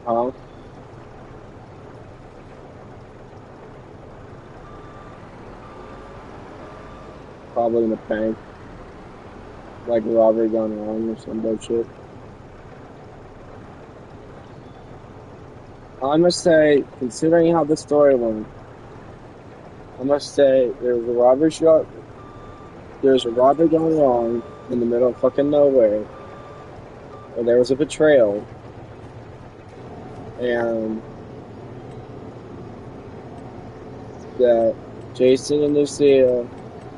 Huh? Probably in the bank, like a robbery gone wrong or some bullshit. I must say, considering how the story went, I must say there's a robbery going wrong in the middle of fucking nowhere, and there was a betrayal, and that Jason and Lucia,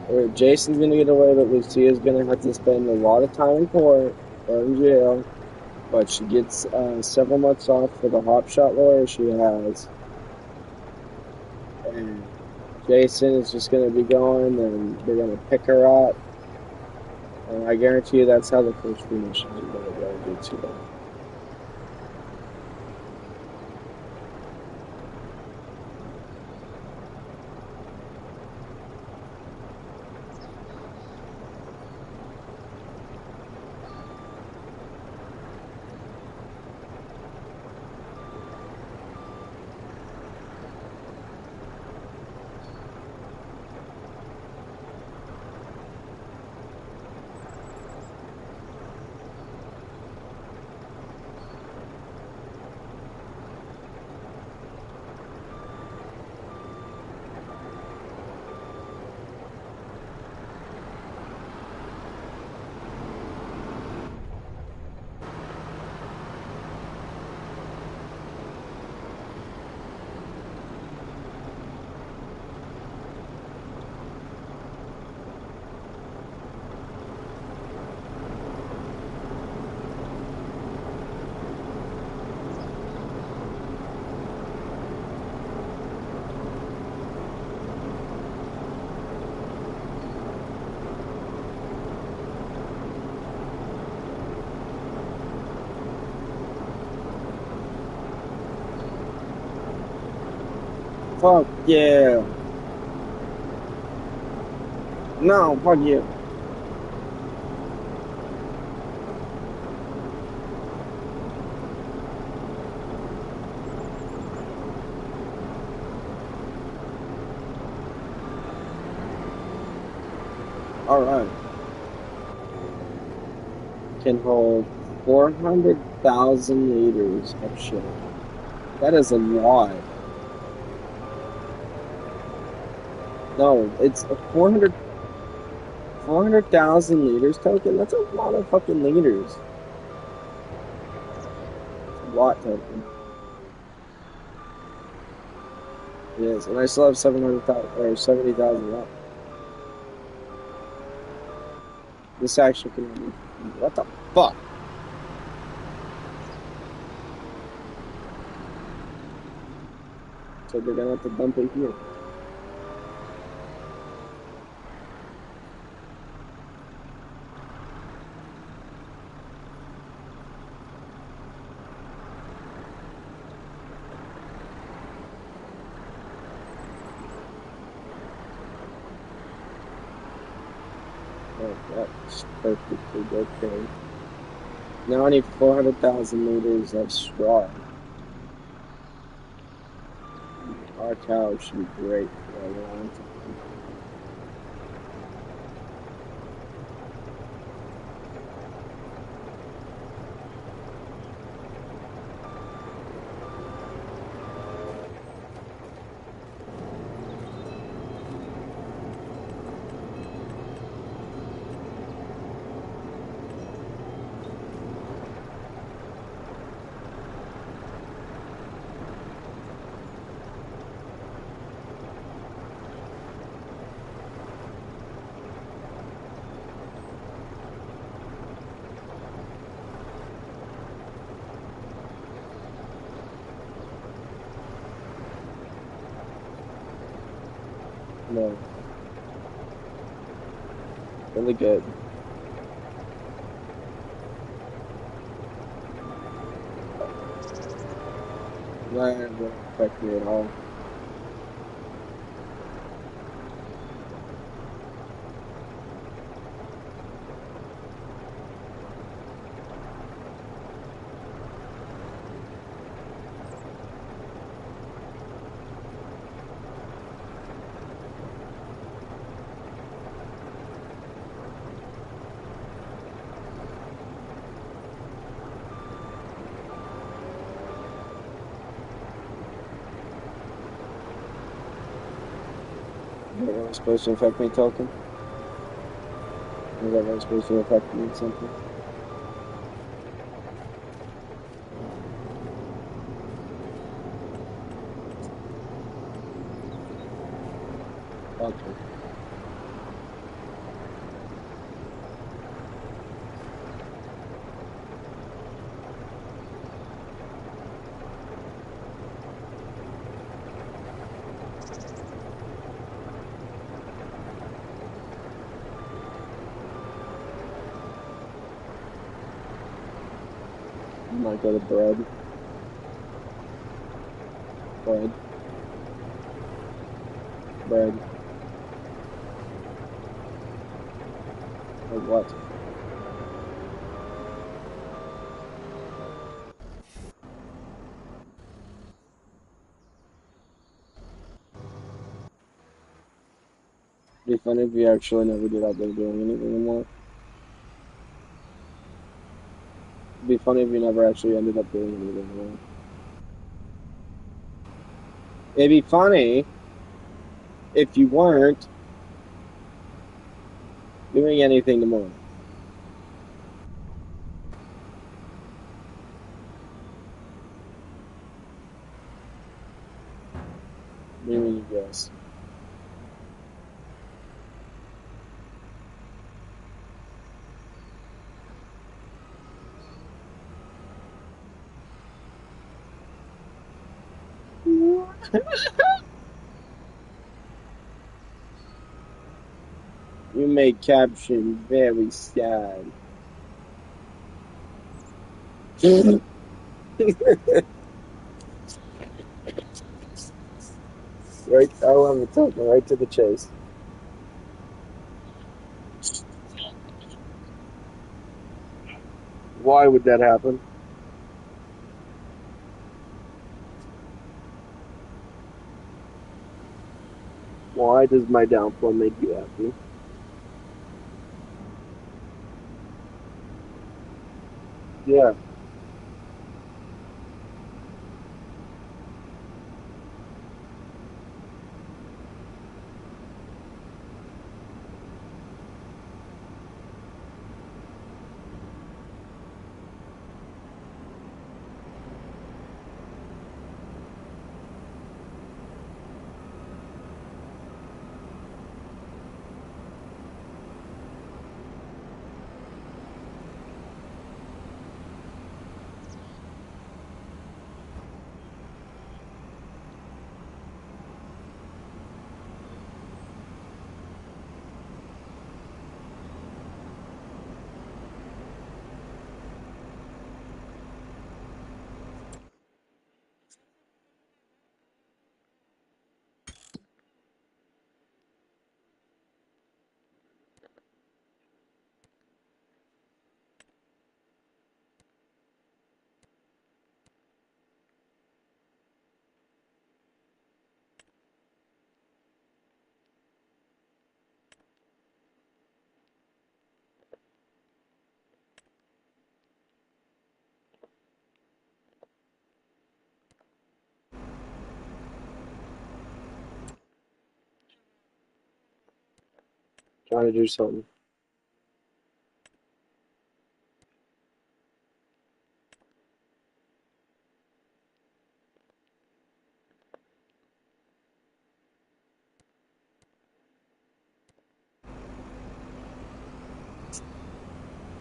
or Jason's gonna get away, but Lucia's gonna have to spend a lot of time in court or in jail, but she gets several months off for the hop shot lawyer she has, and Jason is just gonna be going, and they're gonna pick her up, and I guarantee you that's how the first few missions are gonna go do too. Fuck yeah. No, fuck you. Alright. Can hold 400,000 liters of shit. That is a lot. No, it's a 400,000 liters token? That's a lot of fucking liters. It's a lot token. It is, and I still have 700,000 or 70,000 left. This actually can be. What the fuck? So they're gonna have to dump it here. Oh, that's perfectly okay. Now I need 400,000 liters of straw. Our cow should be great for for a long time. No, really good. That won't affect me at all. Is that really supposed to affect me talking? Is that really supposed to affect me something? Okay. I might go to bread. Bread. Bread. Like what? It'd be funny if we actually never did out there doing anything anymore. It'd be funny if we never actually ended up doing anything anymore. It'd be funny if you weren't doing anything tomorrow. Maybe yes. You make caption very sad. Right, oh, I'm talking right to the chase. Why would that happen? Why does my downfall make you happy? Yeah. Trying to do something.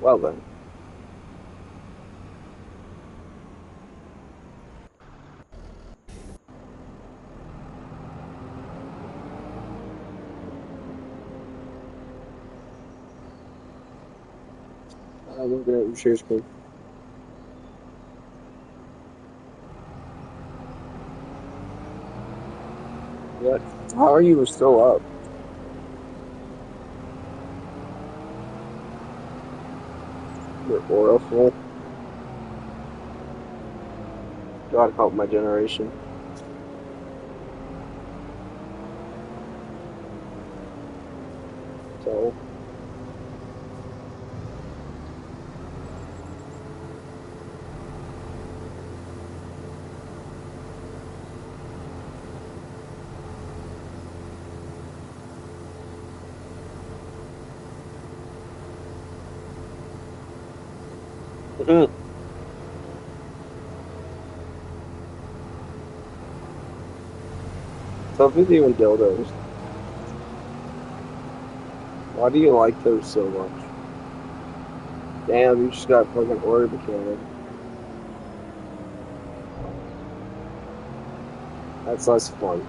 Well then. I'm looking at your share screen. What? How are you still up? Your oil full? God help my generation. So, so if it's even dildos, why do you like those so much? Damn, you just got fucking orbicated. That's less fun.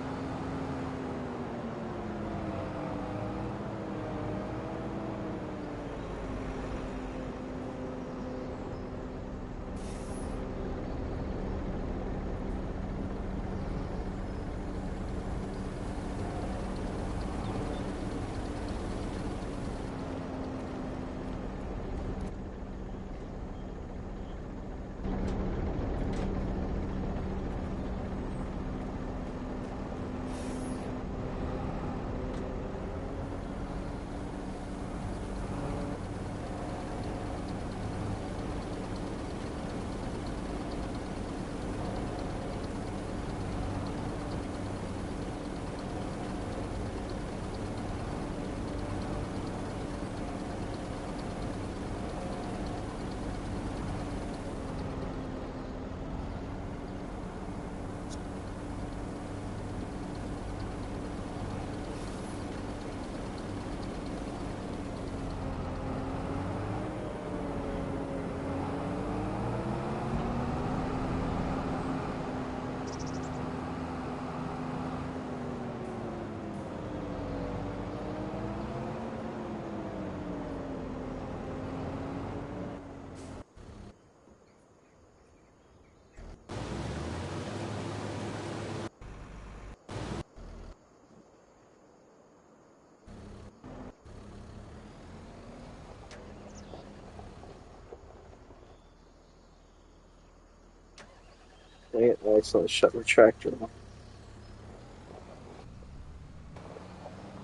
Dang it, Alex, let's shut the tractor off.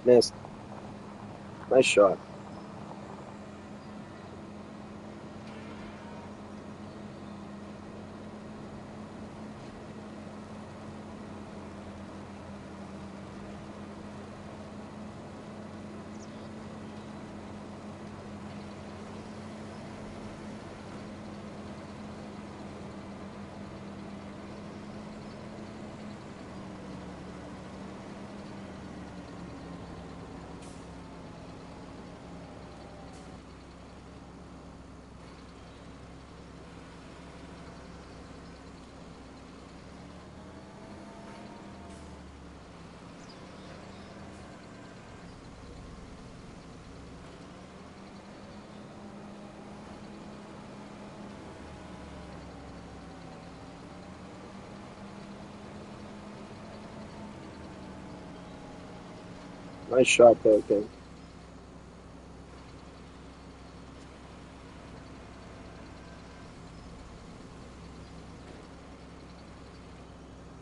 Missed. Nice shot. Nice shot, though, King.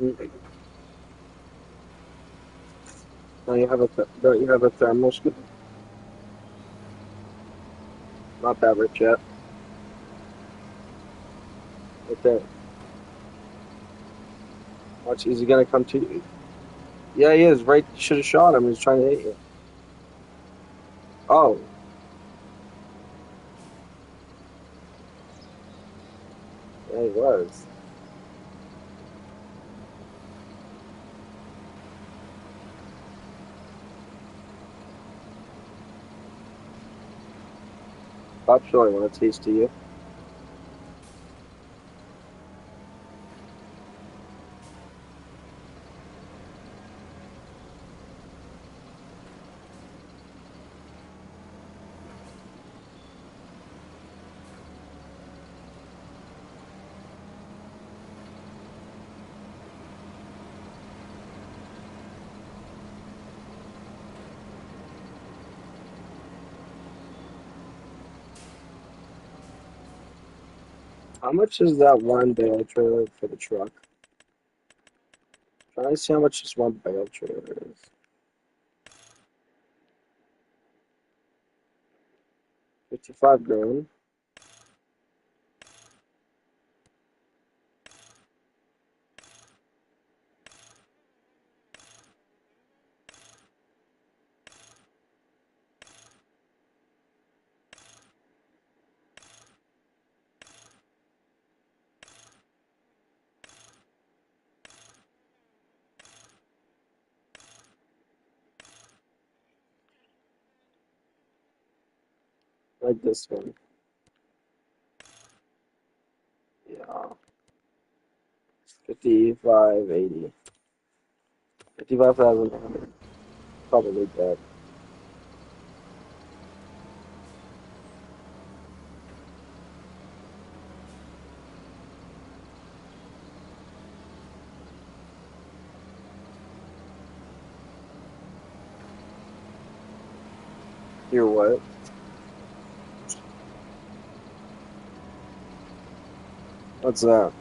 Mm. Don't you have a thermal scoop? Not that rich yet. Right there. Watch, is he gonna come to you? Yeah, he is. Right, should have shot him. He's trying to hit you. Oh, yeah, he was. Stop showing when it's taste to you. How much is that one bale trailer for the truck? Trying to see how much this one bale trailer is. 55 grand. Like this one. Yeah. 5580. 55,100. Probably dead. Here what? What's that?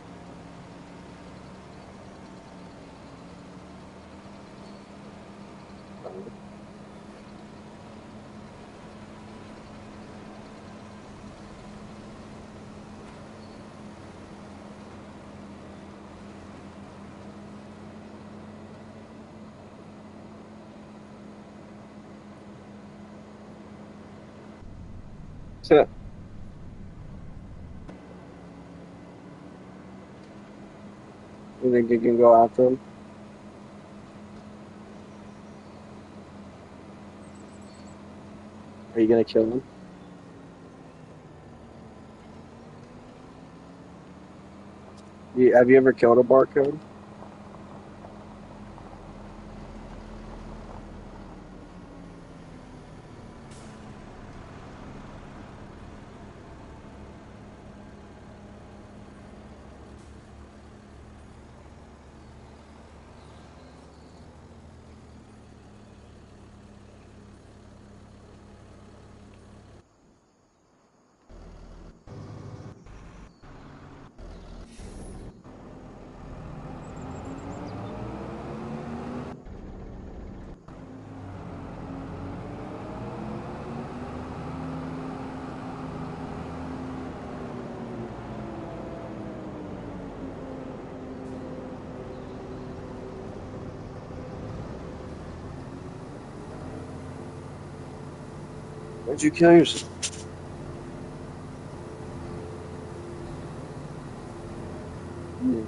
Yeah. You think you can go after him? Are you gonna kill him? Have you ever killed a barcode? Why'd you kill yourself? Hmm.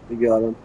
You got him.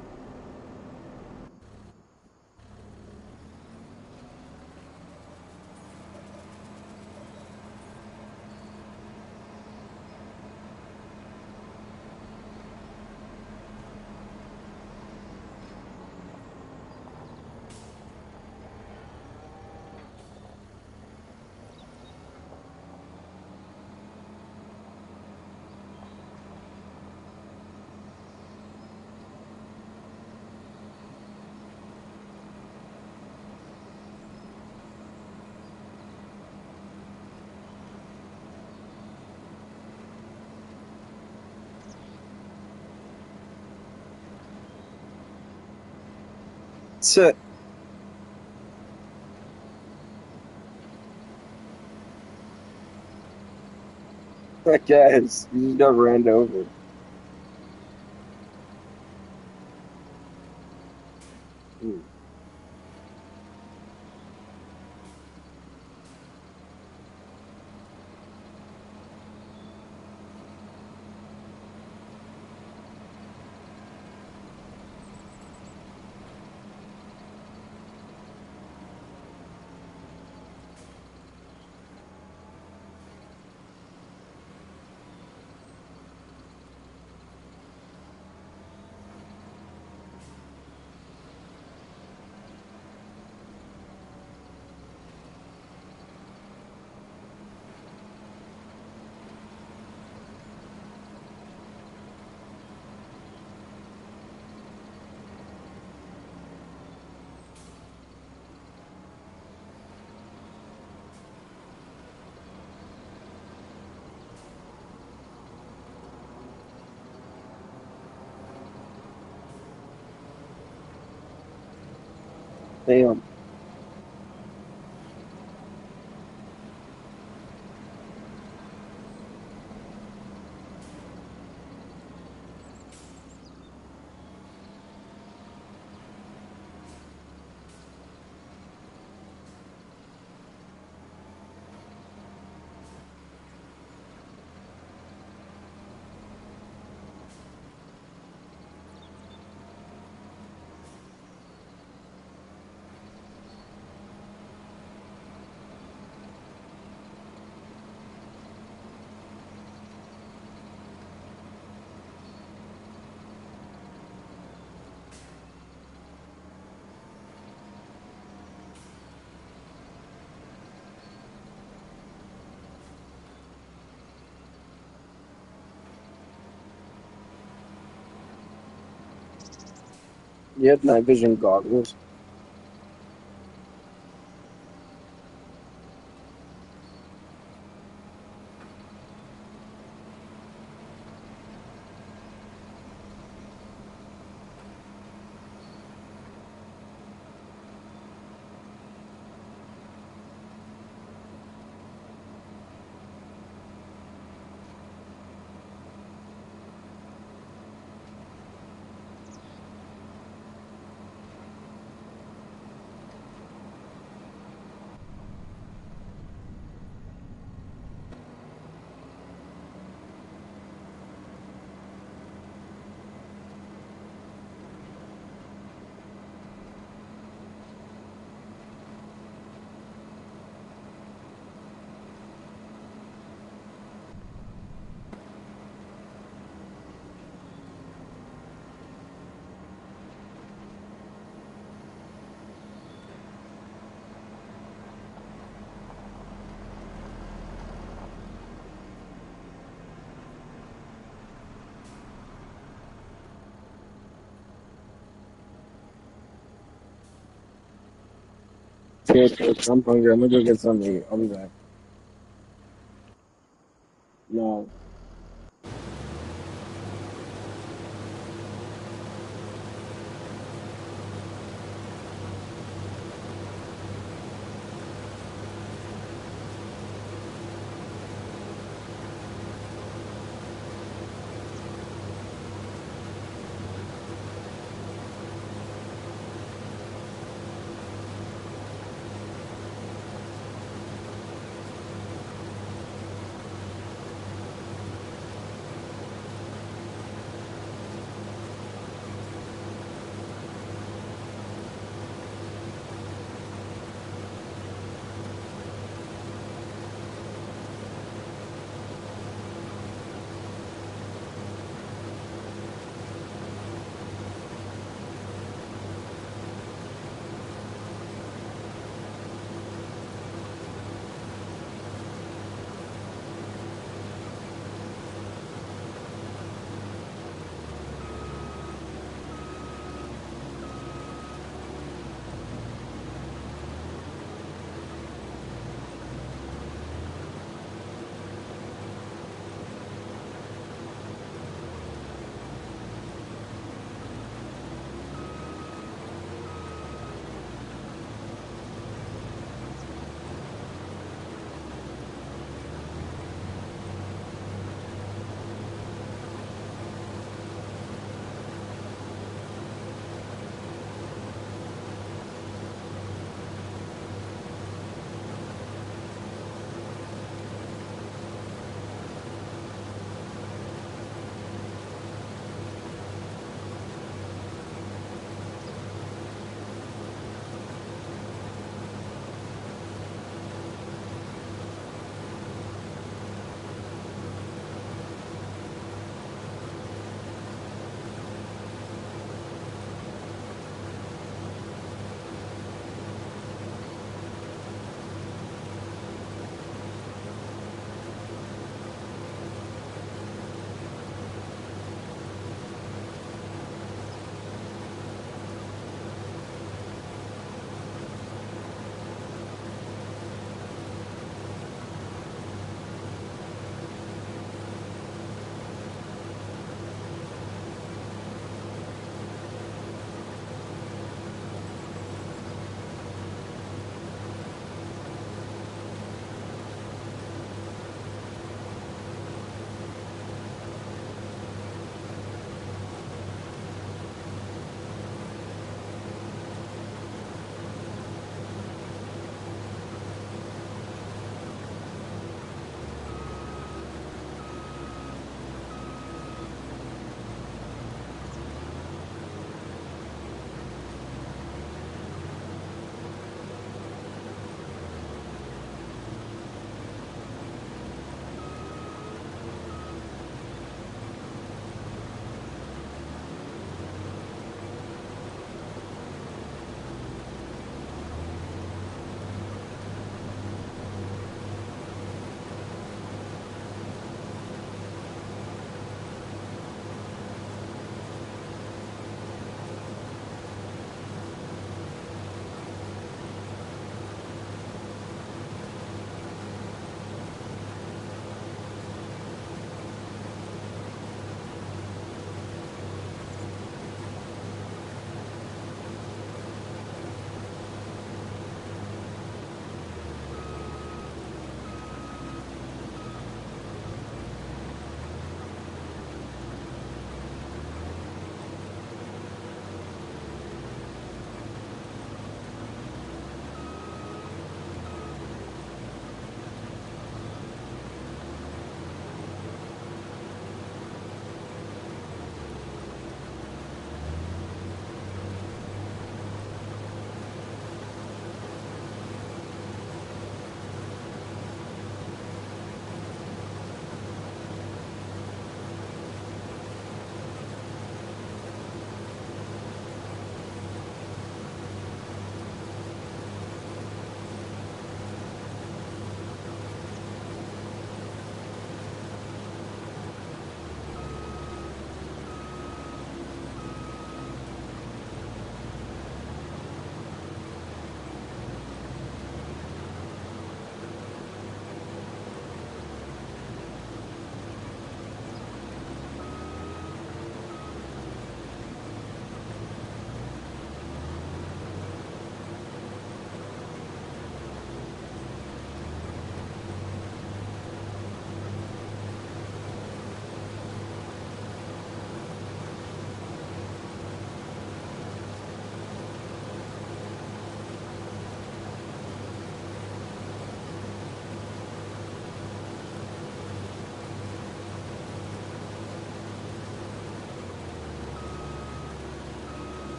So, I guess you just got ran over. Hmm. Damn. You have night vision goggles. Yeah, I'm hungry. I'm gonna go get something to eat. I'll be back. No.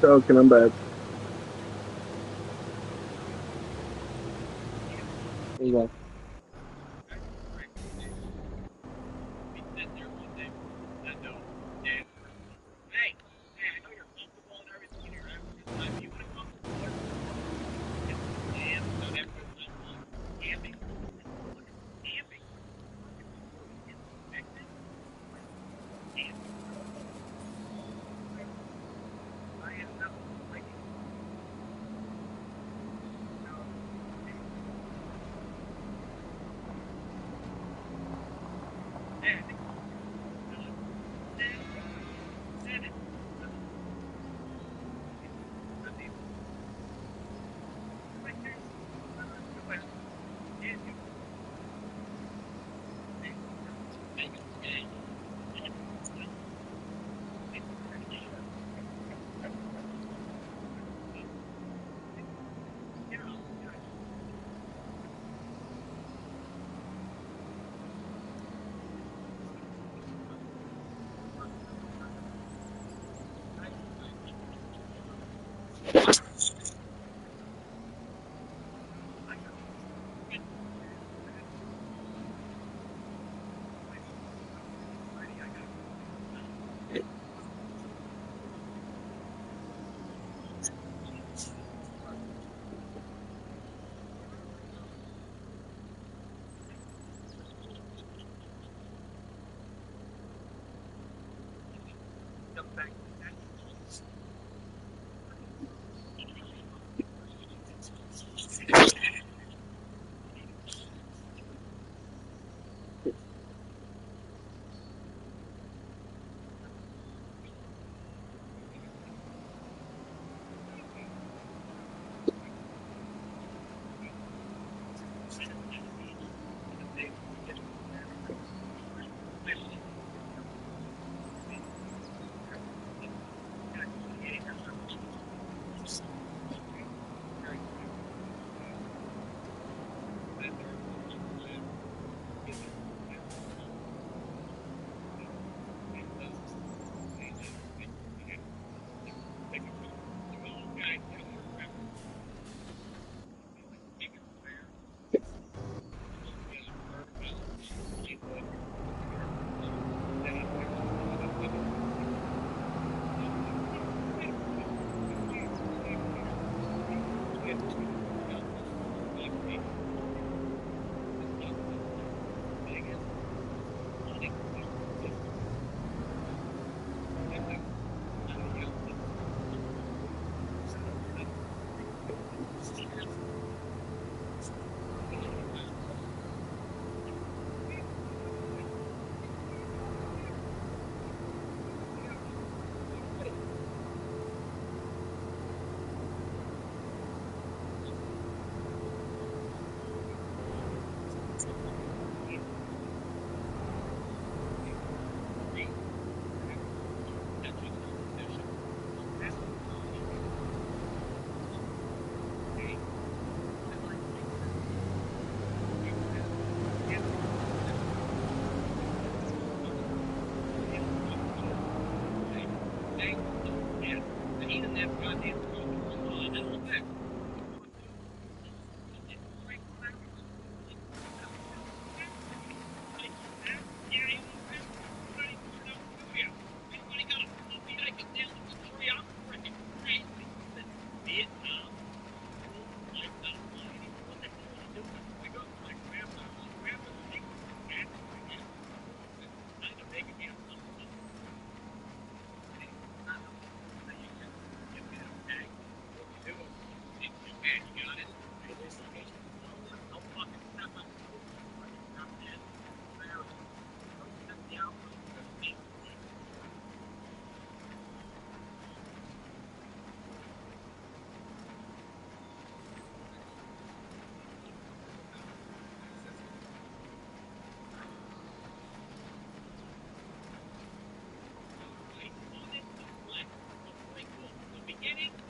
Token, I'm back. There you go. Be sitting there one day, Nintendo, Dad, hey, hey, I know you're comfortable and everything, and you're having a good time. You want to come to Florida? And so that was camping. Camping. I ended up liking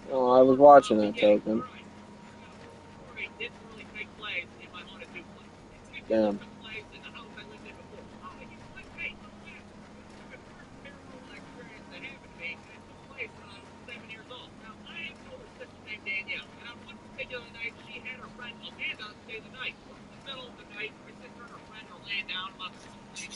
Oh, I was watching that, Token. Didn't really take place in my haunted duplex. Damn. Took place in the house I lived in before. You know what? Hey, look, the first paranormal experience that happened to me, it took place when I was 7 years old. Now, up.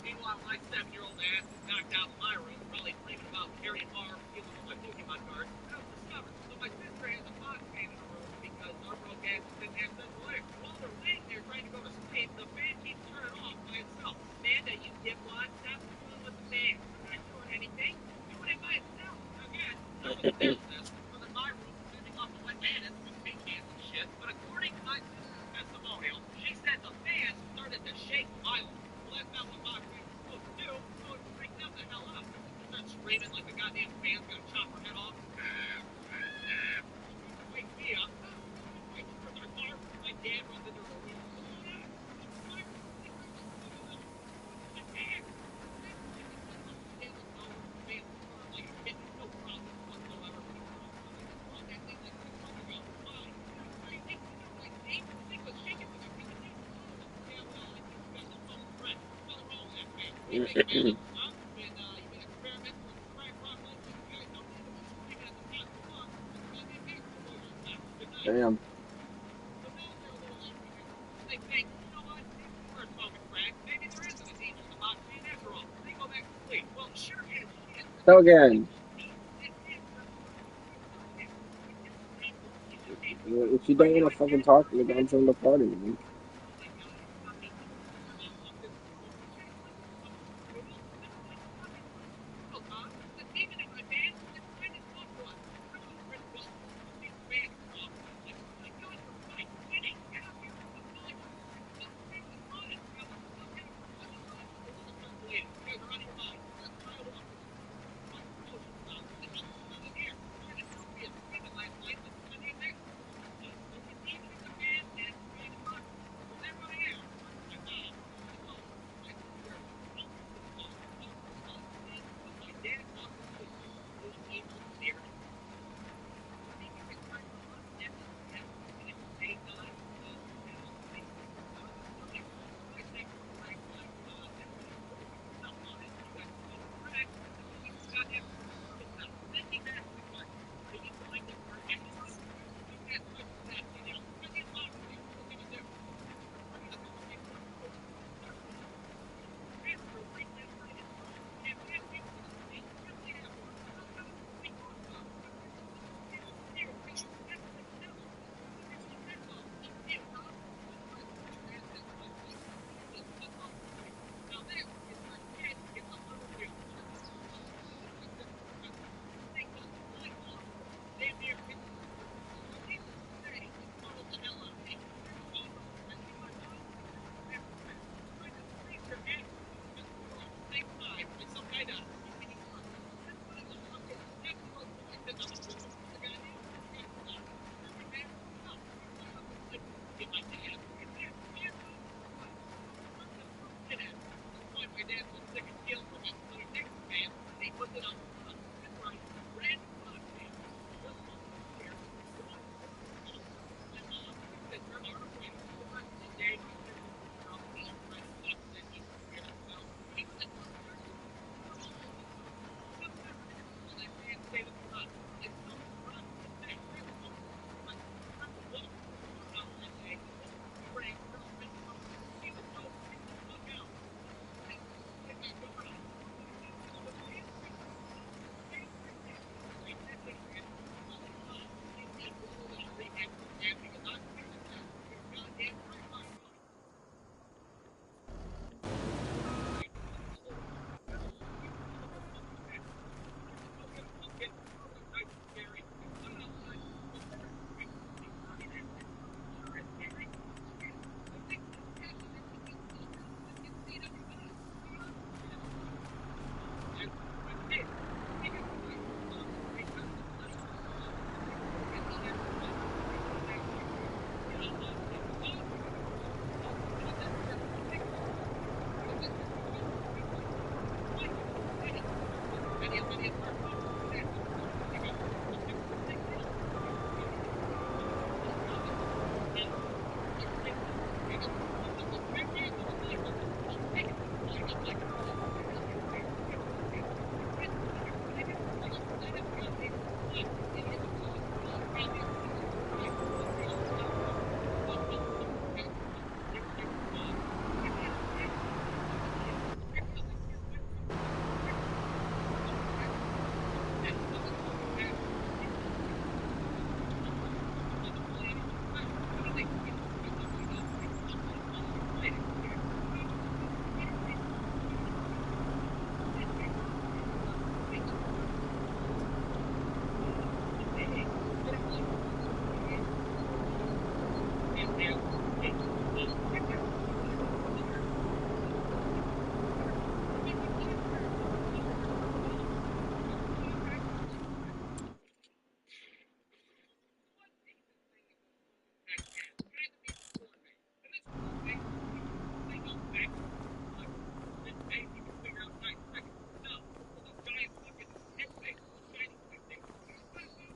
Meanwhile, my 7-year-old ass is knocked out in my room, probably claiming about carrying arms, dealing with my Pokemon cards. I was discovered. So my sister has a box fan in her room because our broke ass didn't have central air. While they're laying there trying to go to sleep, the fan keeps turning off by itself. Amanda, you dipwad, stop fooling with the fan. I'm not doing anything. Doing it by itself. Again, I was downstairs, was in my room, sending off the wet bandits with paint cans and shit. But according to my sister's testimonial, she said the fan started to shake violently. Well, that's not what box fans are supposed to do, so it freaked them the hell out. She started screaming like the goddamn fan's gonna chop her head off. Wake me up. My car, my dad runs into her room. Damn. So again, if you don't want to fucking talk to me, don't join the party, man.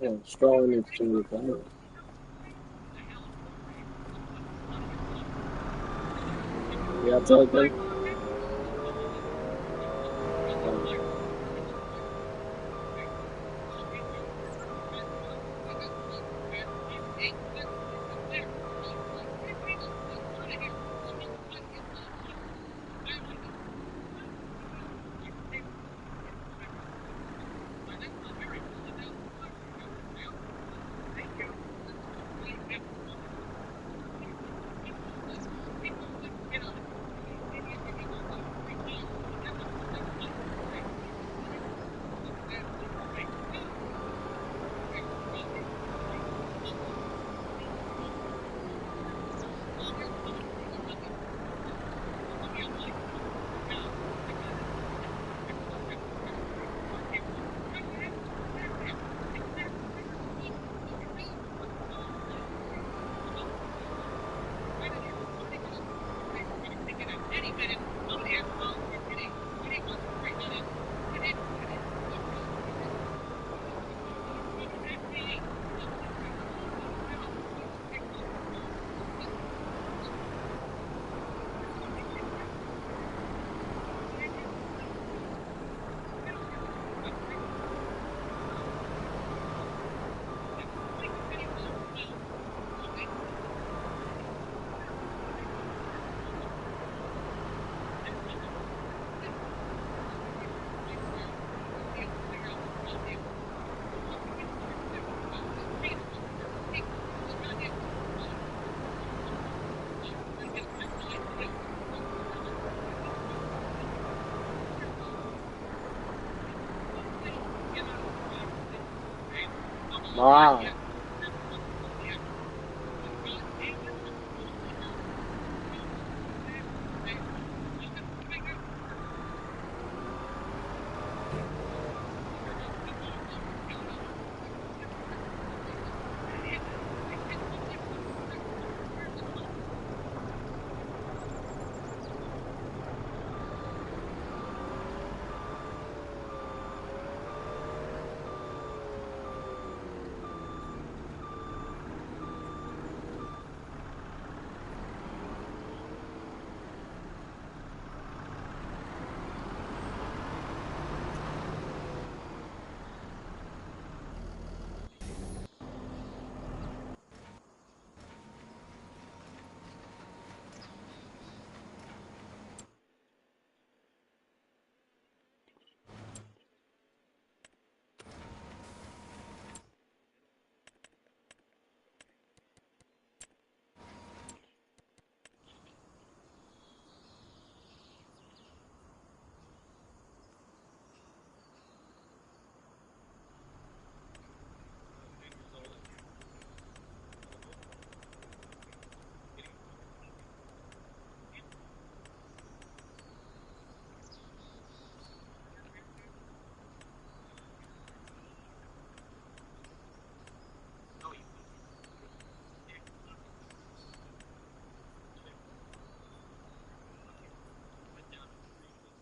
Yeah, strong and extremely. Yeah, it's all good. Wow.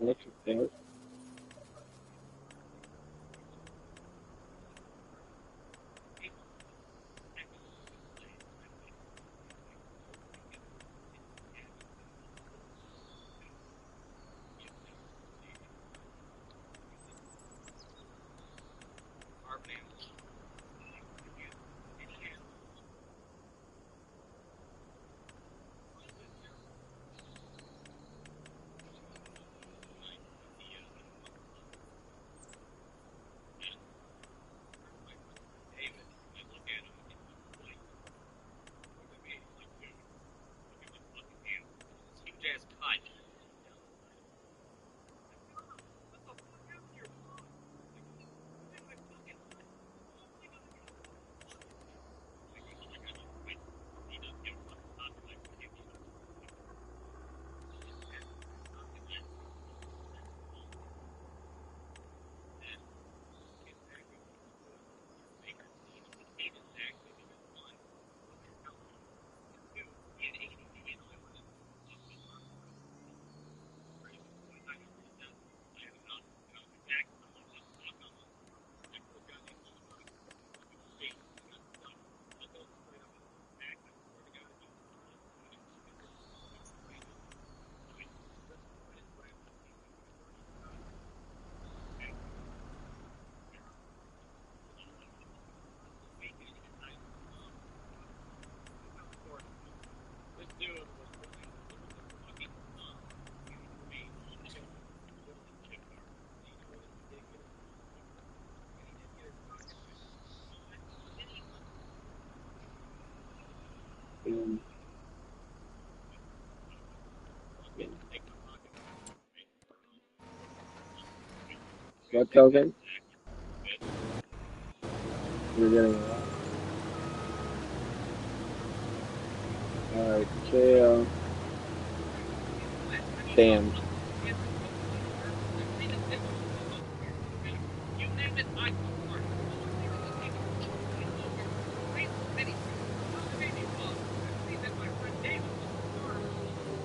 Electric boat. What token? You're getting a lot. Alright, jail. Damn. You name it, I support.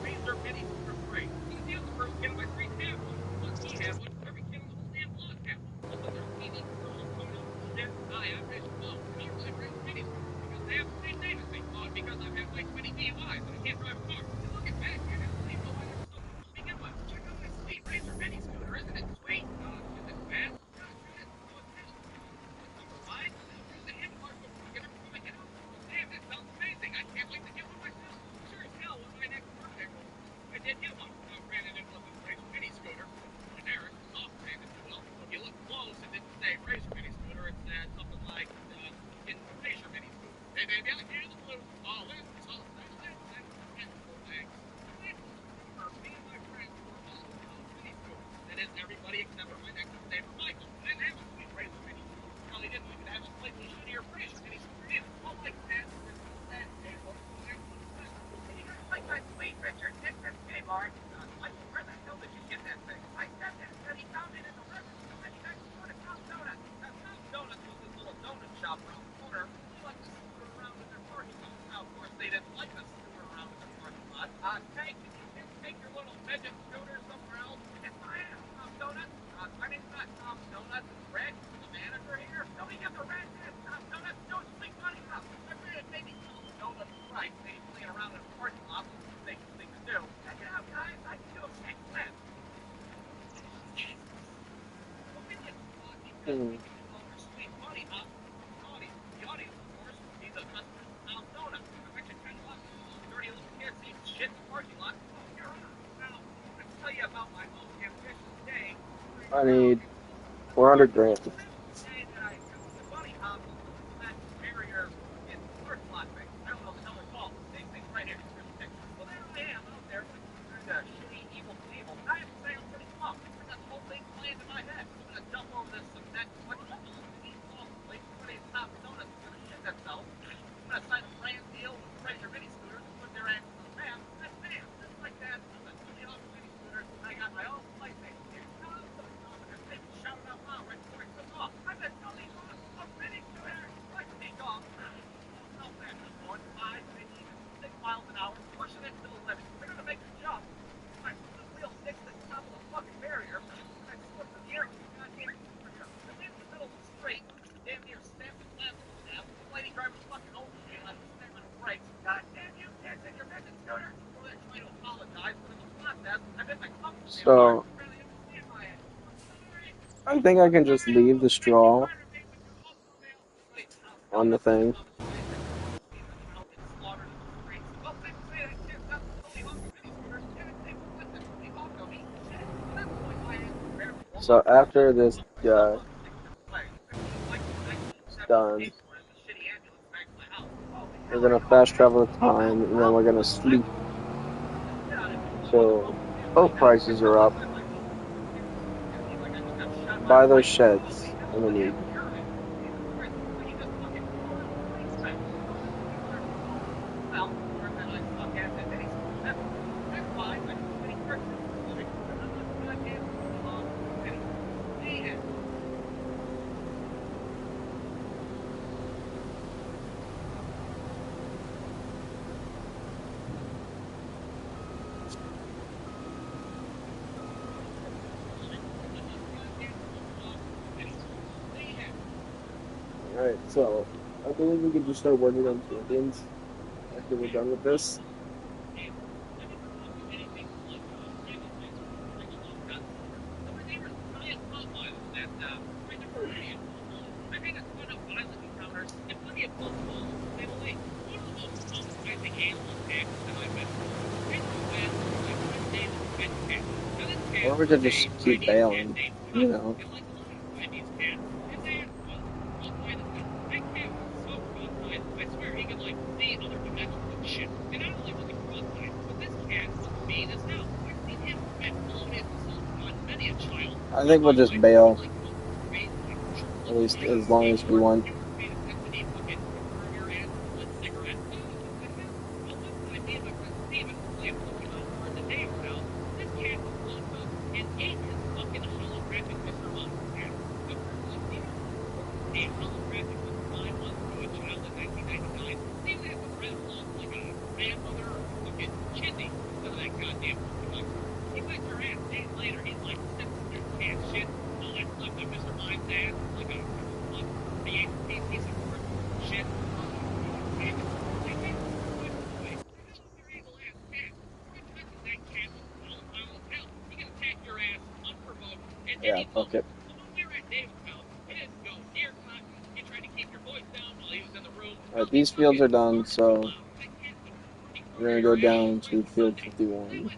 Razor mini for free. He was the first kid on my street to have one. Once he had one, every kid on the whole damn block had one. But when there's TV commercials coming up and shit, I raise them up. And I really raise minis because they have the same name as me. Oh, because I've had like 20 DUIs and I can't drive a car. And look at back here, I don't even know why they're so cool to begin with. Check out my sweet Razor mini scooter, isn't it sweet? Is it fast? Not good. No, it's not. Number 5, use the handlebars so crooked every time I get out. Damn, that sounds amazing. I can't wait to get one myself. Sure as hell when my next birthday rolls. I did get one. Ran it into a Razor mini scooter. Generic, soft brand, if you will. If you look close, it didn't say Razor mini scooter. It said something like Razor mini scooter. Hey, baby, I hear the blue. All in, all in, and cool things. Me and my friends were all mini scooters. That is everybody except for my next door neighbor, Michael. I didn't have a sweet Razor mini scooter. Probably didn't even have a slightly shittier Razor mini scooter either. All like that. Like my sweet Richard Nixon Kmart. Like, where the hell did you get that thing? My stepdad said he found it in the river. And he got to go to Tom Donuts. Now, Tom Donuts was this little donut shop around the corner. They like to scooter around in their parking lot. Now, of course, they didn't like us scooter around in their parking lot. Tank, can you take your little midget scooter somewhere else? Yes, I am, Tom Donuts. I mean, not Tom Donuts. Greg, the manager here. Don't we get the red head? Tom Donuts, don't sleep money up. I read maybe Tom Donuts is right. They playing around in a parking lot with some things to do. Check it out, guys. I can do a kick flip. Hmm. Sweet money, huh? The audience, of course, would be the customers of Tom Donuts. I bet you 10 bucks. Dirty little kids eating shit in the parking lot. Oh, you're on. Now, let's tell you about my most ambitious day. I need 400 grand. Say that I took the bunny hop to that barrier in the parking lot thing. I don't know what the hell they're called. They right here. Here's the picture. Well, there I am out there looking through the shitty, evil Cleveland. I have to say I'm pretty pumped. I got the whole thing planned in my head. I'm going to jump over this cement. What the hell is the wrong place? Somebody's Tom Donuts is going to shit themselves. I'm going to sign a brand deal with the Razor mini scooters and put their ass on the map. And bam, just like that, I'm a $20 mini scooter. I got my own PlayStation here. Now, I'm going to shout it out loud right before it took off. I've been telling you, a mini scooter. Like take off. How fast is going? 5, maybe even 6 miles an hour. Pushing it to the limit. They're going to make a jump. My wheel sticks to the top of the fucking barrier. And I slip in the air with the goddamn scooter. I'm in the middle of the street. Damn near snapped the glass on the snap. The lady driver's fucking over me and I'm slamming the brakes. God damn you, kids in your midget scooter. So they're trying to apologize, but in the process, I've been my company. So, I think I can just leave the straw on the thing. So after this done, we're gonna fast travel the time, and then we're gonna sleep till boat prices are up. Buy those sheds, and we need. Alright, so I believe we can just start working on champions after we're done with this. Or we could just keep bailing, you know. I think we'll just bail. At least as long as we want. Yeah, fuck it. Alright, these fields are done, so we're gonna go down to field 51.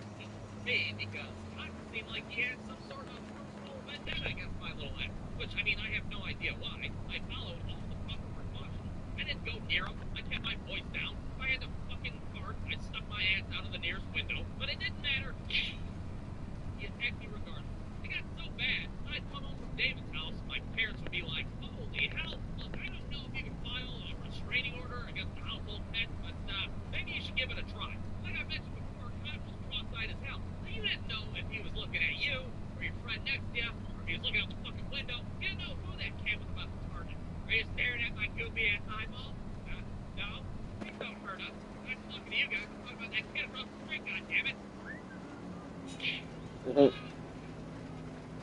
Which, I mean, I have no idea why. I followed all the proper precautions. I didn't go near him. I kept my voice down. If I had to fucking fart, I stuck my ass out of the nearest window. But it didn't matter. He attacked me regardless. It got so bad, I'd come home from David's house, my parents would be like, holy hell, look, I don't know if you can file a restraining order against a household pet, but maybe you should give it a try. Like I mentioned before, Kyle was cross-eyed as hell. So you didn't know if he was looking at you, or your friend next to you, or if he was looking out the fucking window. You didn't know who that cat was about to target. Are you staring at my goopy ass eyeball? No. Please don't hurt us. I'm not talking to you guys. I'm talking about that kid across the street, goddammit.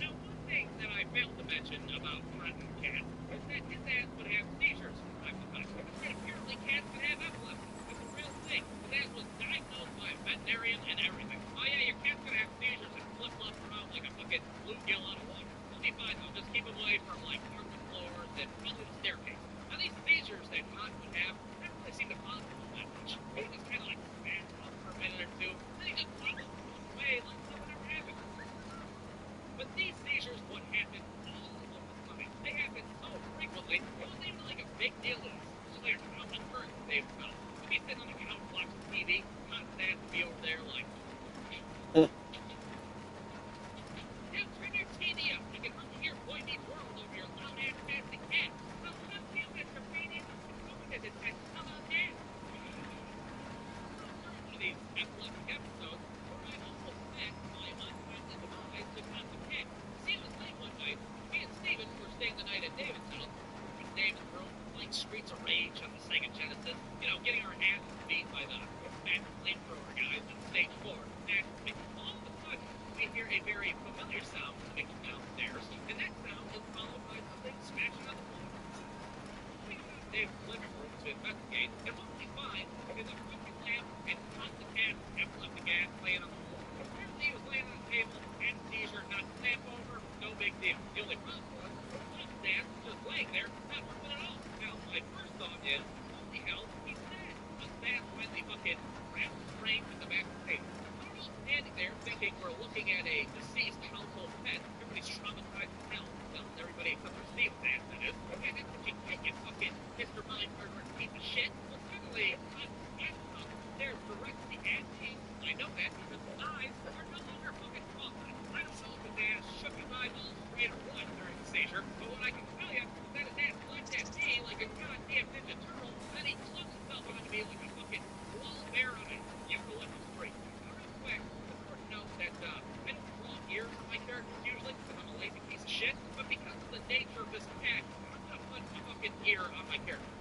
Now, one thing that I failed to mention about Cotton Cat is that his ass would have seizures from time to time. And apparently cats can have epilepsy. It's a real thing. His ass was diagnosed by a veterinarian and everything. Oh yeah, your cat's gonna have seizures and flip-flop around like a fucking bluegill out of water. He'll be fine though. Just keep him away from like carpet floors and probably the staircase. Now these seizures that Cotton would have, I don't really seem to bother him that much. He just kind of like spaz out for a minute or two, then he just wobbles away like nothing ever happened. But these seizures would happen all of the time. They happen so frequently, it wasn't even like a big deal to us. It's just like a common occurrence. They felt. We'd be sitting on the couch watching TV, Cotton's ass would be over there like, yeah, turn your TV up. You can hardly hear Boy Meets World over your loud ass fancy cat. Well, fuck you, Mr. Beanie. Come on, this is come on in. One of these epileptic episodes where I almost met my untimely demise to Cotton Cat. See, it was late one night. Me and Steven were staying the night at David's house. In David's room, playing Streets of Rage on the Sega Genesis. You know, getting our asses beat by the bad flamethrower guys on stage 4. And all of a sudden, we hear a very familiar sound coming from downstairs. And that sound is followed by something smashing on the floor. We go to David's living room to investigate, and what we find is a broken lamp and Cotton Cat epileptic ass laying on the floor. Apparently he was laying on the table, had a seizure, knocked the lamp over, no big deal. The only problem was, Cotton's ass was just laying there, not moving at all. Now, my first thought is, holy hell, he's dead. A sad, finally fucking wrapped frame in the back of the table. I'm just standing there thinking we're looking at a deceased household pet. Everybody's traumatized as hell. Well, everybody except for Steve's ass, that is. And that's what you get, you fucking Mr. Mind murdering piece of shit. Well, suddenly, Cotton's ass comes stares directly at me. I know that because his eyes are no longer fucking cross-eyed. I don't know if his ass shook his eyeballs straight or what during the seizure, but what I can tell you is that his ass looked at me like a goddamn Ninja Turtle, then he clung himself onto me like a fucking wall bear on a eucalyptus tree. Now, real quick, it's important to note that I don't draw ears on my characters usually because I'm a lazy piece of shit, but because of the nature of this attack, I'm gonna put a fucking ear on my character.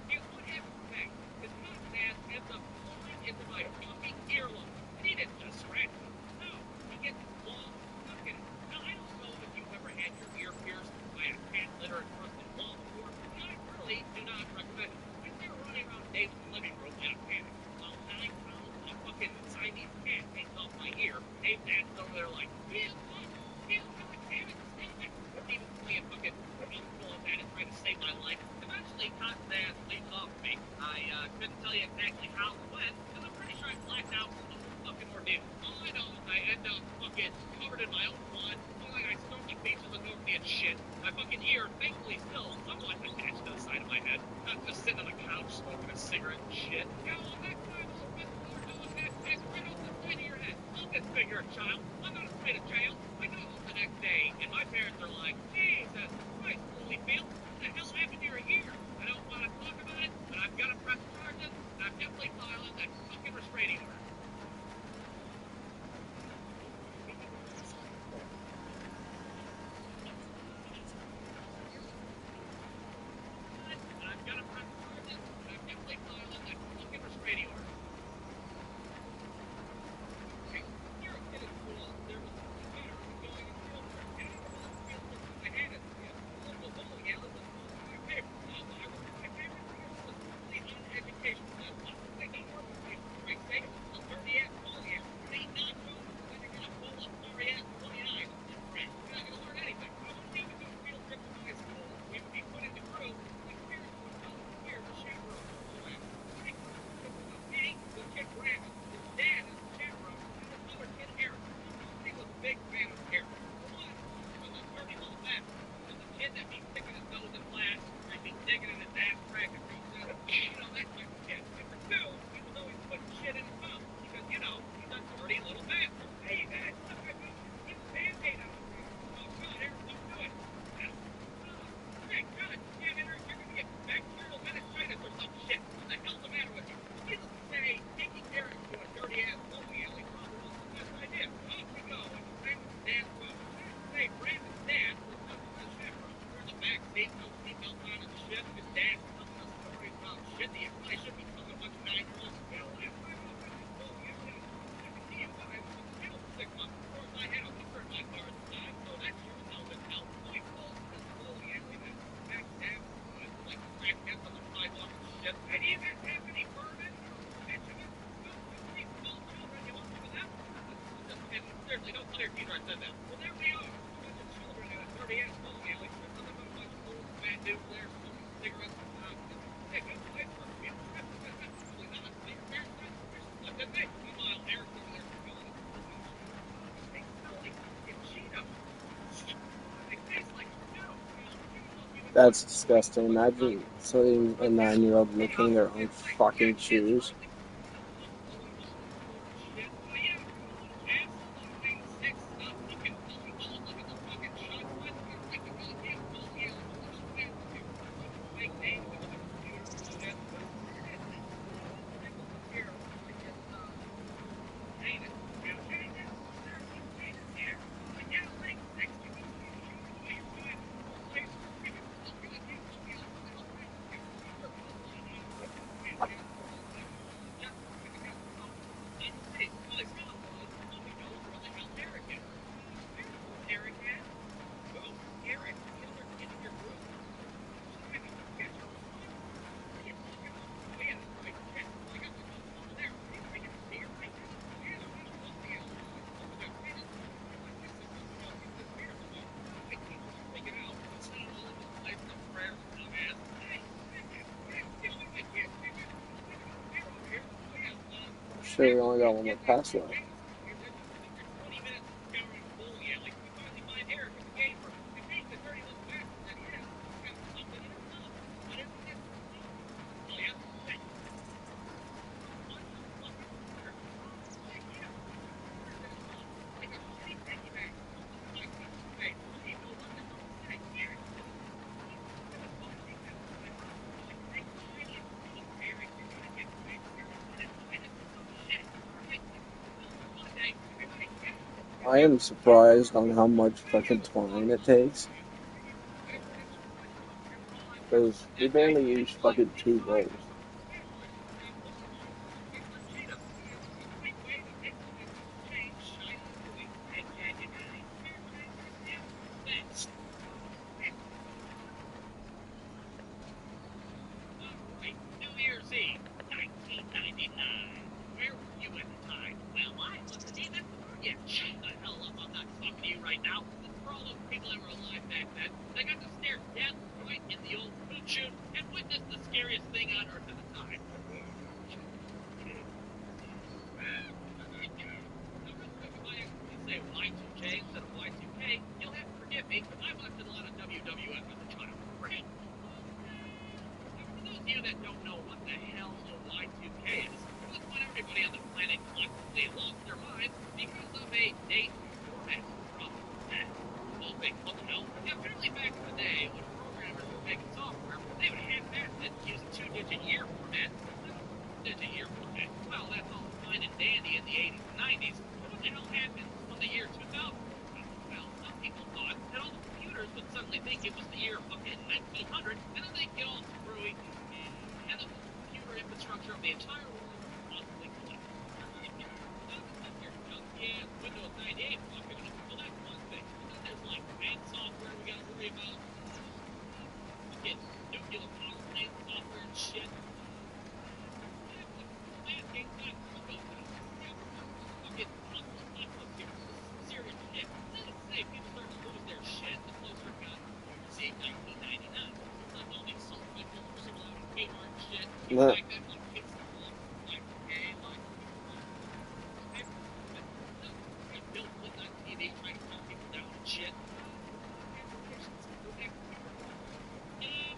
Here's what happens next. His Cotton's ass ends up falling into my fucking earlobe. And he didn't just scratch it. No, he gets his claws stuck in it. Now, I don't know if you've ever had your ear pierced by a cat litter encrusted wall before, but I really do not recommend it. I see her running around Dave's living room in a panic. While 9 pounds of a fucking Siamese cat takes off my ear, Dave's ass is over there like, feel what? Feel how I damn it, stop it. Even playing fucking mouthfuls at it, trying to save my life. Eventually, Cotton's ass leaps off me. I couldn't tell you exactly how or when, because I'm pretty sure I blacked out from the whole fucking ordeal. All I know is I end up fucking covered in my own blood, feeling like I stoned the beaches of Normandy and shit. My fucking ear, thankfully, still somewhat attached to the side of my head. Not just sitting on the couch smoking a cigarette and shit. Yeah, well, next time, I'll spend more doing that next right off the side of your head. I'll disfigure a child. I'm not afraid of jail. I go home the next day, and my parents are like, Jesus Christ, Holyfield, That's disgusting. Imagine seeing a 9-year-old licking their own fucking shoes. Sure, we only got one more pass left. I am surprised on how much fucking twine it takes. Because we barely use fucking 2 rolls. New Year's Eve, 1999. Where were you at the time? Well, I wasn't even born yet. Shut the hell up, I'm not talking to you right now. This is for all those people that were alive back then. They got to stare death right in the old food chute and witness the scariest thing on earth at the time. Say Y2K instead of Y2K, you'll have to forgive me. I watched a lot of WWF as a child. Right? For those of you that don't know what the hell a Y2K is, it's when everybody on the planet collectively lost their minds because of a date format problem. Oh, wait, what the hell? Yeah, apparently back in the day, when programmers were making software, they would half-ass it using 2-digit year format. 2-digit year format. Well, that's all fine and dandy in the 80s and 90s. But what the hell happened on the year 2000? Well, some people thought that all the computers would suddenly think it was the year fucking 1900, and then they'd get all screwy, and the computer infrastructure of the entire world possibly collapse. Yeah, Windows 98 fucking up. Well, that's one thing. But then there's like bad software we gotta worry about. Fucking nuclear power plant software and shit. Serious shit. Say people start to lose their shit the closer it got to New Year's Eve 1999. Like all these salt rifles sold out at Kmart and shit. People back then like kids like okay, like Bill Clinton on TV trying to calm people down and shit. Now,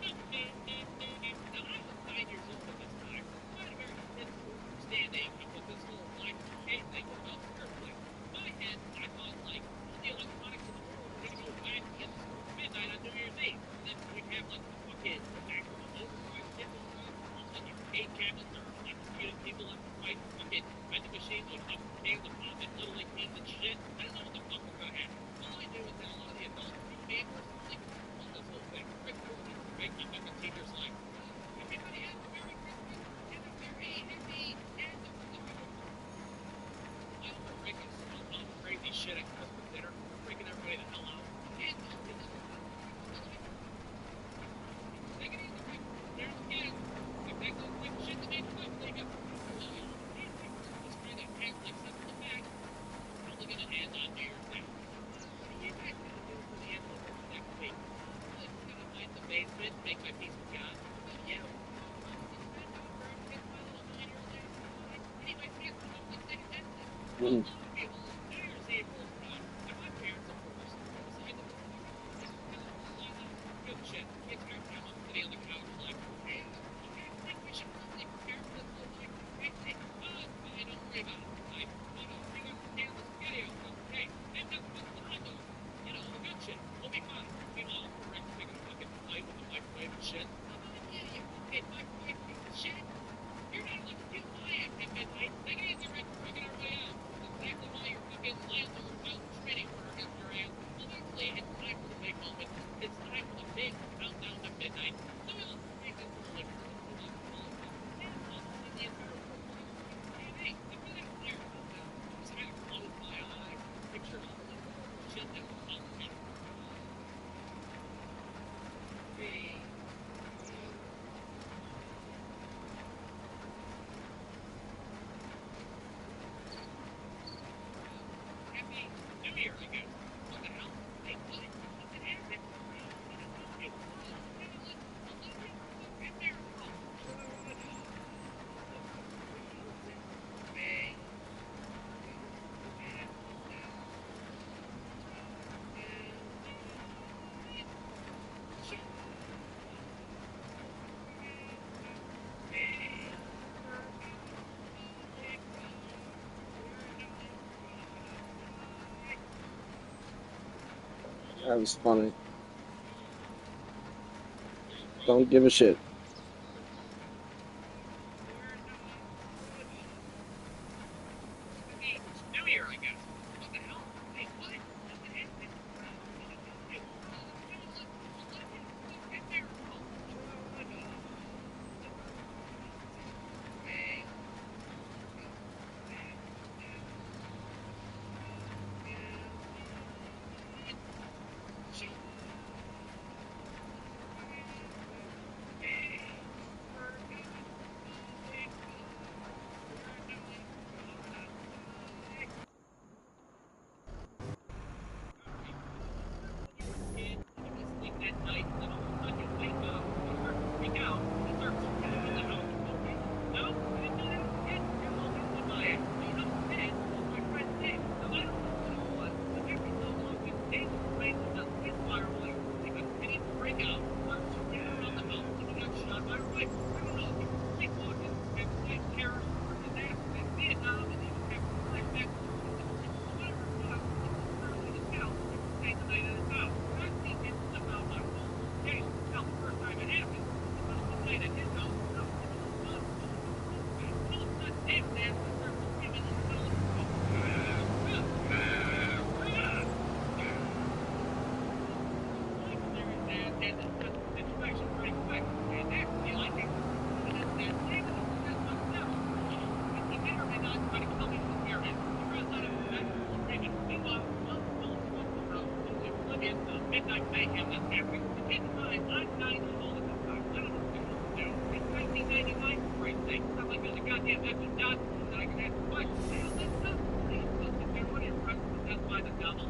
I was 9 years old at this time. I had a very simple understanding of what this whole Y2K thing was about perfectly. In my head, I thought, like, all the electronics in the world were going to go back at midnight on New Year's Eve. And then we'd have, like, the fucking maximum overdrive kit going on. All of a sudden, your arcade cabinets are electrocuting people left and right. Fucking vending machines with cans of pop and Little League teams and shit. I didn't know what the fuck was going to happen. All I knew is that a lot of the adults in the game were asleep on this whole thing. Rick Gordon, right? My fucking teacher's like, everybody have a Merry Christmas and a Merry Happy and I was breaking all crazy shit at Christmas dinner, freaking everybody the hell out. And take it easy, Rick. There's the kids. If they go quick shit to me, quick, they got this guy that pants like something in the back, probably gonna end on New Year's Day. What are you guys gonna do for the end of the next week? I'm just gonna hide in the basement, make my peace with God. Yeah. Mm. Good shit. Kids That was funny. Don't give a shit. It's New Year, I guess. What the hell? Hey, what? What the heck? Midnight mayhem that's happening. Keep in mind, I'm 90 all the time. I don't know what to do. It's 1999, for Christ's sake. It's not like there's a goddamn Dr. Johnson that I can ask questions. Hell, that's not funny. What are your friends possessed by the devil?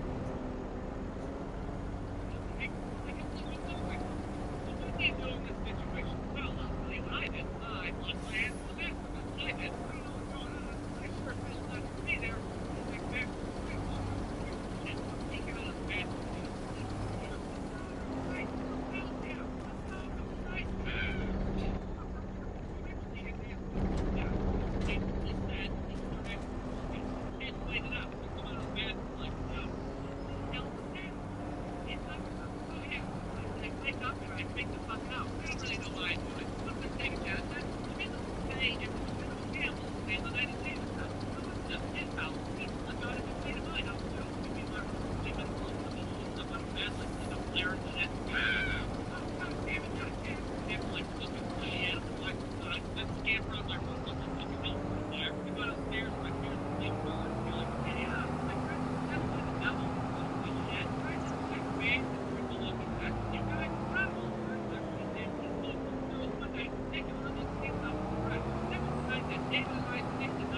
Hey, I can see what's up with. So what do you do in this situation? Well, I'll tell you what I did. I lost my ass to that. That's what I did. I don't know what's going on. I sure as hell not to be there. Like back to the shit. Taking on a bad David and I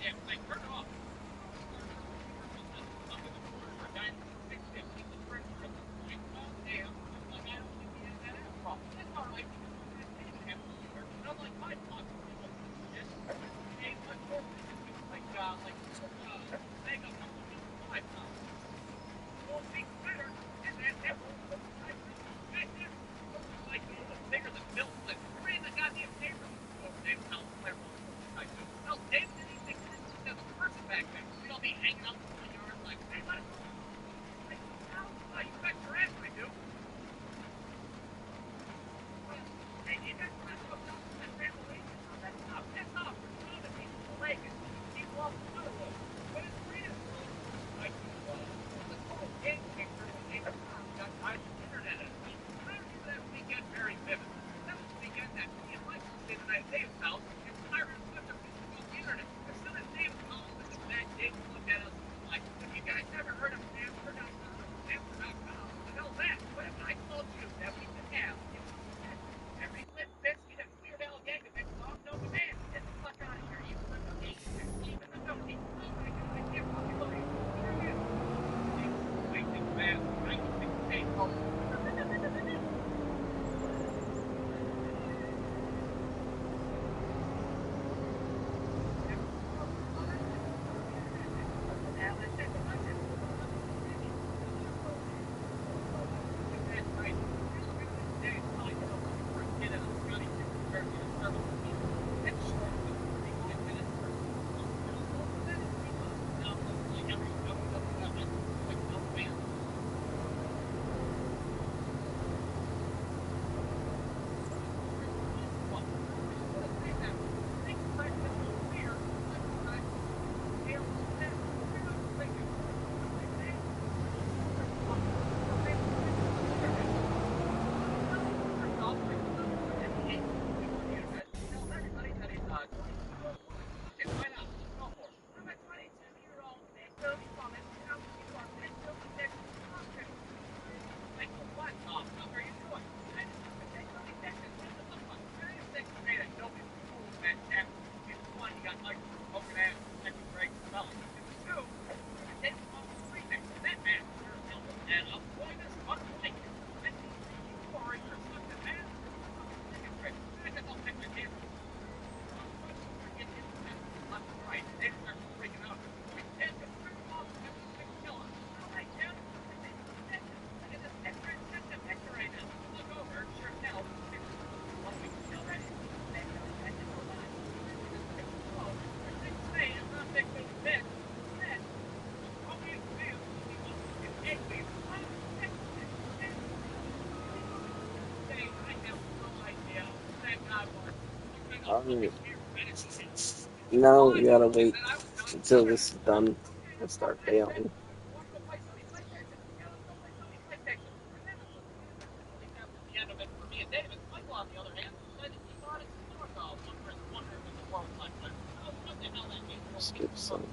damn thing. Turn it off. Up in the corner for a guy that's 6'6". He's a friend for at this point. Oh, damn. Looks like I don't think he has that ass problem. That's all right. I didn't have to either. And I'm like, my fuck. Shit. Hey, much more frequency. Like, mega couple of 5 pounds. Well, be clear. And that whole type of business looks like it was bigger than Bill Clinton. Read the goddamn paper. Oh, David Howell, player one. No, David didn't even exist as a person back then. We'd all be hanging out in the yard like, hey, let it go. Like, how you bet your ass I do. Hey, you guys want to go down to that family? That's not. That's not. We're going to be Lakers. He lost Hollywood. But it's real. Like, the total game changer in the got tied to the internet. I remember that weekend very vivid. That was the weekend that me and Mike stayed the night at David's house, and Tyron flipped up on the internet. As soon as David called us and back, David looked at us like, have you guys never heard of Napster.com? Napster.com? What the hell's that? What if I told you that we could have every Limp Bizkit and Weird Al Yankovic song known to man? Get the fuck out of here. Even the Nookie. Even the Nookie. Oh my god, I can't fucking believe it. Here it is. I think fast. I don't think the same. Oh. Now we gotta wait until this is done and start bailing. Skip some.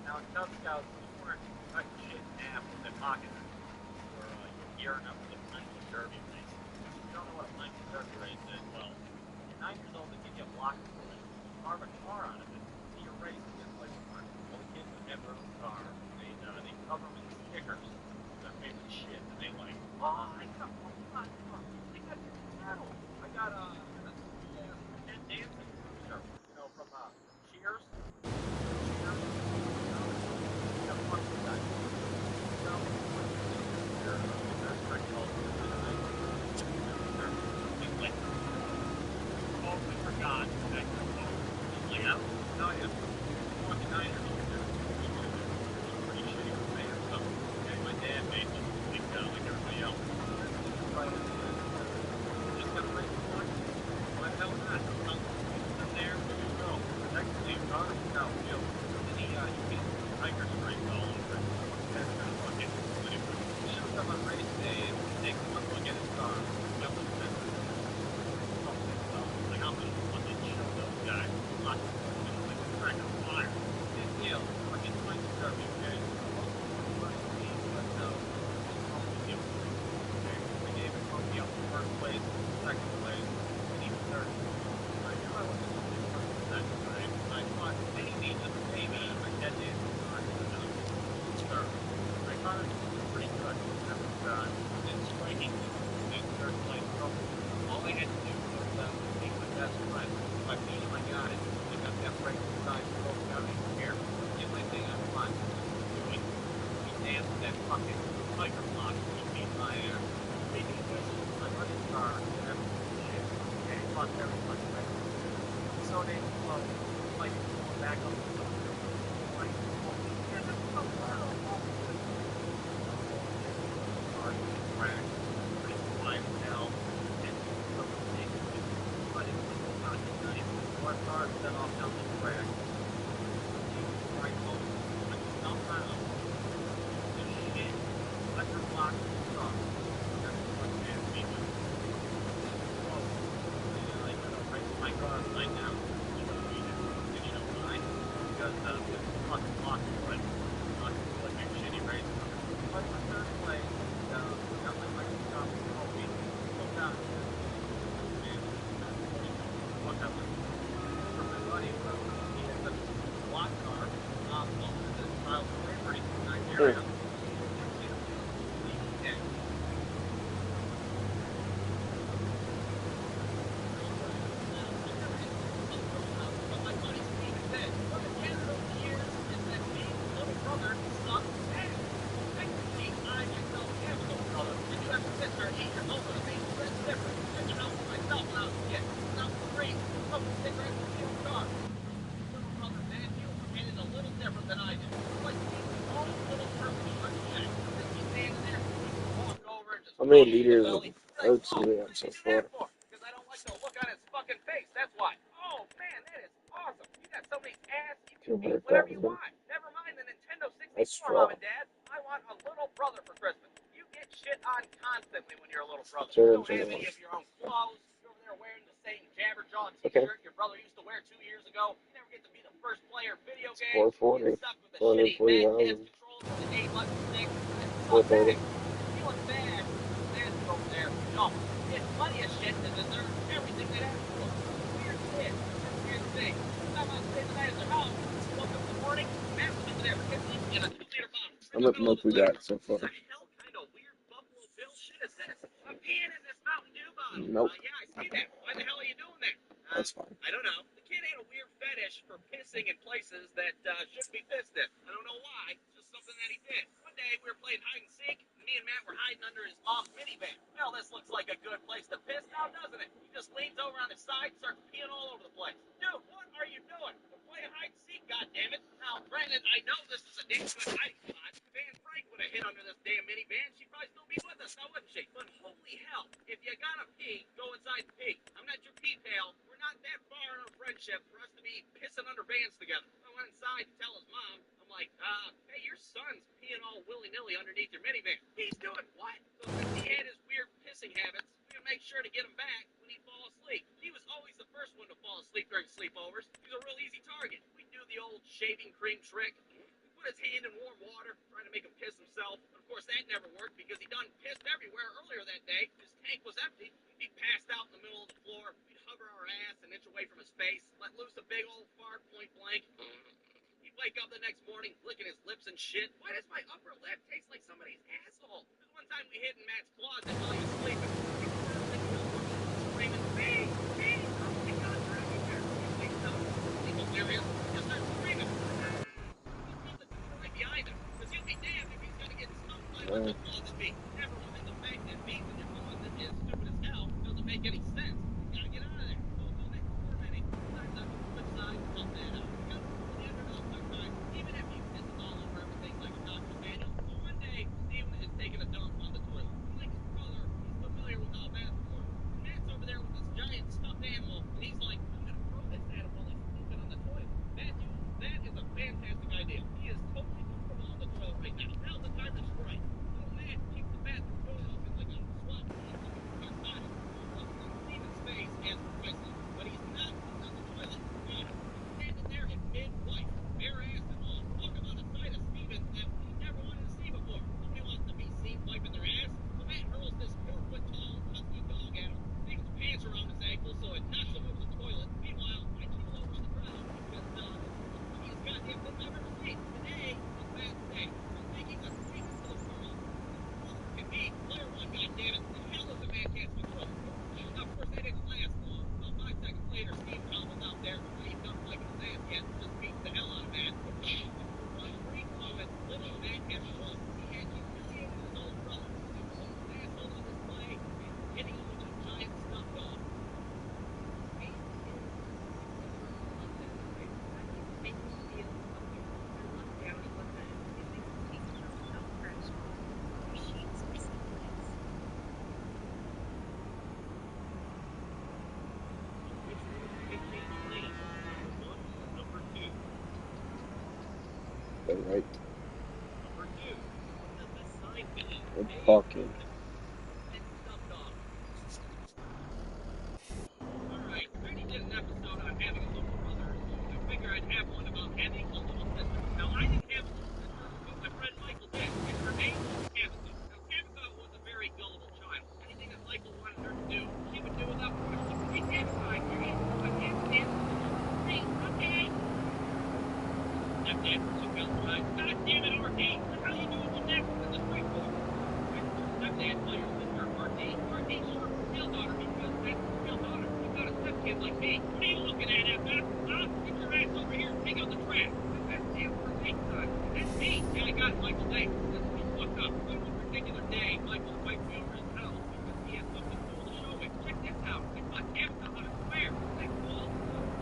Now, in Cub Scouts, you weren't cutting shit in half with that pocket or gearing up for the Planking Derby race. If you don't know what a Planking Derby race is, well, when you're 9 years old, they give you a block of wood, carve a car out of it, and you race against like all the kids that have their own car. They cover them in stickers, their favorite shit, and they like, oh, I got one spot, I got this metal, I got a Ted Danson cruiser, you know, from Cheers. How many liters of oats do we have so far? Because I don't like the look on his fucking face. That's why. Oh man, that is awesome. You got so many ass. You can be whatever you want. Never mind the Nintendo 64, Mom and Dad. I want a little brother for Christmas. You get shit on constantly when you're a little brother. You don't have any of your own clothes. You're over there wearing the same Jabberjaw t-shirt your brother used to wear 2 years ago. You never get to be the first player video game. 440. You're stuck with the shitty Mad Kids controls with the 8 button stick. 430. Feeling bad. Dad's over there. No. It's plenty of shit that deserves everything that happens to us. Weird kid. That's a weird thing. I'm not staying the night at their house. Woke up in the morning, Matt was over there kissing in a 2-liter bottle. How much milk we got so far? What the hell kind of weird Buffalo Bill shit is this? I'm peeing in this Mountain Dew bottle. Nope. Yeah, I see that. Why the hell are you doing that? That's fine. I don't know. The kid had a weird fetish for pissing in places that shouldn't be pissed in. I don't know why. It's just something that he did. One day we were playing hide and seek. Me and Matt were hiding under his mom's minivan. Well, this looks like a good place to piss now, doesn't it? He just leans over on his side and starts peeing all over the place. Dude, what are you doing? We're playing hide and seek, goddammit. Now, granted, I know this is a damn good hiding spot. If Anne Frank would have hit under this damn minivan, she'd probably still be with us, now wouldn't she? But holy hell, if you gotta pee, go inside and pee. I'm not your pee pal. We're not that far in our friendship for us to be pissing under vans together. I went inside to tell his mom. I'm like, hey, your son's peeing all willy-nilly underneath your minivan. He's doing what? So since he had his weird pissing habits, we would make sure to get him back when he'd fall asleep. He was always the first one to fall asleep during sleepovers. He was a real easy target. We'd do the old shaving cream trick. We'd put his hand in warm water, trying to make him piss himself. But of course, that never worked because he done pissed everywhere earlier that day. His tank was empty. He passed out in the middle of the floor. We'd hover our ass an inch away from his face, let loose a big old fart point blank. He'd wake up the next morning, licking his lips and shit. Why does my upper lip taste like somebody's asshole? Because one time we hid in Matt's closet while he was sleeping. He was screaming, "Hey, hey, oh my God, you're everywhere." He wakes up, he's delirious, just starts screaming. He closed the door right behind him, because he'll be damned if he's gonna get stumped by what the closet be. Never mind the fact that being in your closet is stupid as hell doesn't make any sense. You gotta get out of there. Don't make it tormenting. Sometimes on the flip side, help that out. Even if he pisses all over everything like a Dr. Daniel, so one day Steven is taking a dump on the toilet. Like his brother, he's familiar with how baths work. Matt's over there with this giant stuffed animal, and he's like, I'm gonna throw this at him while he's pooping on the toilet. Matthew, that is a fantastic idea. He is totally comfortable on the toilet right now. Now's the time to strike. So Matt keeps the bathroom door open like a swap meet, like a narcotic. Steven's face is priceless, but he's not on the toilet. He's standing there in mid-flight. Bare ass and all, talk about a sight of Stevens that we never wanted to see before. Nobody wants to be seen wiping their ass. So Matt hurls this 4-foot-tall husky dog at him, takes his pants around his ankles so it knocks him over the toilet. Meanwhile, I keel over on the ground because he's goddamn thing I've ever seen. Today is Matt's day. I'm making a statement to the world. And me, player one, goddammit, the hell is a man can't control? Now, of course, that didn't last long. About 5 seconds later, Steve hobbles out there. He's not wiping his ass yet, just beats the hell out of Matt. For a brief moment, little Matt had lost. He had humiliated his old brother. He put his asshole on display and hitting him with a giant stuffed dog. All right. Number 2, what does this sign mean? We're talking. Alright, I already did an episode on having a little brother, so I figure I'd have one about having a little sister. Now, I didn't have a little sister, but my friend Michael did, and her name was Tabitha. Now, Tabitha was a very gullible child. Anything that Michael wanted her to do, she would do without question. Hey, Tabitha, I can't stand it. Okay. Stepdad took out the ride. God damn it, RD! What the hell are you doing with that in the street for? Stepdad, tell your sister, RD. RD's short for real daughter because that's his real daughter. You've got a stepkid like me. What are you looking at, F.F.? Huh? Get your ass over here and take out the trash. That's damn for me, son. That's me. Yeah, I got it, Michael. Hey, this is fucked up. On one particular day, Michael wiped me over his house because he had something cool to show me. Check this out. I taught Tabitha how to swear. Isn't that cool?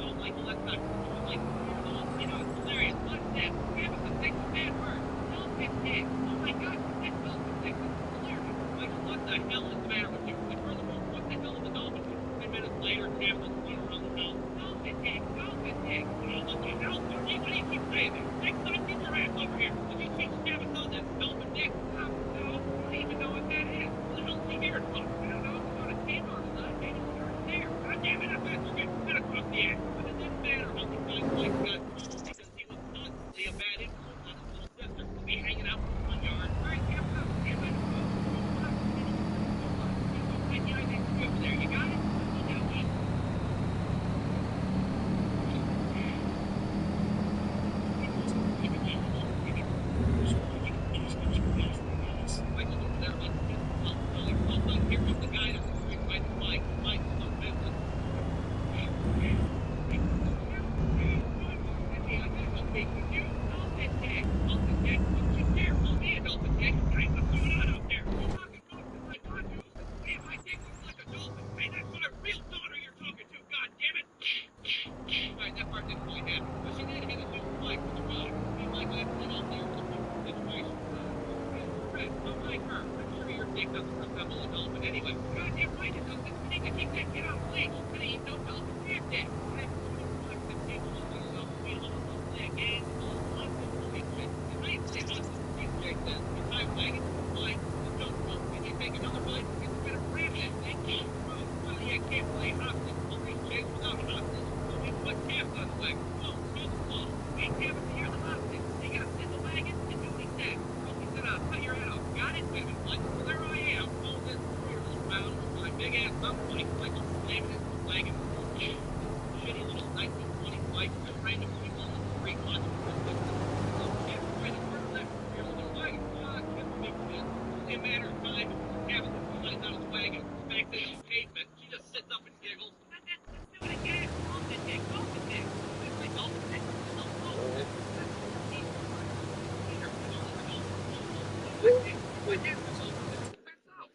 No, Michael, that's not cool. You're like 4 years old. You know, it's hilarious. Watch that. Tabitha thinks a bad word. Dolphin dick. Oh my God, that's dolphin dick. That's hilarious. Michael, what the the hell is the matter with you? And furthermore, what the hell is a dolphin doing? 10 minutes later, Tamlin's running around the house. Dolphin dick, dolphin dick. Oh, what the hell, Tony? Why do you keep saying that? Next time, get your ass over here. Did you teach Tabitha that dolphin dick? No, I don't even know what that is. What the hell is he here to talk? I don't know. It's on a Kmart or not. Maybe it's yours there. God damn it, I'm not shit. Cut across the ass. But it didn't matter how many times Mike got told because he was constantly a bad influence on his little sister to be hanging out in the front yard. All right, Tabitha, damn it. There you got it. You got it.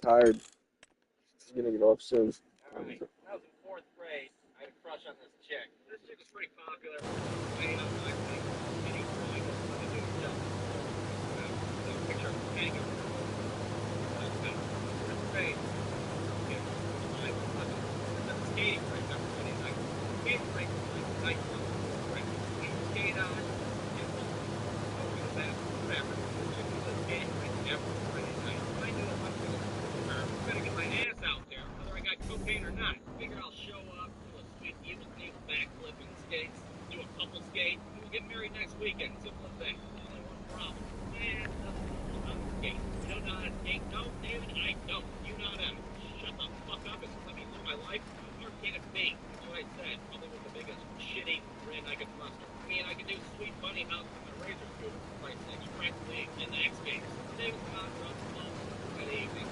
Tired. He's gonna get off soon. Alright, when I was in 4th grade, I had a crush on this chick. This chick was pretty popular. Way up my thing. Any boy was going to do himself. So picture of hanging. Like that. 4th grade. Okay. I was at the skating rink on Friday night. Skating rink was like night club. Right. We skate on. And we'll go to the bathroom. Whatever. The chick was at the skating rink every Friday night. I knew if I'm gonna get my ass out there, whether I got cocaine or not. Figure I'll show up, do a sweet evil thing, backflip and skates, do a couple skate, and we'll get married next weekend. Simple as that. Only one problem. Man, nothing cool about skate. You don't know how to skate? No, David, I don't. You know how to shut the fuck up and let me live my life? How hard can it be? That's what I said. Probably with the biggest shitty grin I could muster. I mean, I could do sweet bunny house with my razor scooter, like Express League and the X Games. David's gone from that evening.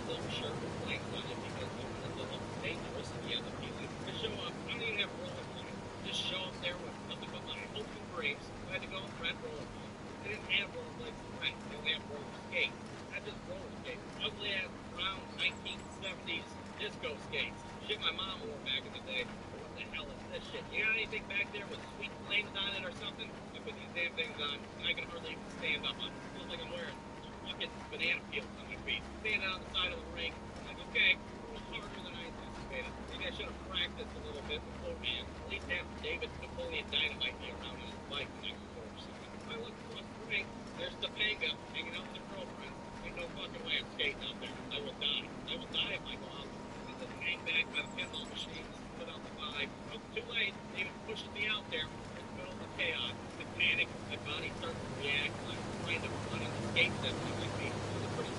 Silk shirt with flames on it because it was a little dangerous and the other feeling. To show up, I don't even have roller points. Just show up there with nothing but my hopes and dreams. I had to go with red roller points. They didn't have roller blades to rent. They only have roller skates. I just roller skate. Ugly ass brown 1970s disco skates. Shit my mom wore back in the day. What the hell is this shit? You got anything back there with sweet flames on it or something? I put these damn things on and I can hardly even stand up on it. Feels like I'm wearing fucking banana peels on my feet. Standing on the side of the ring. I'm like, okay, a little harder than I anticipated. Maybe I should have practiced a little bit beforehand. At least have David Napoleon Dynamite be around on his bike the next quarter or something. I look across the ring. There's Topanga hanging out with her girlfriend. Ain't no fucking way I'm skating out there. I will die. I will die if I go out. I just hang back by the pinball machines, put out the vibe. Oh, too late. David pushes me out there. In the middle of the chaos. I panic. My body starts to react. I'm trying to run on the skate set on my feet. It's a pretty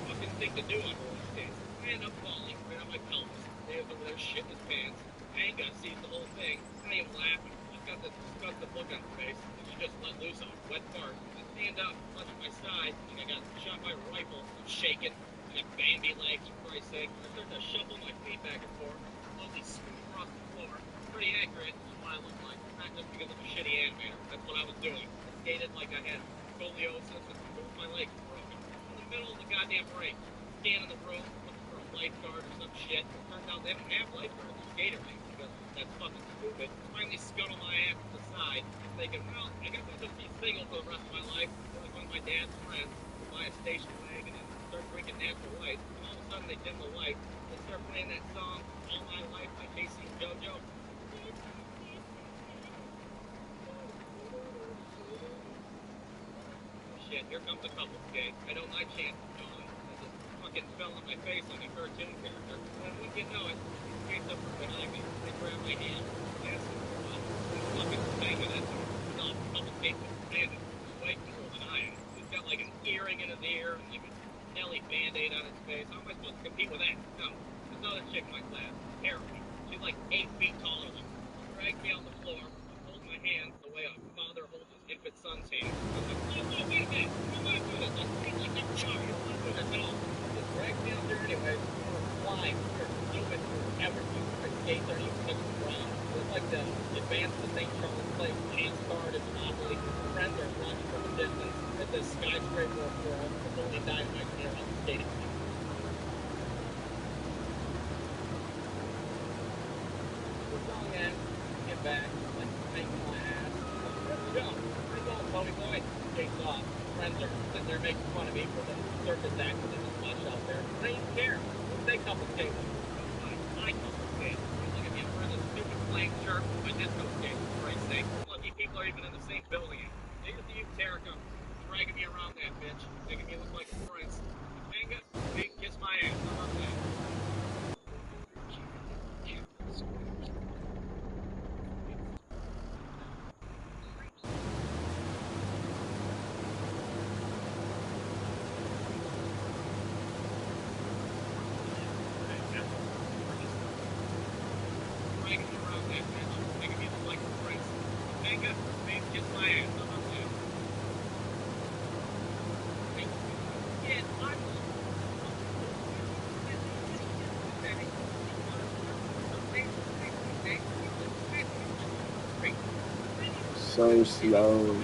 fucking thing to do on roller skates. I end up falling right on my pelvis. David's over there shitting his pants. Anga sees the whole thing. Not even laughing. She's got this disgusted look on her face. And she just let loose on a wet fart. I stand up, clutch at my side, and I got shot by a rifle. I'm shaking. I got Bambi legs, for Christ's sake. I start to shuffle my feet back and forth. Slowly scoot across the floor. Pretty accurate is what I look like. Not just because I'm a shitty animator. That's what I was doing. I skated like I had scoliosis and both my legs were broken. In the middle of the goddamn ring. Scanning the room, looking for a lifeguard or some shit. It turns out they don't have lifeguards in skater rinks because that's fucking stupid. Finally scuttle my ass to the side, thinking, well, I guess I'll just be single for the rest of my life. Like one of my dad's friends, buy a station wagon and start drinking after lights, and all of a sudden they dim the lights. They start playing that song "All My Life" by Casey and JoJo. Shit, here comes a couple, okay? I know my chance is gone. As it fucking fell on my face like a cartoon character. And when you know it, he skates up from behind me. They grab my hand. Yes, well, he's fucking banging it. He's all couple feet with his hand. He's way cooler than I am. He's got like an earring in his ear and like a Nelly Band-Aid on his face. How am I supposed to compete with that? No. There's another chick in my class. Heroin. She's like 8 feet taller than me. She dragged me on the floor. Hold my hand the way a father holds his infant son's hand. I was like, whoa, wait a minute. You don't want to do this. Let's treat like never saw. You don't want to do this at all. Just dragged me out there anyway. We were flying. We were stupid. Everything. My skates aren't even touching the ground. It was like the advance to St. Charles Place, chance card and Monopoly. Friends are watching from a distance. At the skyscraper of world. It's only dynamite near on the skating rink. The song ends. Get back. Like, make my ass. Let's go. Where you going, Tony Boy? Takes off. Friends are sitting there making fun of me for the circus act that is much out there. I don't even care. They couple skates. My couple skates. Look at me. I'm wearing this stupid plain shirt with my disco skates, for Christ's sake. Lucky people are even in the same building. Here's the Uterica. Dragging me around that bitch. Making me look like a prince. Topanga, big kiss my ass. How about that? Dragging me around that bitch. Making me look like a prince. Topanga, big kiss my ass. How about that? Yeah, I'm So slow.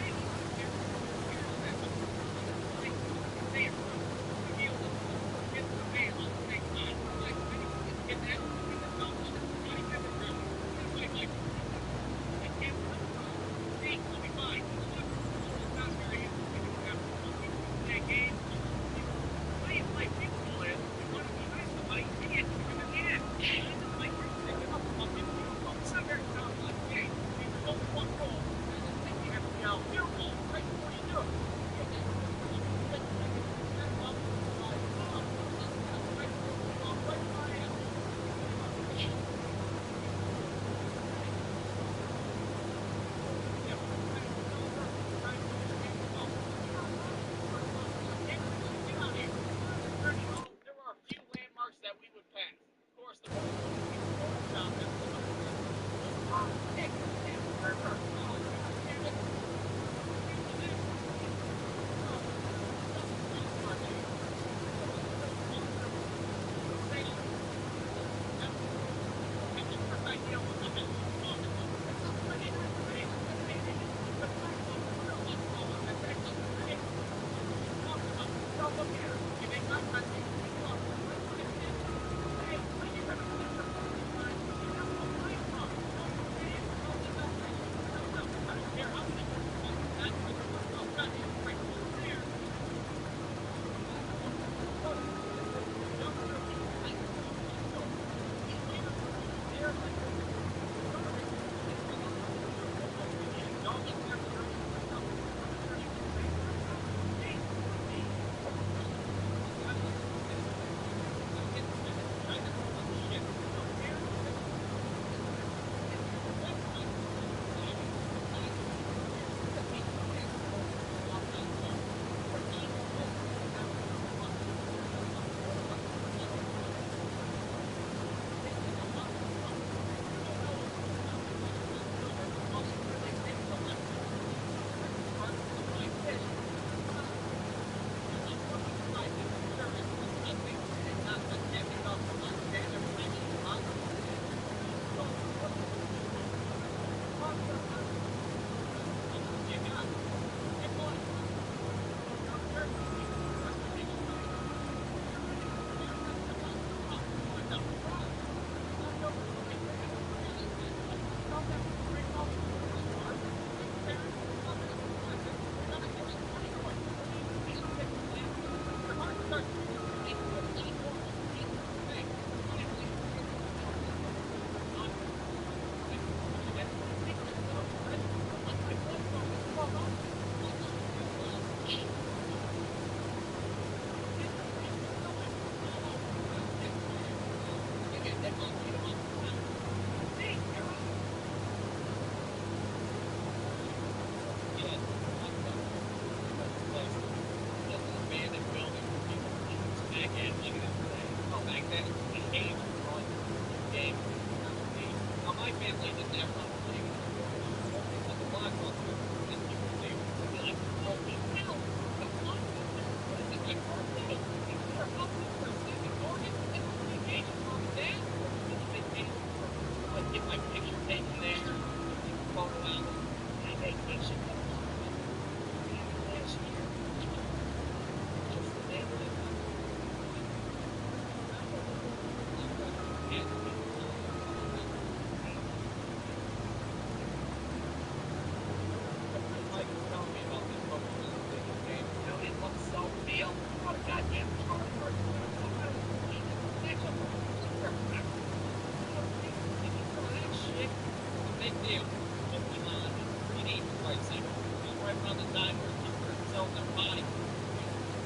back at it. Look at it. Oh, back then, it came on game. Now, my family didn't have enough money. But the Blockbuster, and people say, they'd be like, holy hell, the Blockbuster, what is it, like birthday? People are up for a second mortgage, and I'm vacation mom and dad. It's vacation for, like, get my picture taken there, take a photo album. My vacation last year. Just the day that Mike was telling me about this Pokemon game. You know, it looks so real. What a goddamn cardboard. Next up, some of that shit. It's a big deal. Pokemon in 3D pricing. Right around the time where people are selling their body.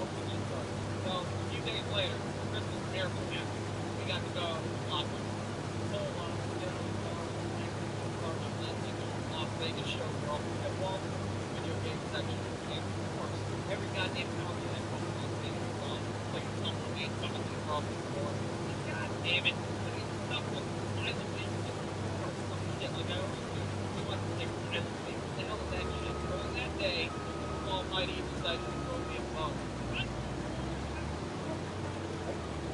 Pokemon cards. So, a few days later, Christmas miracle happened. We got to go lock up. Whole Las Vegas show for all the Wall video game section. And of course, every goddamn console that Pokemon thing is on. Like a tumbleweed coming across the floor. God damn it. Stuff with Silent League or some shit like I always do. We went to take Silent League. What the hell is that shit? During that day, Almighty decided to throw me a bone.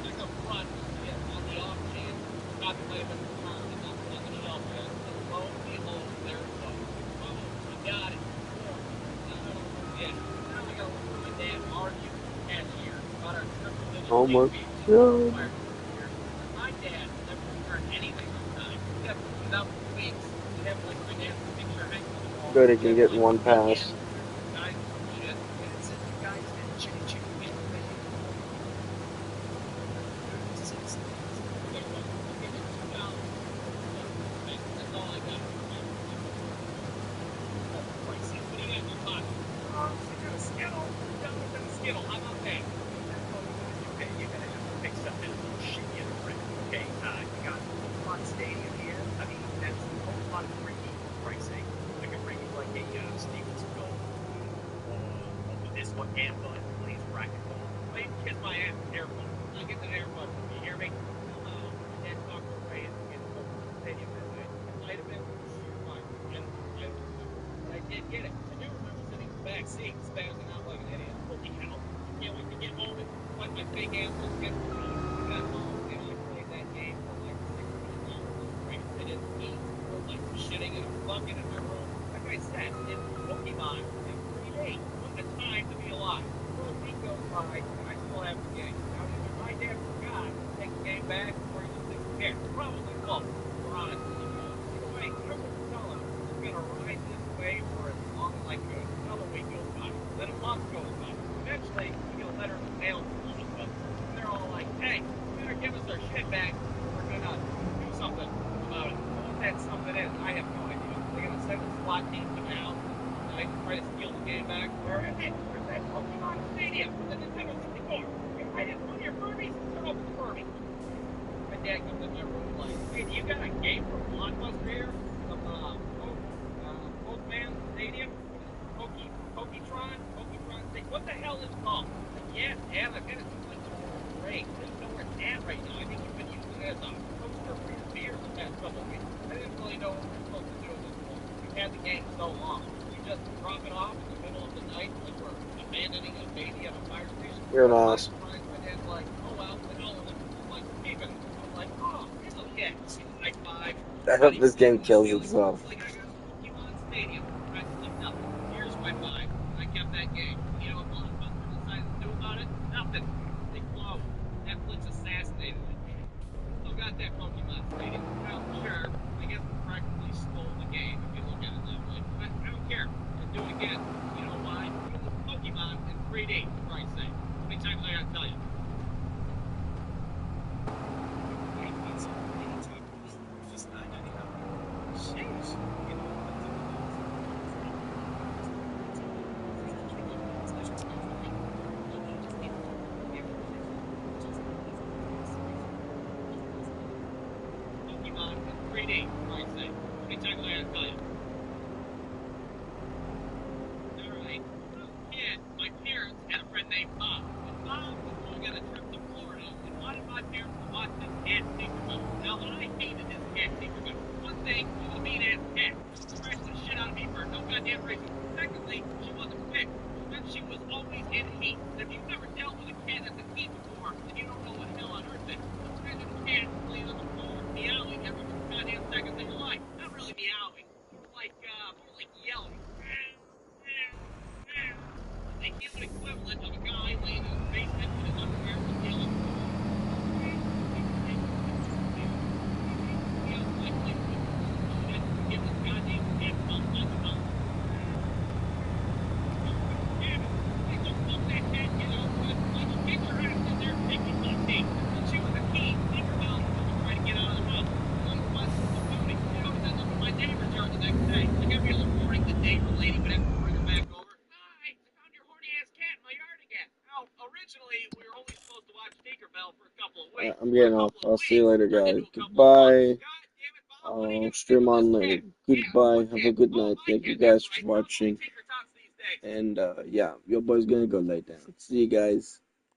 There's a front on the off chance. Got to play with the turn and not put on the shelf yet. And lo and behold, there it was. Oh, we got it. Yeah. Now we gotta listen to my dad argue cashier about our triple digit Oh my TV. God. My dad never returned anything on time. He kept it up for weeks. He'd have like my dad's picture hanging on the wall. Good, it can get one pass. Guys and shit. And it said the guys did chitty chitty. That's all I got. What do you got in your pocket? Skittle. Skittle. How about that? Okay, you're gonna have to pick something shitty and rich. Okay, you got Pokemon Stadium here. I mean, that's Pokemon 3D pricing. I can bring you like a Stevenson Gold. This one, Gambler, please racquetball. Wait, kiss my ass, airplane. I'll get the airplane. You hear me? Hello. And talk to Ray at the Pokemon Stadium that night. It might have been sheer fire. But I did get it. I do remember sitting in the back seat, spazzing out like an idiot. Holy hell. Can't wait to get home and find my fake answers, get the got home, and I played that game for like 6 hours straight. I didn't eat, or like shitting in a bucket in my room. Like I said, in Pokemon, in 3 days, what a time to be alive. So a week goes by, and I still have the game. Now, either my dad forgot to take the game back, or he just didn't care. Probably both. We're honest. Either way, I would tell him it's gonna ride this way for as long as I could. Another week goes by, then a month goes by. Eventually, we get a letter in the mail from all of us. They're all like, hey, you better give us our shit back. We're gonna do something about it. What that something is, I have no idea. They're gonna send the SWAT team to my house tonight to try to steal the game back. Where is it? Where's that Pokemon Stadium? The Nintendo 64. I didn't want your Furbies. Turn over the Furby. My dad comes in my room like, hey, do you got a game from Blockbuster here? Some Pokemon Stadium? Poketron? What the hell is it called? Yeah, Dad, I've got it. Great. I don't know where it's at right now. I think you've been using it as a poster for your beer the past couple of weeks. I didn't really know what we were supposed to do at this point. We've had the game so long. We just drop it off in the middle of the night like we're abandoning a baby at a fire station. You're an ass. My dad's like, oh well, the hell with it. I'm like, keep it. I'm like, oh, it's okay. Like 5. I hope this game kills itself. Like I got Pokemon Stadium. I said nothing. Years went by. I kept that game. You know what Blockbuster decided to do about it? Nothing. They closed. Netflix assassinated it. Still got that Pokemon Stadium. Well, sure. I guess we practically stole the game if you look at it that way. But I don't care. I'll do it again. You know why? Because it's Pokemon in 3D, for Christ's sake. How many times I gotta tell you? Pokemon in 3D, for Christ's sake. How many times I gotta tell you? Alright. Kid, my parents had a friend named Bob. And Bob was going on a trip to Florida. thing, she was a mean ass cat. Scratched the shit out of me for no goddamn reason. Secondly, she wasn't fixed. Then she was always in heat. And if you've never dealt with a cat that's in heat before, then you don't know what hell on earth it is. Imagine a cat laying on the floor, meowing every 2 goddamn seconds of your life. Not really meowing, more like yelling. The human equivalent of a guy laying in his basement in his underwear just yelling. Give this goddamn cat some time. I'm getting off. I'll see you later, guys. Goodbye. I'll stream on later. Goodbye. Have a good night. Thank you guys for watching. And yeah, your boy's gonna go lay down. See you guys.